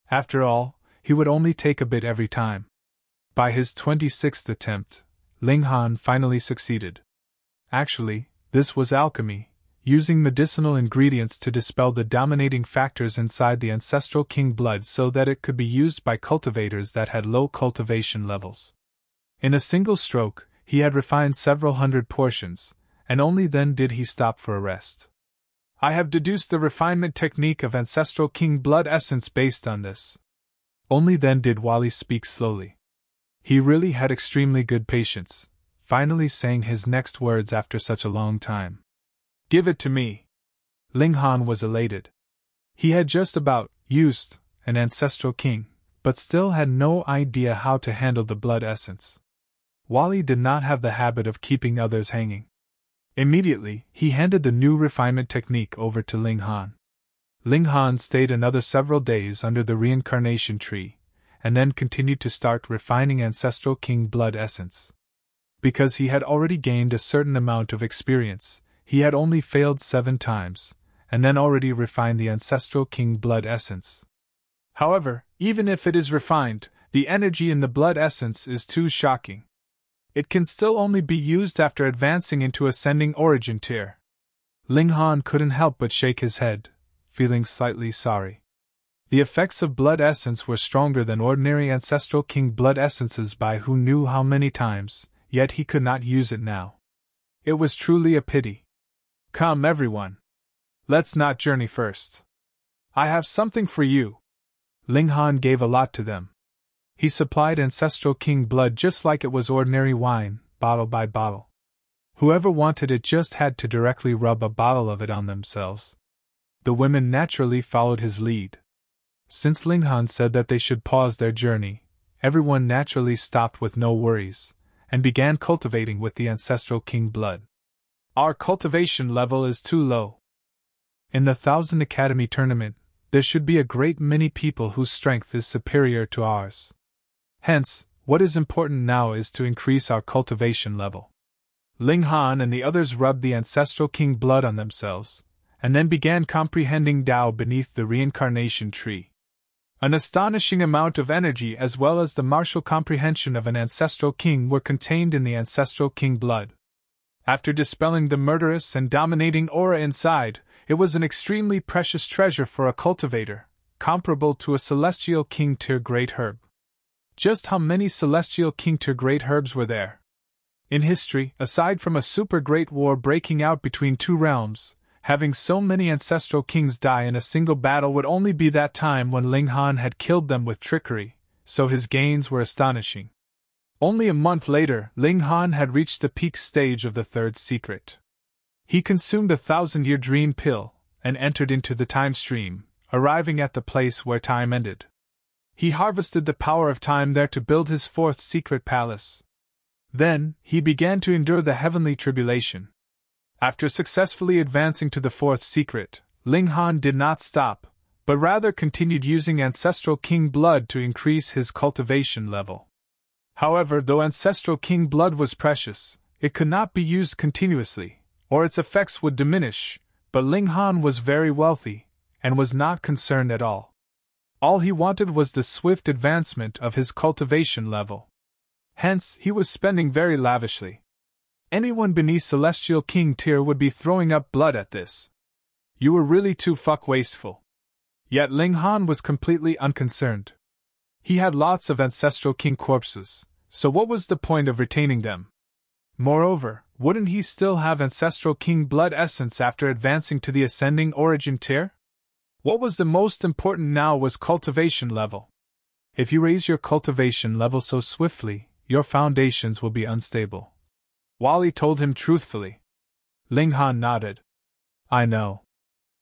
Speaker 1: After all, he would only take a bit every time. By his 26th attempt, Ling Han finally succeeded. Actually, this was alchemy, using medicinal ingredients to dispel the dominating factors inside the Ancestral King blood so that it could be used by cultivators that had low cultivation levels. In a single stroke, he had refined several hundred portions, and only then did he stop for a rest. "I have deduced the refinement technique of Ancestral King blood essence based on this." Only then did Wally speak slowly. He really had extremely good patience, finally saying his next words after such a long time. "Give it to me." Ling Han was elated. He had just about used an Ancestral King, but still had no idea how to handle the blood essence. Wally did not have the habit of keeping others hanging. Immediately, he handed the new refinement technique over to Ling Han. Ling Han stayed another several days under the reincarnation tree, and then continued to start refining Ancestral King blood essence. Because he had already gained a certain amount of experience, he had only failed 7 times, and then already refined the Ancestral King blood essence. However, even if it is refined, the energy in the blood essence is too shocking. It can still only be used after advancing into ascending origin tier. Ling Han couldn't help but shake his head, feeling slightly sorry. The effects of blood essence were stronger than ordinary Ancestral King blood essences by who knew how many times, yet he could not use it now. It was truly a pity. "Come, everyone. Let's not journey first. I have something for you." Ling Han gave a lot to them. He supplied Ancestral King blood just like it was ordinary wine, bottle by bottle. Whoever wanted it just had to directly rub a bottle of it on themselves. The women naturally followed his lead. Since Ling Han said that they should pause their journey, everyone naturally stopped with no worries, and began cultivating with the Ancestral King blood. "Our cultivation level is too low. In the 1000 Academy tournament, there should be a great many people whose strength is superior to ours. Hence, what is important now is to increase our cultivation level." Ling Han and the others rubbed the Ancestral King blood on themselves, and then began comprehending Tao beneath the reincarnation tree. An astonishing amount of energy as well as the martial comprehension of an Ancestral King were contained in the Ancestral King blood. After dispelling the murderous and dominating aura inside, it was an extremely precious treasure for a cultivator, comparable to a Celestial King tier great herb. Just how many Celestial King tier great herbs were there? In history, aside from a super great war breaking out between two realms, having so many Ancestral Kings die in a single battle would only be that time when Ling Han had killed them with trickery, so his gains were astonishing. Only a month later, Ling Han had reached the peak stage of the third secret. He consumed a 1000-year dream pill, and entered into the time stream, arriving at the place where time ended. He harvested the power of time there to build his fourth secret palace. Then, he began to endure the heavenly tribulation. After successfully advancing to the fourth secret, Ling Han did not stop, but rather continued using Ancestral King blood to increase his cultivation level. However, though Ancestral King blood was precious, it could not be used continuously, or its effects would diminish, but Ling Han was very wealthy, and was not concerned at all. All he wanted was the swift advancement of his cultivation level. Hence, he was spending very lavishly. Anyone beneath Celestial King tier would be throwing up blood at this. You were really too wasteful. Yet Ling Han was completely unconcerned. He had lots of Ancestral King corpses, so what was the point of retaining them? Moreover, wouldn't he still have Ancestral King blood essence after advancing to the ascending origin tier? What was the most important now was cultivation level. If you raise your cultivation level so swiftly, your foundations will be unstable. Wally told him truthfully. Ling Han nodded. I know.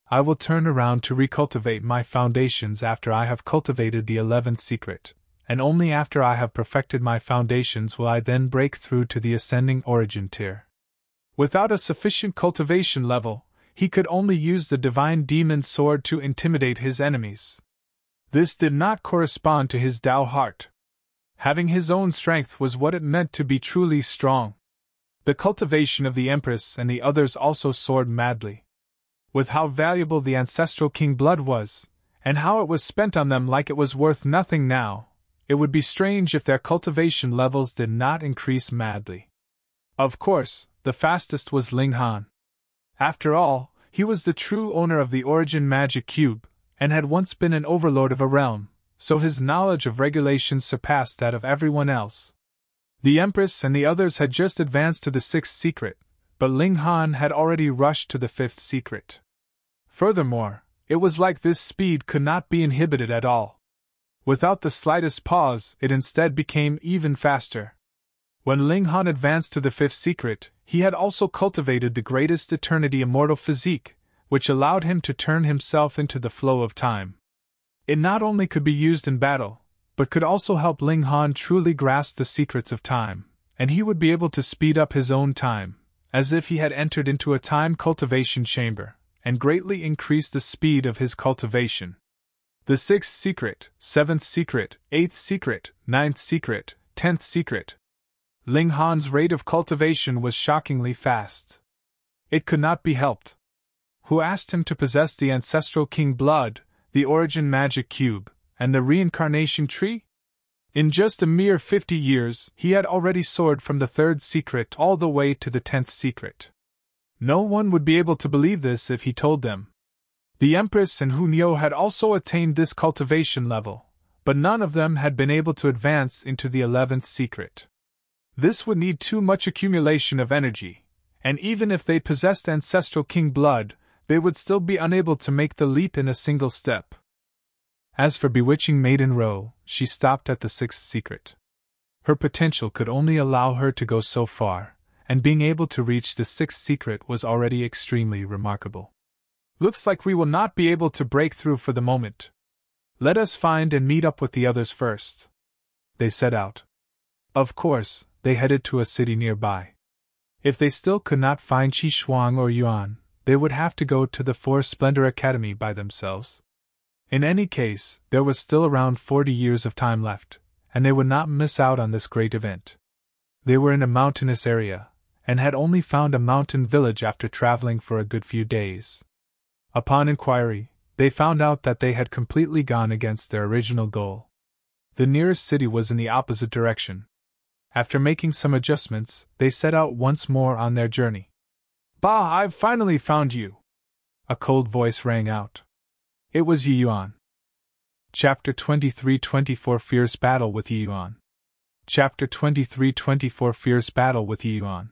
Speaker 1: I will turn around to recultivate my foundations after I have cultivated the 11th secret, and only after I have perfected my foundations will I then break through to the ascending origin tier. Without a sufficient cultivation level, he could only use the divine demon sword to intimidate his enemies. This did not correspond to his Tao heart. Having his own strength was what it meant to be truly strong. The cultivation of the Empress and the others also soared madly. With how valuable the Ancestral King blood was, and how it was spent on them like it was worth nothing now, it would be strange if their cultivation levels did not increase madly. Of course, the fastest was Ling Han. After all, he was the true owner of the Origin Magic Cube, and had once been an overlord of a realm, so his knowledge of regulations surpassed that of everyone else. The Empress and the others had just advanced to the 6th secret, but Ling Han had already rushed to the 5th secret. Furthermore, it was like this speed could not be inhibited at all. Without the slightest pause, it instead became even faster. When Ling Han advanced to the 5th secret, he had also cultivated the greatest eternity immortal physique, which allowed him to turn himself into the flow of time. It not only could be used in battle, but could also help Ling Han truly grasp the secrets of time, and he would be able to speed up his own time, as if he had entered into a time cultivation chamber, and greatly increase the speed of his cultivation. The 6th secret, 7th secret, 8th secret, 9th secret, 10th secret. Ling Han's rate of cultivation was shockingly fast. It could not be helped. Who asked him to possess the Ancestral King blood, the Origin Magic Cube, and the Reincarnation Tree? In just a mere 50 years, he had already soared from the 3rd secret all the way to the 10th secret. No one would be able to believe this if he told them. The Empress and Hunyo had also attained this cultivation level, but none of them had been able to advance into the 11th secret. This would need too much accumulation of energy, and even if they possessed Ancestral King blood, they would still be unable to make the leap in a single step. As for bewitching Maiden Row, she stopped at the 6th secret. Her potential could only allow her to go so far, and being able to reach the 6th secret was already extremely remarkable. Looks like we will not be able to break through for the moment. Let us find and meet up with the others first. They set out. Of course, they headed to a city nearby. If they still could not find Qi Shuang or Yuan, they would have to go to the Four Splendor Academy by themselves. In any case, there was still around 40 years of time left, and they would not miss out on this great event. They were in a mountainous area, and had only found a mountain village after traveling for a good few days. Upon inquiry, they found out that they had completely gone against their original goal. The nearest city was in the opposite direction. After making some adjustments, they set out once more on their journey. Bah, I've finally found you! A cold voice rang out. It was You Yuan. Chapter 23-24 Fierce Battle with You Yuan. Chapter 23-24 Fierce Battle with You Yuan.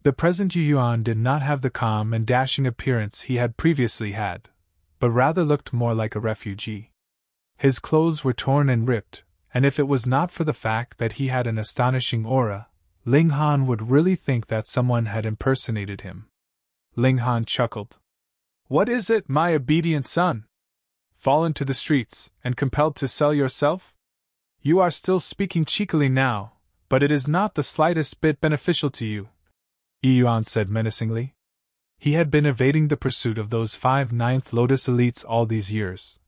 Speaker 1: The present You Yuan did not have the calm and dashing appearance he had previously had, but rather looked more like a refugee. His clothes were torn and ripped, and if it was not for the fact that he had an astonishing aura, Ling Han would really think that someone had impersonated him. Ling Han chuckled. What is it, my obedient son? Fallen to the streets, and compelled to sell yourself? You are still speaking cheekily now, but it is not the slightest bit beneficial to you, You Yuan said menacingly. He had been evading the pursuit of those 5 ninth Lotus elites all these years,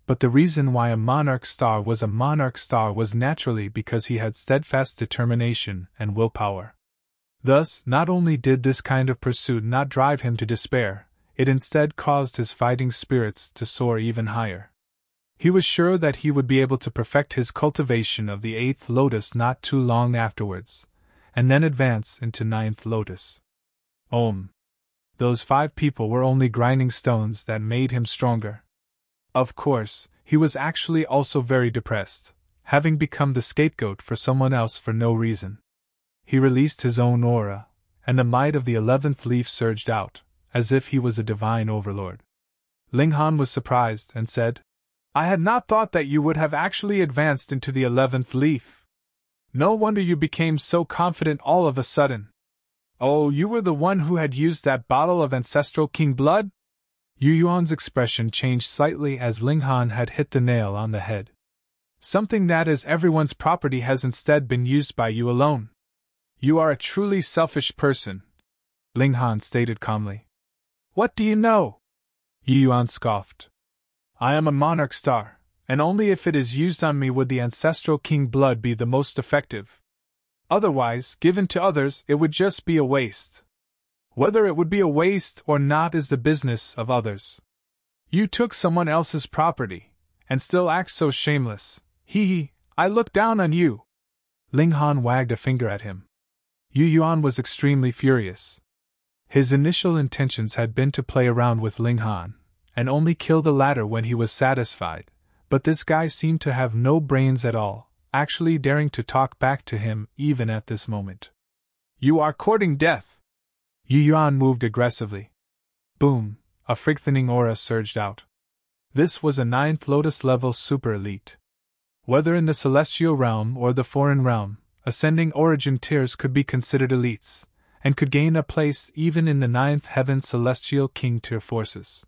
Speaker 1: but the reason why a monarch star was naturally because he had steadfast determination and willpower. Thus, not only did this kind of pursuit not drive him to despair, it instead caused his fighting spirits to soar even higher. He was sure that he would be able to perfect his cultivation of the 8th lotus not too long afterwards, and then advance into 9th lotus. Om. those 5 people were only grinding stones that made him stronger. Of course, he was actually also very depressed, having become the scapegoat for someone else for no reason. He released his own aura, and the might of the 11th leaf surged out, as if he was a divine overlord. Ling Han was surprised and said, "I had not thought that you would have actually advanced into the 11th leaf. No wonder you became so confident all of a sudden. Oh, you were the one who had used that bottle of Ancestral King blood?" You Yuan's expression changed slightly as Ling Han had hit the nail on the head. "Something that is everyone's property has instead been used by you alone. You are a truly selfish person," Ling Han stated calmly. "What do you know?" Yu Yuan scoffed. "I am a monarch star, and only if it is used on me would the Ancestral King blood be the most effective. Otherwise, given to others, it would just be a waste. Whether it would be a waste or not is the business of others. You took someone else's property, and still act so shameless. Hee, I look down on you." Ling Han wagged a finger at him. Yu Yuan was extremely furious. His initial intentions had been to play around with Ling Han, and only kill the latter when he was satisfied, but this guy seemed to have no brains at all, actually daring to talk back to him even at this moment. "You are courting death." Yu Yuan moved aggressively. Boom, a frightening aura surged out. This was a 9th Lotus level super elite. Whether in the celestial realm or the foreign realm, ascending origin tiers could be considered elites, and could gain a place even in the 9th Heaven Celestial King tier forces.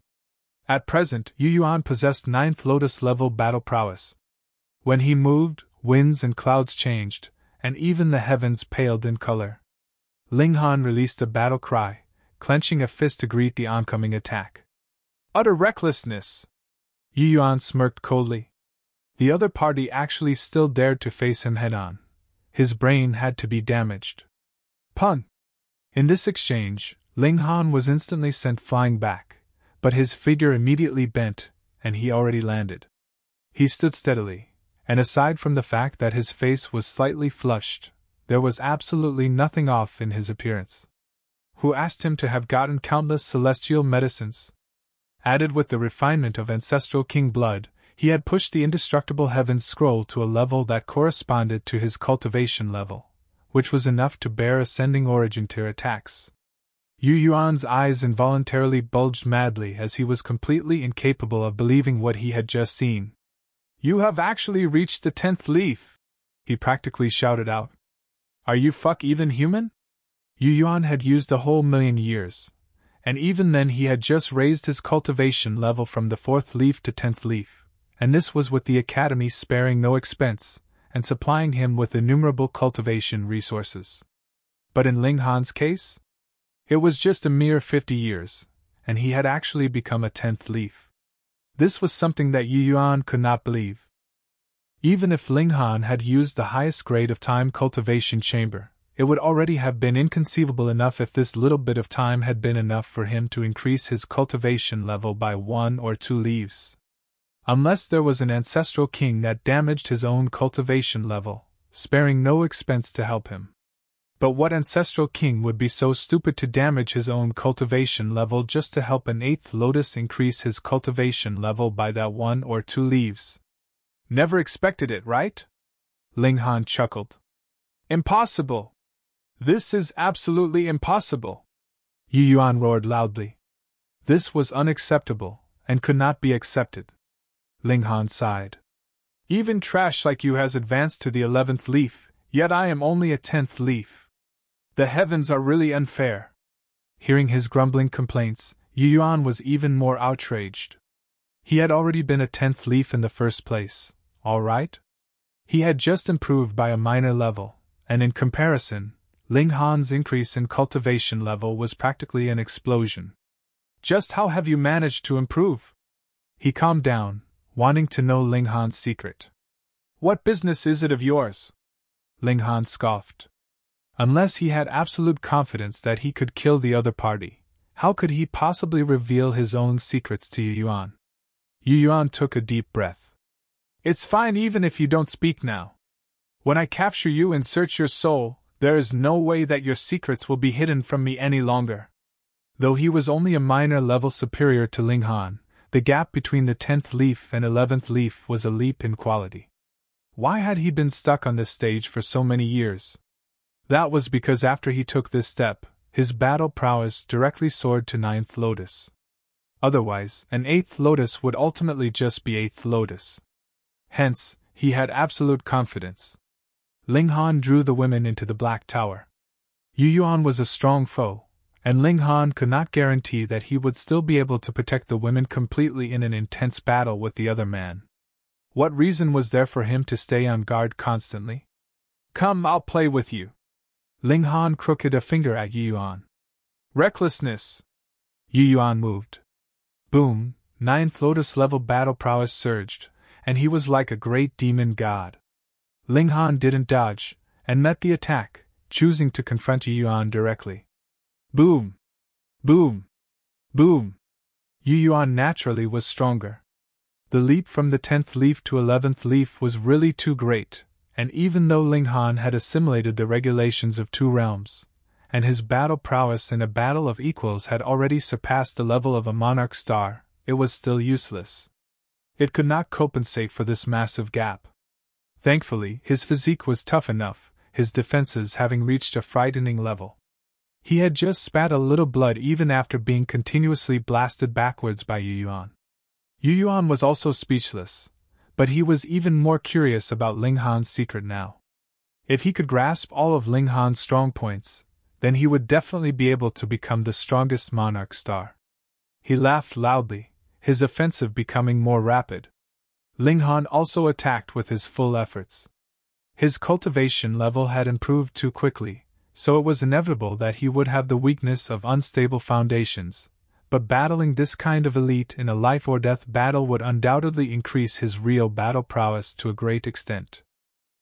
Speaker 1: At present, Yu Yuan possessed 9th Lotus level battle prowess. When he moved, winds and clouds changed, and even the heavens paled in color. Ling Han released a battle cry, clenching a fist to greet the oncoming attack. "Utter recklessness!" Yu Yuan smirked coldly. The other party actually still dared to face him head-on. His brain had to be damaged. Pun! In this exchange, Ling Han was instantly sent flying back, but his figure immediately bent, and he already landed. He stood steadily, and aside from the fact that his face was slightly flushed, there was absolutely nothing off in his appearance. Who asked him to have gotten countless celestial medicines? Added with the refinement of Ancestral King blood, he had pushed the indestructible heavens scroll to a level that corresponded to his cultivation level, which was enough to bear ascending origin tier attacks. Yu Yuan's eyes involuntarily bulged madly as he was completely incapable of believing what he had just seen. "You have actually reached the 10th leaf!" he practically shouted out. "Are you even human?" Yu Yuan had used a whole million years, and even then he had just raised his cultivation level from the 4th leaf to 10th leaf, and this was with the Academy sparing no expense, and supplying him with innumerable cultivation resources. But in Ling Han's case? It was just a mere 50 years, and he had actually become a 10th leaf. This was something that Yu Yuan could not believe. Even if Ling Han had used the highest grade of time cultivation chamber, it would already have been inconceivable enough if this little bit of time had been enough for him to increase his cultivation level by 1 or 2 leaves. Unless there was an Ancestral King that damaged his own cultivation level, sparing no expense to help him. But what Ancestral King would be so stupid to damage his own cultivation level just to help an 8th Lotus increase his cultivation level by that 1 or 2 leaves? Never expected it, right? Ling Han chuckled. Impossible! This is absolutely impossible! Yu Yuan roared loudly. This was unacceptable, and could not be accepted. Ling Han sighed. Even trash like you has advanced to the 11th leaf, yet I am only a 10th leaf. The heavens are really unfair. Hearing his grumbling complaints, Yu Yuan was even more outraged. He had already been a 10th leaf in the first place, all right? He had just improved by a minor level, and in comparison, Ling Han's increase in cultivation level was practically an explosion. Just how have you managed to improve? He calmed down, wanting to know Ling Han's secret. What business is it of yours? Ling Han scoffed. Unless he had absolute confidence that he could kill the other party, how could he possibly reveal his own secrets to Yu Yuan? Yu Yuan took a deep breath. It's fine even if you don't speak now. When I capture you and search your soul, there is no way that your secrets will be hidden from me any longer. Though he was only a minor level superior to Ling Han, the gap between the 10th leaf and 11th leaf was a leap in quality. Why had he been stuck on this stage for so many years? That was because after he took this step, his battle prowess directly soared to 9th lotus. Otherwise, an 8th lotus would ultimately just be 8th lotus. Hence, he had absolute confidence. Ling Han drew the women into the Black Tower. You Yuan was a strong foe, and Ling Han could not guarantee that he would still be able to protect the women completely in an intense battle with the other man. What reason was there for him to stay on guard constantly? Come, I'll play with you. Ling Han crooked a finger at You Yuan. Recklessness! You Yuan moved. Boom, 9th lotus level battle prowess surged, and he was like a great demon god. Ling Han didn't dodge, and met the attack, choosing to confront You Yuan directly. Boom! Boom! Boom! You Yuan naturally was stronger. The leap from the 10th leaf to 11th leaf was really too great, and even though Ling Han had assimilated the regulations of 2 realms, and his battle prowess in a battle of equals had already surpassed the level of a monarch star, it was still useless. It could not compensate for this massive gap. Thankfully, his physique was tough enough, his defenses having reached a frightening level. He had just spat a little blood even after being continuously blasted backwards by You Yuan. You Yuan was also speechless, but he was even more curious about Ling Han's secret now. If he could grasp all of Ling Han's strong points, then he would definitely be able to become the strongest monarch star. He laughed loudly, his offensive becoming more rapid. Ling Han also attacked with his full efforts. His cultivation level had improved too quickly, so it was inevitable that he would have the weakness of unstable foundations, but battling this kind of elite in a life-or-death battle would undoubtedly increase his real battle prowess to a great extent.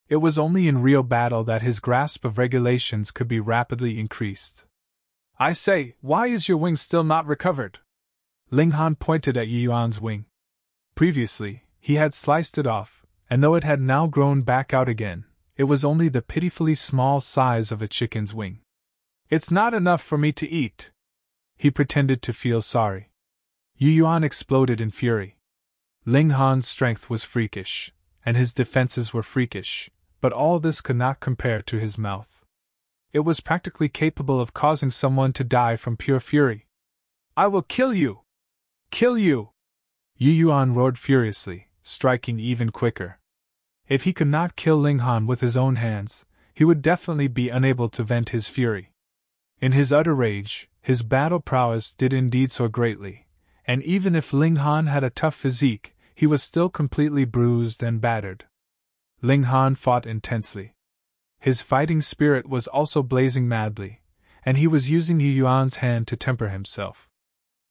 Speaker 1: It was only in real battle that his grasp of regulations could be rapidly increased. I say, why is your wing still not recovered? Ling Han pointed at Yi Yuan's wing. Previously, he had sliced it off, and though it had now grown back out again, it was only the pitifully small size of a chicken's wing. It's not enough for me to eat. He pretended to feel sorry. Yu Yuan exploded in fury. Ling Han's strength was freakish, and his defenses were freakish, but all this could not compare to his mouth. It was practically capable of causing someone to die from pure fury. I will kill you! Kill you! Yu Yuan roared furiously, striking even quicker. If he could not kill Ling Han with his own hands, he would definitely be unable to vent his fury. In his utter rage, his battle prowess did indeed soar greatly, and even if Ling Han had a tough physique, he was still completely bruised and battered. Ling Han fought intensely. His fighting spirit was also blazing madly, and he was using Yu Yuan's hand to temper himself.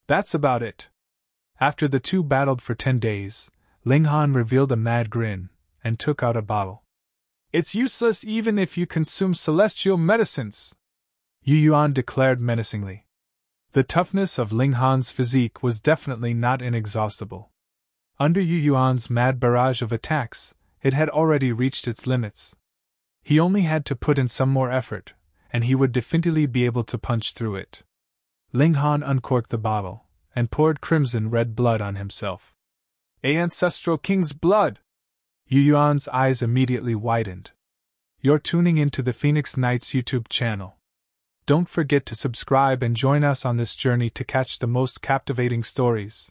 Speaker 1: That's about it. After the two battled for 10 days, Ling Han revealed a mad grin, and took out a bottle. It's useless even if you consume celestial medicines, Yu Yuan declared menacingly. The toughness of Ling Han's physique was definitely not inexhaustible. Under Yu Yuan's mad barrage of attacks, it had already reached its limits. He only had to put in some more effort, and he would definitively be able to punch through it. Ling Han uncorked the bottle, and poured crimson red blood on himself. Ancestral King's blood! Yu Yuan's eyes immediately widened. You're tuning into the Phoenix Knights YouTube channel. Don't forget to subscribe and join us on this journey to catch the most captivating stories.